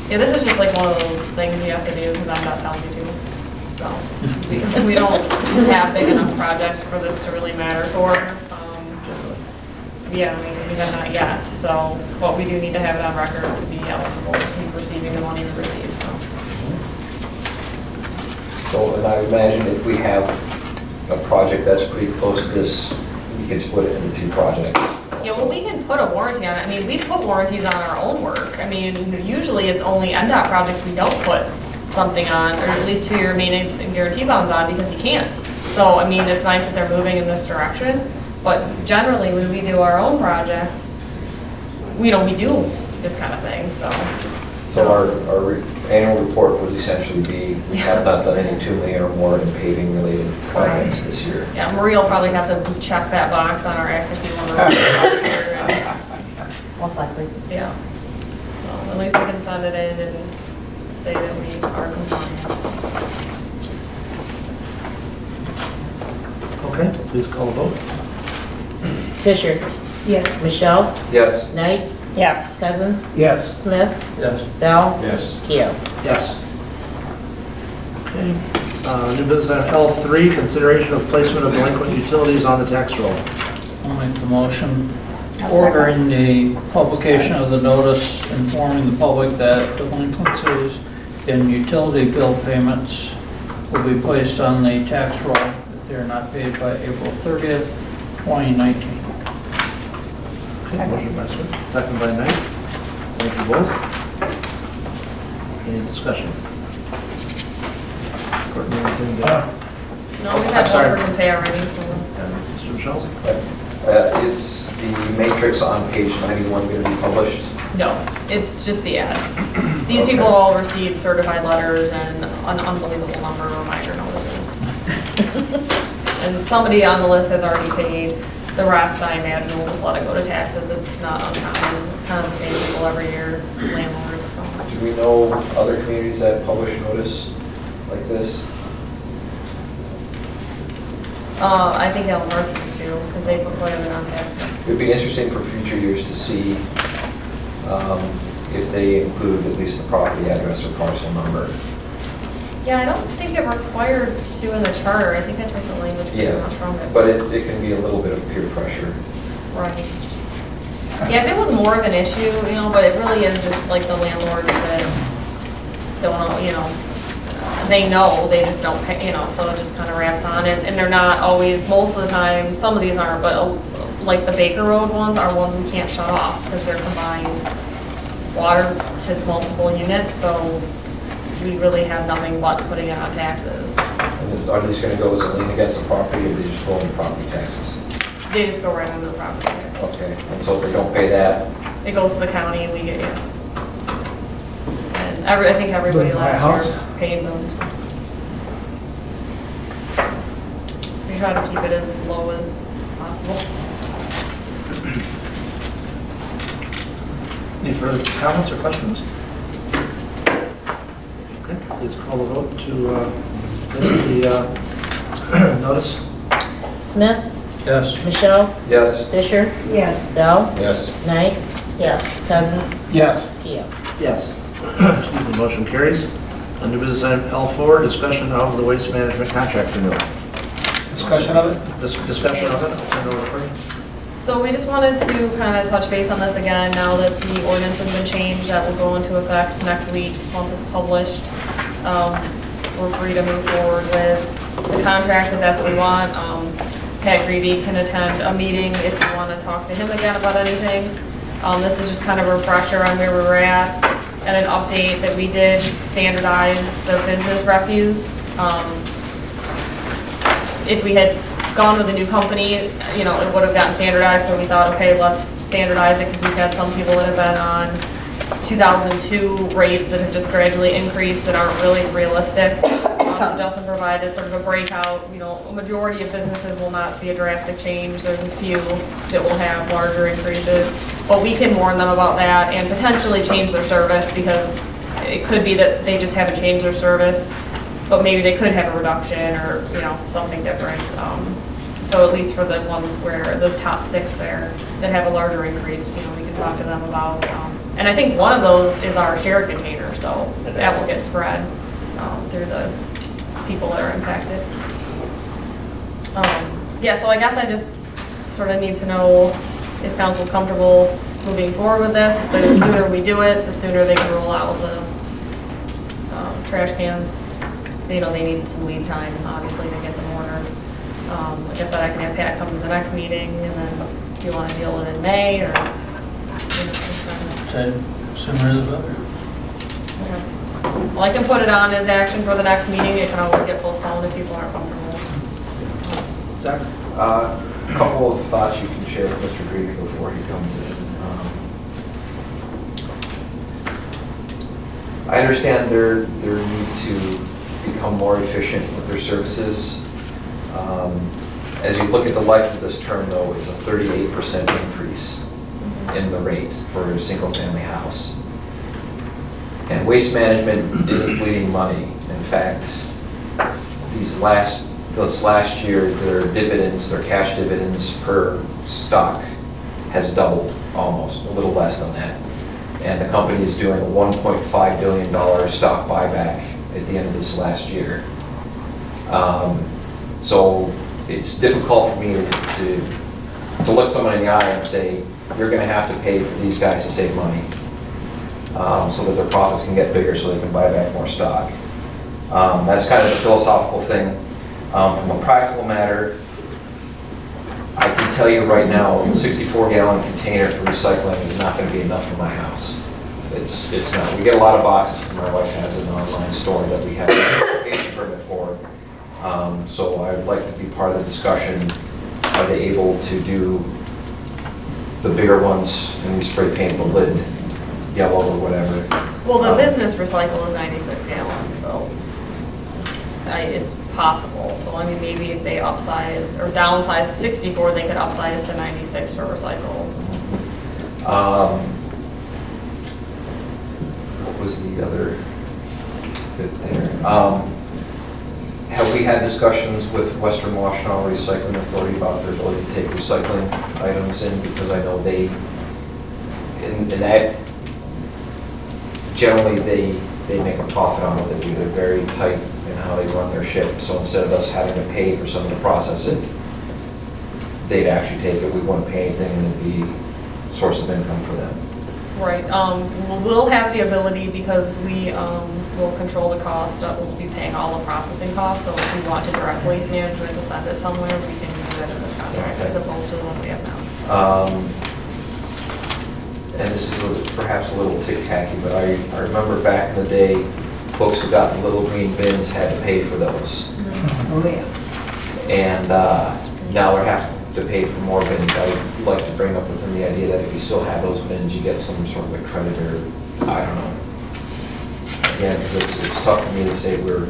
[SPEAKER 3] Yeah, this is just like one of those things you have to do because I'm not telling you to. So, we don't have big enough projects for this to really matter for. Yeah, I mean, we have not yet, so, but we do need to have it on record to be eligible to be receiving the money we receive, so.
[SPEAKER 5] So, and I imagine if we have a project that's pretty close to this, we can split it into two projects.
[SPEAKER 3] Yeah, well, we can put a warranty on it. I mean, we put warranties on our own work. I mean, usually it's only NDOT projects we don't put something on, or at least 2-year maintenance and guarantee bonds on, because you can't. So, I mean, it's nice that they're moving in this direction, but generally, when we do our own project, we do this kind of thing, so.
[SPEAKER 5] So our annual report would essentially be, we have not done any 2 million or more in paving related projects this year.
[SPEAKER 3] Yeah, Marie will probably have to check that box on our Act 51.
[SPEAKER 7] Most likely.
[SPEAKER 3] Yeah. So at least we can send it in and say that we are compliant.
[SPEAKER 4] Okay, please call the vote.
[SPEAKER 16] Fisher.
[SPEAKER 15] Yes.
[SPEAKER 16] Michelle.
[SPEAKER 5] Yes.
[SPEAKER 16] Knight.
[SPEAKER 7] Yes.
[SPEAKER 16] Cousins.
[SPEAKER 6] Yes.
[SPEAKER 16] Smith.
[SPEAKER 1] Yes.
[SPEAKER 16] Bell.
[SPEAKER 14] Yes.
[SPEAKER 16] Keel.
[SPEAKER 4] Yes. Okay. New business item L3, consideration of placement of delinquent utilities on the tax roll.
[SPEAKER 1] I'll make the motion
[SPEAKER 7] I'll
[SPEAKER 1] ordering the publication of the notice informing the public that delinquencies in utility bill payments will be placed on the tax roll if they are not paid by April 30th, 2019.
[SPEAKER 4] Okay, motion by Smith, second by Knight. Thank you both. Any discussion? Courtney, anything to
[SPEAKER 3] No, we've had one person pay already, so that's good.
[SPEAKER 4] Mr. Michelle?
[SPEAKER 5] Is the matrix on page 91 going to be published?
[SPEAKER 3] No, it's just the ad. These people all receive certified letters and an unbelievable number of reminder notices. And somebody on the list has already paid. The rest, I imagine, we'll just let it go to taxes. It's not uncommon. It's kind of the same people every year, landlords, so.
[SPEAKER 5] Do we know other communities that publish notice like this?
[SPEAKER 3] I think Elmore used to, because they put quite a bit on taxes.
[SPEAKER 5] It would be interesting for future years to see if they include at least the property address or parcel number.
[SPEAKER 3] Yeah, I don't think it required to in the charter. I think I took the language pretty much from it.
[SPEAKER 5] But it can be a little bit of peer pressure.
[SPEAKER 3] Right. Yeah, if it was more of an issue, but it really is just like the landlords that don't know, they know, they just don't pay, so it just kind of wraps on. And they're not always, most of the time, some of these aren't, but like the Baker Road ones are ones we can't shut off because they're combined water to multiple units, so we really have nothing but putting it on taxes.
[SPEAKER 5] And are these going to go as a lien against the property, or do they just go on the property taxes?
[SPEAKER 3] They just go right under the property.
[SPEAKER 5] Okay, and so if they don't pay that,
[SPEAKER 3] It goes to the county and we get it. And I think everybody
[SPEAKER 6] Buy a
[SPEAKER 3] last
[SPEAKER 6] house?
[SPEAKER 3] year paid them. We try to keep it as low as possible.
[SPEAKER 4] Any further comments or questions? Okay, please call the vote to place the notice.
[SPEAKER 16] Smith.
[SPEAKER 1] Yes.
[SPEAKER 16] Michelle.
[SPEAKER 5] yes.
[SPEAKER 16] Fisher.
[SPEAKER 15] Yes.
[SPEAKER 16] Bell.
[SPEAKER 14] Yes.
[SPEAKER 16] Knight. Yes. Cousins.
[SPEAKER 6] Yes.
[SPEAKER 16] Keel.
[SPEAKER 4] Yes. Excuse me, motion carries. New business item L4, discussion of the waste management contract renewal.
[SPEAKER 6] Discussion of it?
[SPEAKER 4] Discussion of it, I'll turn it over to Courtney.
[SPEAKER 3] So we just wanted to kind of touch base on this again, now that the ordinance has been changed, that will go into effect next week, once it's published. We're free to move forward with the contract if that's what we want. Pat Greavy can attend a meeting if you want to talk to him again about anything. This is just kind of a refresher on where we were at, and an update that we did standardize the business refuse. If we had gone with a new company, it would have gotten standardized, so we thought, okay, let's standardize it, because we've had some people that have been on 2002 rates that have just gradually increased that aren't really realistic. So Justin provided sort of a breakout, you know, a majority of businesses will not see a drastic change. There's a few that will have larger increases. But we can warn them about that and potentially change their service, because it could be that they just haven't changed their service, but maybe they could have a reduction or, you know, something different. So at least for the ones where the top 6 there that have a larger increase, you know, we can talk to them about. And I think one of those is our shared container, so that will get spread through the people that are impacted. Yeah, so I guess I just sort of need to know if council's comfortable moving forward with this. The sooner we do it, the sooner they can roll out the trash cans. You know, they need some lead time, obviously, to get them ordered. Like I said, I can have Pat come to the next meeting, and then if you want to deal with it in May, or, you know,
[SPEAKER 1] Said sooner the better.
[SPEAKER 3] well, I can put it on as action for the next meeting. It can always get postponed if people aren't comfortable.
[SPEAKER 4] Zach?
[SPEAKER 5] A couple of thoughts you can share with Mr. Greig before he comes in. I understand their need to become more efficient with their services. As you look at the life of this term, though, it's a 38% increase in the rate for a single-family house. And Waste Management isn't bleeding money. In fact, this last year, their dividends, their cash dividends per stock has doubled, almost, a little less than that. And the company is doing a $1.5 billion stock buyback at the end of this last year. So it's difficult for me to look someone in the eye and say, you're going to have to pay for these guys to save money, so that their profits can get bigger so they can buy back more stock. That's kind of the philosophical thing. From a practical matter, I can tell you right now, a 64-gallon container for recycling is not going to be enough for my house. It's not. We get a lot of boxes, because my wife has an online store that we have an application permit for. So I'd like to be part of the discussion. Are they able to do the bigger ones, and we spray paint the lid yellow or whatever?
[SPEAKER 3] Well, the business recycle is 96 gallons, so it's possible. So I mean, maybe if they upsize or downsize to 64, they could upsize to 96 for recycle.
[SPEAKER 5] What was the other bit there? Have we had discussions with Western Washtenaw Recycling Authority about their ability to take recycling items in? Because I know they, in that, generally they make a profit on what they do. They're very tight in how they run their ship. So instead of us having to pay for someone to process it, they'd actually take it. We wouldn't pay anything, and it'd be a source of income for them.
[SPEAKER 3] Right. We'll have the ability, because we will control the cost. We'll be paying all the processing costs. So if we want to direct waste management to send it somewhere, we can do that in this contract, as opposed to the one we have now.
[SPEAKER 5] And this is perhaps a little tick-tacky, but I remember back in the day, folks who got the little green bins had to pay for those.
[SPEAKER 15] Oh, yeah.
[SPEAKER 5] And now they're having to pay for more bins. I'd like to bring up with them the idea that if you still have those bins, you get some sort of a credit, or, I don't know. Again, because it's tough for me to say we're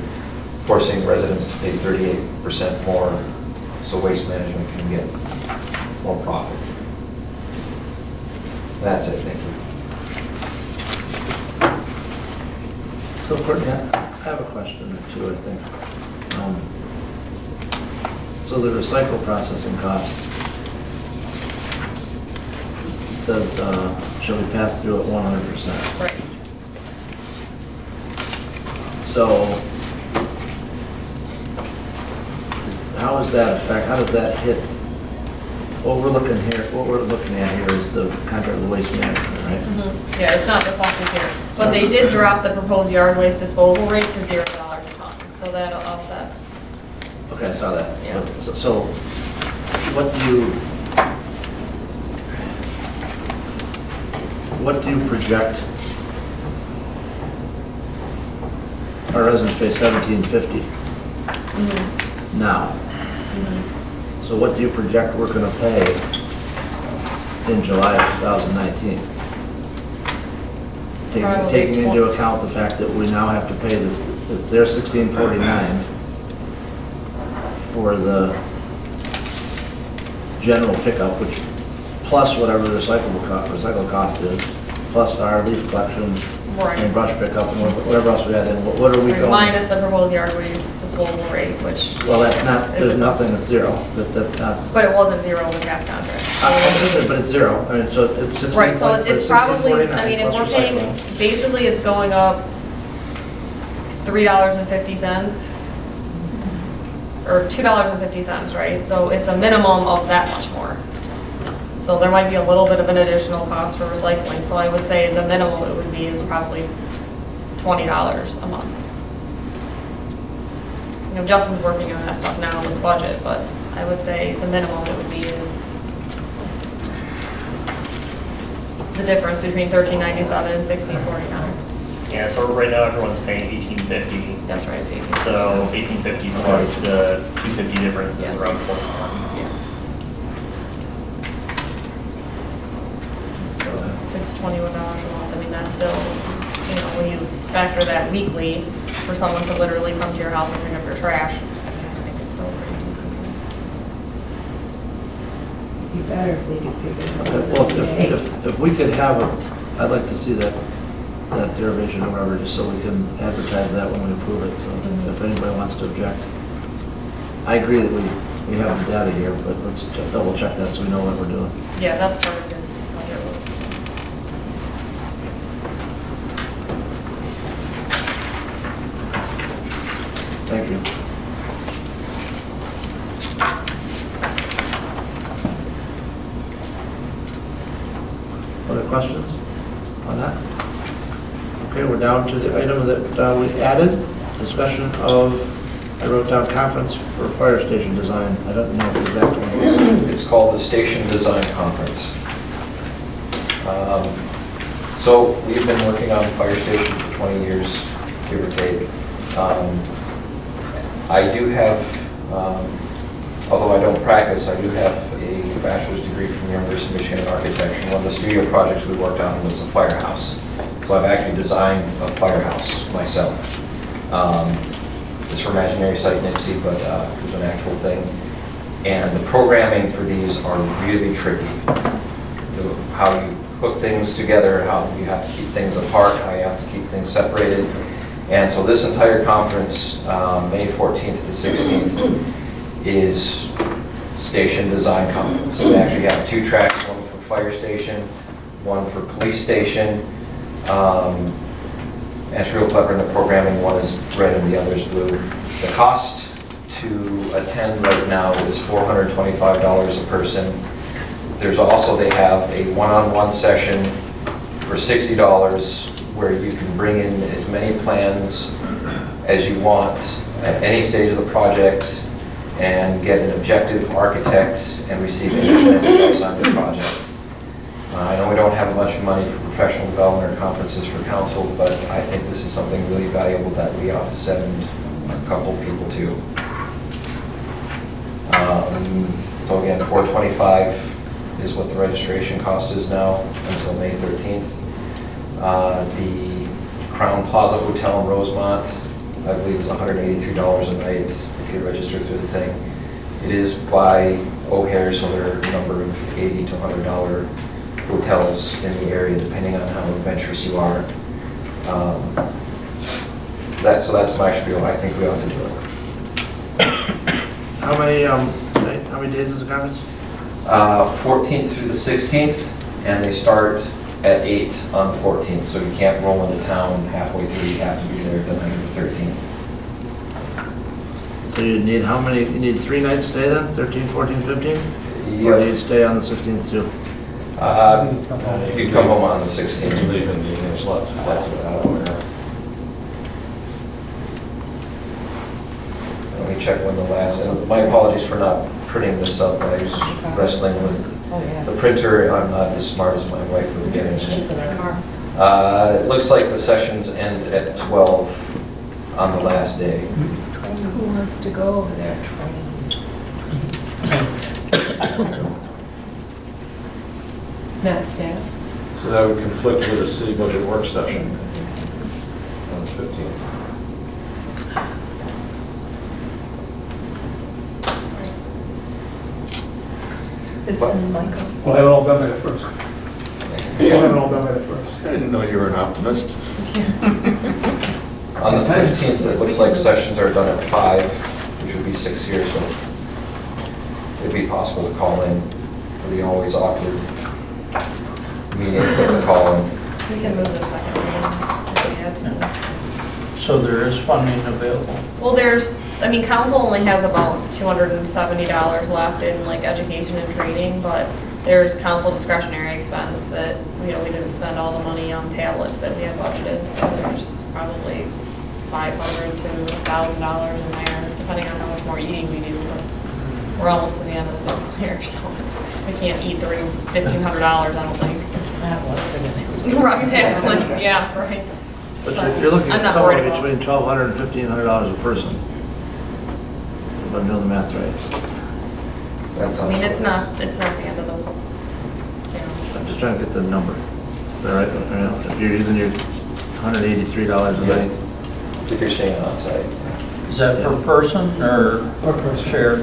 [SPEAKER 5] forcing residents to pay 38% more so Waste Management can get more profit. That's it, thank you.
[SPEAKER 4] So Courtney, I have a question or two, I think. So the recycle processing cost, it says, shall be passed through at 100%.
[SPEAKER 3] Right.
[SPEAKER 4] So how does that hit? What we're looking at here is the contract with Waste Management, right?
[SPEAKER 3] Mm-hmm. Yeah, it's not reflected here. But they did drop the proposed yard waste disposal rate to $0 a ton. So that offsets.
[SPEAKER 4] Okay, I saw that.
[SPEAKER 3] Yeah.
[SPEAKER 4] So what do you project? Our residents pay $17.50 now. So what do you project we're going to pay in July of 2019?
[SPEAKER 3] Probably
[SPEAKER 4] taking into
[SPEAKER 3] 20.
[SPEAKER 4] account the fact that we now have to pay this, it's their $16.49 for the general pickup, which, plus whatever the recycle cost is, plus our leaf collection
[SPEAKER 3] Right.
[SPEAKER 4] and brush pickup and whatever else we had in, what are we going?
[SPEAKER 3] Minus the proposed yard waste disposal rate, which,
[SPEAKER 4] Well, that's not, there's nothing that's zero, that's not,
[SPEAKER 3] but it wasn't zero in the gas contract.
[SPEAKER 4] but it's zero, I mean, so it's 16.
[SPEAKER 3] Right, so it's probably, I mean, if
[SPEAKER 4] plus
[SPEAKER 3] we're paying,
[SPEAKER 4] recycling.
[SPEAKER 3] basically it's going up $3.50 or $2.50, right? So it's a minimum of that much more. So there might be a little bit of an additional cost for recycling, so I would say the minimum it would be is probably $20 a month. You know, Justin's working on that stuff now with the budget, but I would say the minimum it would be is the difference between $13.97 and $16.49.
[SPEAKER 8] Yeah, so right now everyone's paying $18.50.
[SPEAKER 3] That's right, it's 18.
[SPEAKER 8] So $18.50 plus the $2.50 difference is
[SPEAKER 3] Yes.
[SPEAKER 8] around $21.
[SPEAKER 3] So it's $21 a month, I mean, that's still, you know, when you factor that weekly for someone to literally come to your house and pick up your trash, I think it's still pretty decent.
[SPEAKER 15] It'd be better if they just pick it up.
[SPEAKER 4] Well, if we could have, I'd like to see that derivation or whatever, just so we can advertise that when we approve it, so if anybody wants to object. I agree that we have the data here, but let's double check that so we know what we're doing.
[SPEAKER 3] Yeah, that's part of it.
[SPEAKER 4] Thank you. Other questions on that? Okay, we're down to the item that we added, discussion of, I wrote down conference for fire station design. I don't know if exactly what it is.
[SPEAKER 5] It's called the Station Design Conference. So we've been working on fire stations for 20 years, give or take. I do have, although I don't practice, I do have a bachelor's degree from the University of Michigan in architecture. One of the studio projects we worked on was a firehouse. So I've actually designed a firehouse myself. It's for Imaginary Site Nipsey, but it was an actual thing. And the programming for these are really tricky. How you hook things together, how you have to keep things apart, how you have to keep things separated. And so this entire conference, May 14th to 16th, is Station Design Conference. So we actually have 2 tracks, one for fire station, one for police station. And it's real clever in the programming. One is red and the other is blue. The cost to attend right now is $425 a person. There's also, they have a one-on-one session for $60 where you can bring in as many plans as you want at any stage of the project and get an objective architect and receive independent advice on your project. I know we don't have much money for professional development or conferences for council, but I think this is something really valuable that we ought to send a couple people to. So again, $425 is what the registration cost is now until May 13th. The Crown Plaza Hotel in Rosemont, I believe, is $183 a night if you register through the thing. It is by O'Hare, so there are a number of $80 to $100 hotels in the area, depending on how adventurous you are. So that's my spiel. I think we ought to do it.
[SPEAKER 4] How many days is the conference?
[SPEAKER 5] 14th through the 16th, and they start at 8 on the 14th, so you can't roll into town halfway through. You have to be there the night of the 13th.
[SPEAKER 4] So you need how many, you need 3 nights to stay then? 13, 14, 15? Or
[SPEAKER 5] Yep.
[SPEAKER 4] do you stay on the 16th too?
[SPEAKER 5] You come home on the 16th.
[SPEAKER 14] Leave in the evening, there's lots of flights out there.
[SPEAKER 5] Let me check when the last, and my apologies for not printing this up. I was wrestling with the printer. I'm not as smart as my wife was getting. It looks like the sessions end at 12 on the last day.
[SPEAKER 15] Who wants to go over there? Not staff?
[SPEAKER 14] So that would conflict with a city budget work session on the 15th.
[SPEAKER 13] It's Michael.
[SPEAKER 6] We'll have it all done by the first. We'll have it all done by the first.
[SPEAKER 14] I didn't know you were an optimist.
[SPEAKER 5] On the 15th, it looks like sessions are done at 5, which would be 6 here, so it'd be possible to call in for the always awkward meeting, get the call in.
[SPEAKER 3] We can move the second reading if we had to.
[SPEAKER 1] So there is funding available.
[SPEAKER 3] Well, council only has about $270 left in like education and training, but there's council discretionary expense that, we didn't spend all the money on tablets that we had budgeted, so there's probably $500 to $1,000 in there, depending on how much more eating we do, but we're almost to the end of the fiscal year, so we can't eat through $1,500, I don't think.
[SPEAKER 16] It's not what it is.
[SPEAKER 3] Right, exactly, yeah, right.
[SPEAKER 4] But
[SPEAKER 3] So,
[SPEAKER 4] if you're looking
[SPEAKER 3] I'm
[SPEAKER 4] at
[SPEAKER 3] not
[SPEAKER 4] somewhere
[SPEAKER 3] worried about it.
[SPEAKER 4] between $1,200 and $1,500 a person, if I'm doing the math right.
[SPEAKER 5] That sounds
[SPEAKER 3] It's
[SPEAKER 5] close.
[SPEAKER 3] not the end of the,
[SPEAKER 4] I'm just trying to get the number. All right, if you're using your $183 a night,
[SPEAKER 5] If you're staying on site.
[SPEAKER 1] Is that per person or
[SPEAKER 6] Per person.
[SPEAKER 1] shared?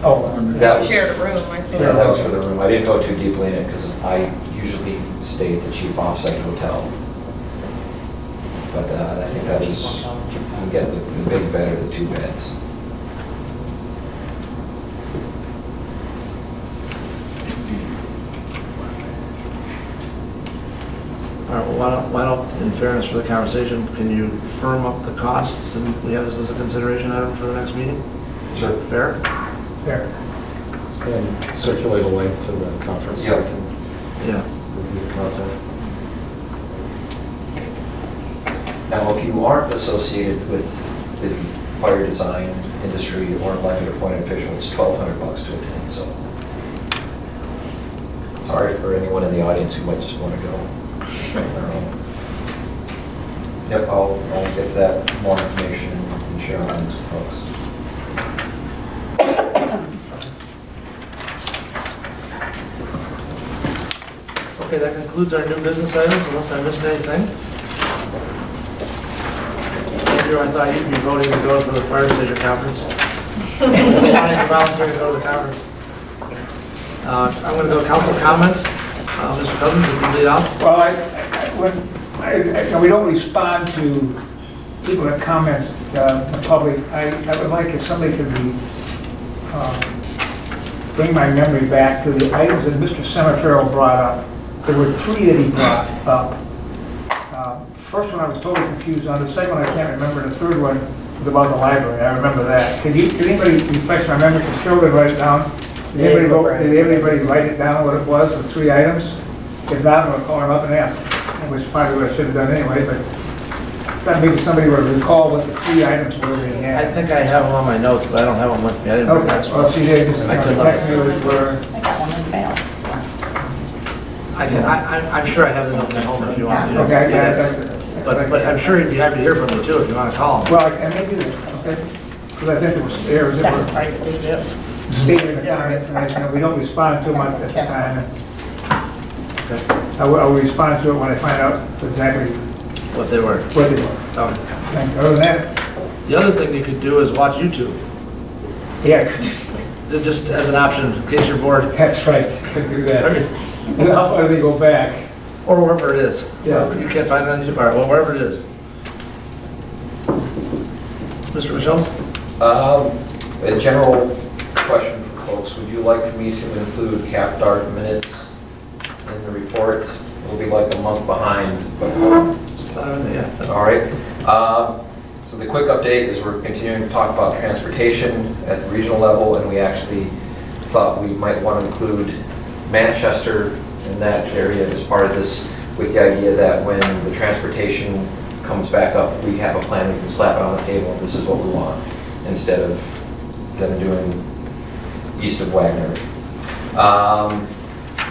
[SPEAKER 6] Oh,
[SPEAKER 5] That was,
[SPEAKER 3] shared a room, I
[SPEAKER 5] yeah,
[SPEAKER 3] suppose.
[SPEAKER 5] that was for the room. I didn't go too deeply in it because I usually stay at the cheap off-site hotel. But I think that is, you can get the big bed or the 2 beds.
[SPEAKER 4] all right, well, why don't, in fairness for the conversation, can you firm up the costs and we have this as a consideration item for the next meeting?
[SPEAKER 5] Sure.
[SPEAKER 4] Fair?
[SPEAKER 6] there.
[SPEAKER 14] And circulate a link to the conference. so we
[SPEAKER 5] Yep.
[SPEAKER 14] can
[SPEAKER 4] Yeah.
[SPEAKER 14] review the content.
[SPEAKER 5] Now, if you aren't associated with the fire design industry or elected appointed official, it's $1,200 to attend, so. Sorry for anyone in the audience who might just want to go. on their own. Yep, I'll get that more information and share it with folks.
[SPEAKER 4] Okay, that concludes our new business items, unless I missed anything. Andrew, I thought you'd be voting to go to the fire station conference. Wanting to volunteer to go to the conference. I'm going to go council comments. Mr. Cousins, if you lead off.
[SPEAKER 6] Well, we don't respond to people that comments, the public. I would like if somebody could bring my memory back to the items that Mr. Semifarrow brought up. There were 3 that he brought up. First one I was totally confused on. The second one I can't remember. The third one was about the library. I remember that. Could anybody refresh my memory? Could Cheryl write it down? Did everybody write it down, what it was, the 3 items? If not, I'm going to call him up and ask, which is probably what I should have done anyway, but that maybe somebody would recall what the 3 items were that he had.
[SPEAKER 4] I think I have them on my notes, but I don't have them with me. I didn't bring
[SPEAKER 6] Okay,
[SPEAKER 4] that.
[SPEAKER 6] well, see, they just
[SPEAKER 4] I can look.
[SPEAKER 6] text me what it were.
[SPEAKER 7] I got one in the mail.
[SPEAKER 4] I'm sure I have the notes at home if you want.
[SPEAKER 6] Okay, yeah,
[SPEAKER 4] But I'm sure he'd be happy to hear from you too, if you want to call him.
[SPEAKER 6] well, I may do that, okay? Because I think it was errors that
[SPEAKER 7] That's
[SPEAKER 6] were
[SPEAKER 7] right, it is.
[SPEAKER 6] stated in the comments, and we don't respond to them at the time.
[SPEAKER 4] Okay.
[SPEAKER 6] I will respond to it when I find out exactly
[SPEAKER 4] What they were.
[SPEAKER 6] what they were.
[SPEAKER 4] Okay.
[SPEAKER 6] Thank you. Other than that,
[SPEAKER 4] The other thing you could do is watch YouTube,
[SPEAKER 6] yeah,
[SPEAKER 4] just as an option, in case you're bored,
[SPEAKER 6] that's right, could do that. And how far do they go back?
[SPEAKER 4] or wherever it is.
[SPEAKER 6] Yeah.
[SPEAKER 4] You can't find it on YouTube, all right, well, wherever it is. Mr. Michelle?
[SPEAKER 5] A general question for folks, would you like for me to include cap dark minutes in the report? It'll be like a month behind, but
[SPEAKER 4] Yeah.
[SPEAKER 5] all right. So the quick update is we're continuing to talk about transportation at the regional level, and we actually thought we might want to include Manchester in that area as part of this, with the idea that when the transportation comes back up, we have a plan, we can slap it on the table, and this is what we want, instead of them doing east of Wagner.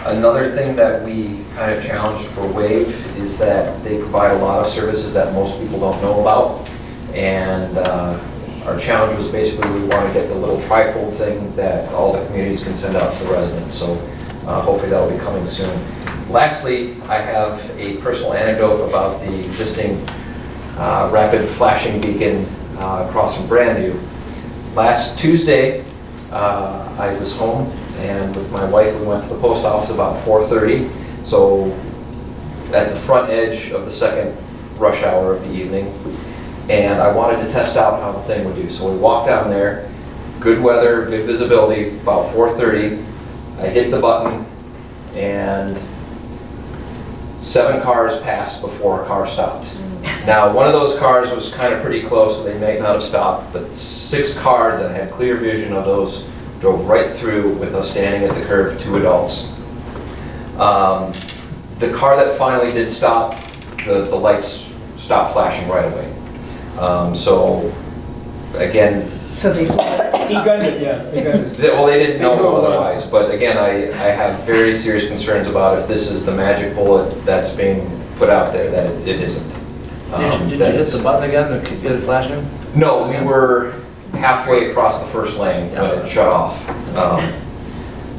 [SPEAKER 5] Another thing that we kind of challenged for WAVE is that they provide a lot of services that most people don't know about. And our challenge was basically we want to get the little trifold thing that all the communities can send out to the residents. So hopefully that'll be coming soon. Lastly, I have a personal anecdote about the existing rapid flashing beacon across from Brandview. Last Tuesday, I was home, and with my wife, we went to the post office about 4:30. So at the front edge of the second rush hour of the evening, and I wanted to test out how the thing would do. So we walked down there, good weather, good visibility, about 4:30. I hit the button, and 7 cars passed before a car stopped. Now, one of those cars was kind of pretty close, so they may not have stopped, but 6 cars that had clear vision of those drove right through with us standing at the curb, 2 adults. The car that finally did stop, the lights stopped flashing right away. So, again...
[SPEAKER 6] So they he gunned it, yeah. They gunned it.
[SPEAKER 5] Well, they didn't know otherwise, but again, I have very serious concerns about if this is the magic bullet that's being put out there, that it isn't.
[SPEAKER 4] Did you hit the button again to get it flashing?
[SPEAKER 5] No, we were halfway across the first lane when it shut off.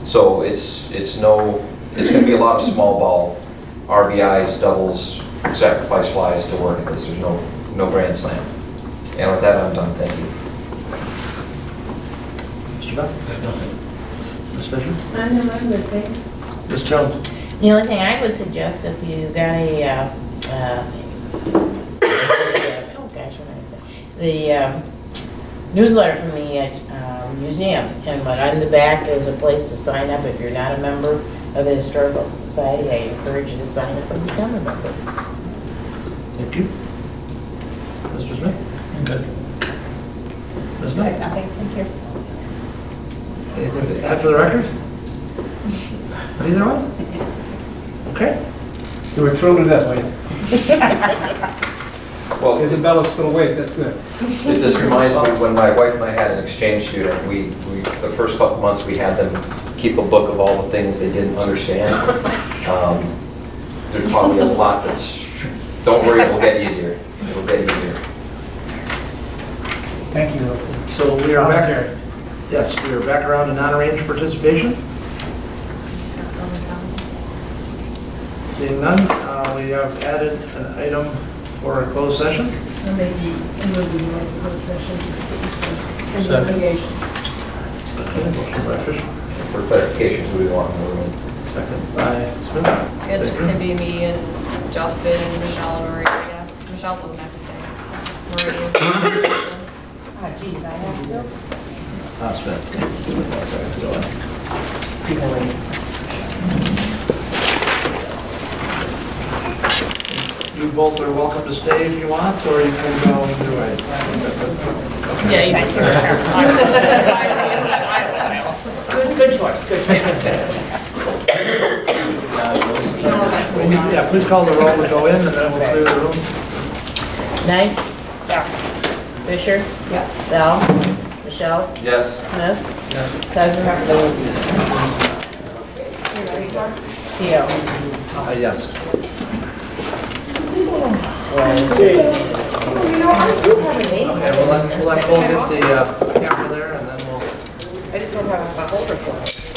[SPEAKER 5] So it's going to be a lot of small ball RBIs, doubles, sacrifice flies to work at this. There's no grand slam. And with that, I'm done. Thank you.
[SPEAKER 4] Mr. Beck? Ms. Fisher?
[SPEAKER 15] I know, I'm good, thanks.
[SPEAKER 4] Ms. Jones?
[SPEAKER 16] The only thing I would suggest, if you got a, oh gosh, what did I say? The newsletter from the museum, and what on the back is a place to sign up if you're not a member of the Historical Society. I encourage you to sign up and become a member.
[SPEAKER 4] Thank you. Mr. Smith? I'm good. Ms. Knight?
[SPEAKER 7] Nothing, thank you.
[SPEAKER 4] Anything to add for the record? Neither one? Okay.
[SPEAKER 6] You were thrilled to death, weren't you?
[SPEAKER 5] Well,
[SPEAKER 6] Isabella's still awake, that's good.
[SPEAKER 5] This reminds me when my wife and I had an exchange student, the first couple months we had them keep a book of all the things they didn't understand. There's probably a lot don't worry, it'll get easier. It'll get easier.
[SPEAKER 6] Thank you.
[SPEAKER 4] So we are back. Yes, we are back around to non-arranged participation. Seeing none, we have added an item for a closed session.
[SPEAKER 15] Or maybe a movie like a closed session.
[SPEAKER 1] Second.
[SPEAKER 15] Investigation.
[SPEAKER 4] Okay, motion by Fisher,
[SPEAKER 5] For clarification, who do we want in the room?
[SPEAKER 4] second by Smith.
[SPEAKER 3] It's just gonna be me and Justin and Michelle and Marie, I guess. Michelle doesn't have to stay. Marie.
[SPEAKER 16] Oh, geez, I have bills to say.
[SPEAKER 4] Smith, one second to go in. You both are welcome to stay if you want, or you can go either way.
[SPEAKER 3] Yeah, you can.
[SPEAKER 16] Good choice, good choice.
[SPEAKER 4] Yeah, please call the roll to go in, and then we'll clear the room.
[SPEAKER 16] Knight? Yeah. Fisher?
[SPEAKER 7] Yeah.
[SPEAKER 16] Bell? Michelle?
[SPEAKER 5] Yes.
[SPEAKER 16] Smith? Cousins? Theo?
[SPEAKER 4] Yes. Okay, we'll let Cole get the camera there, and then we'll...
[SPEAKER 13] I just don't have a holder for it.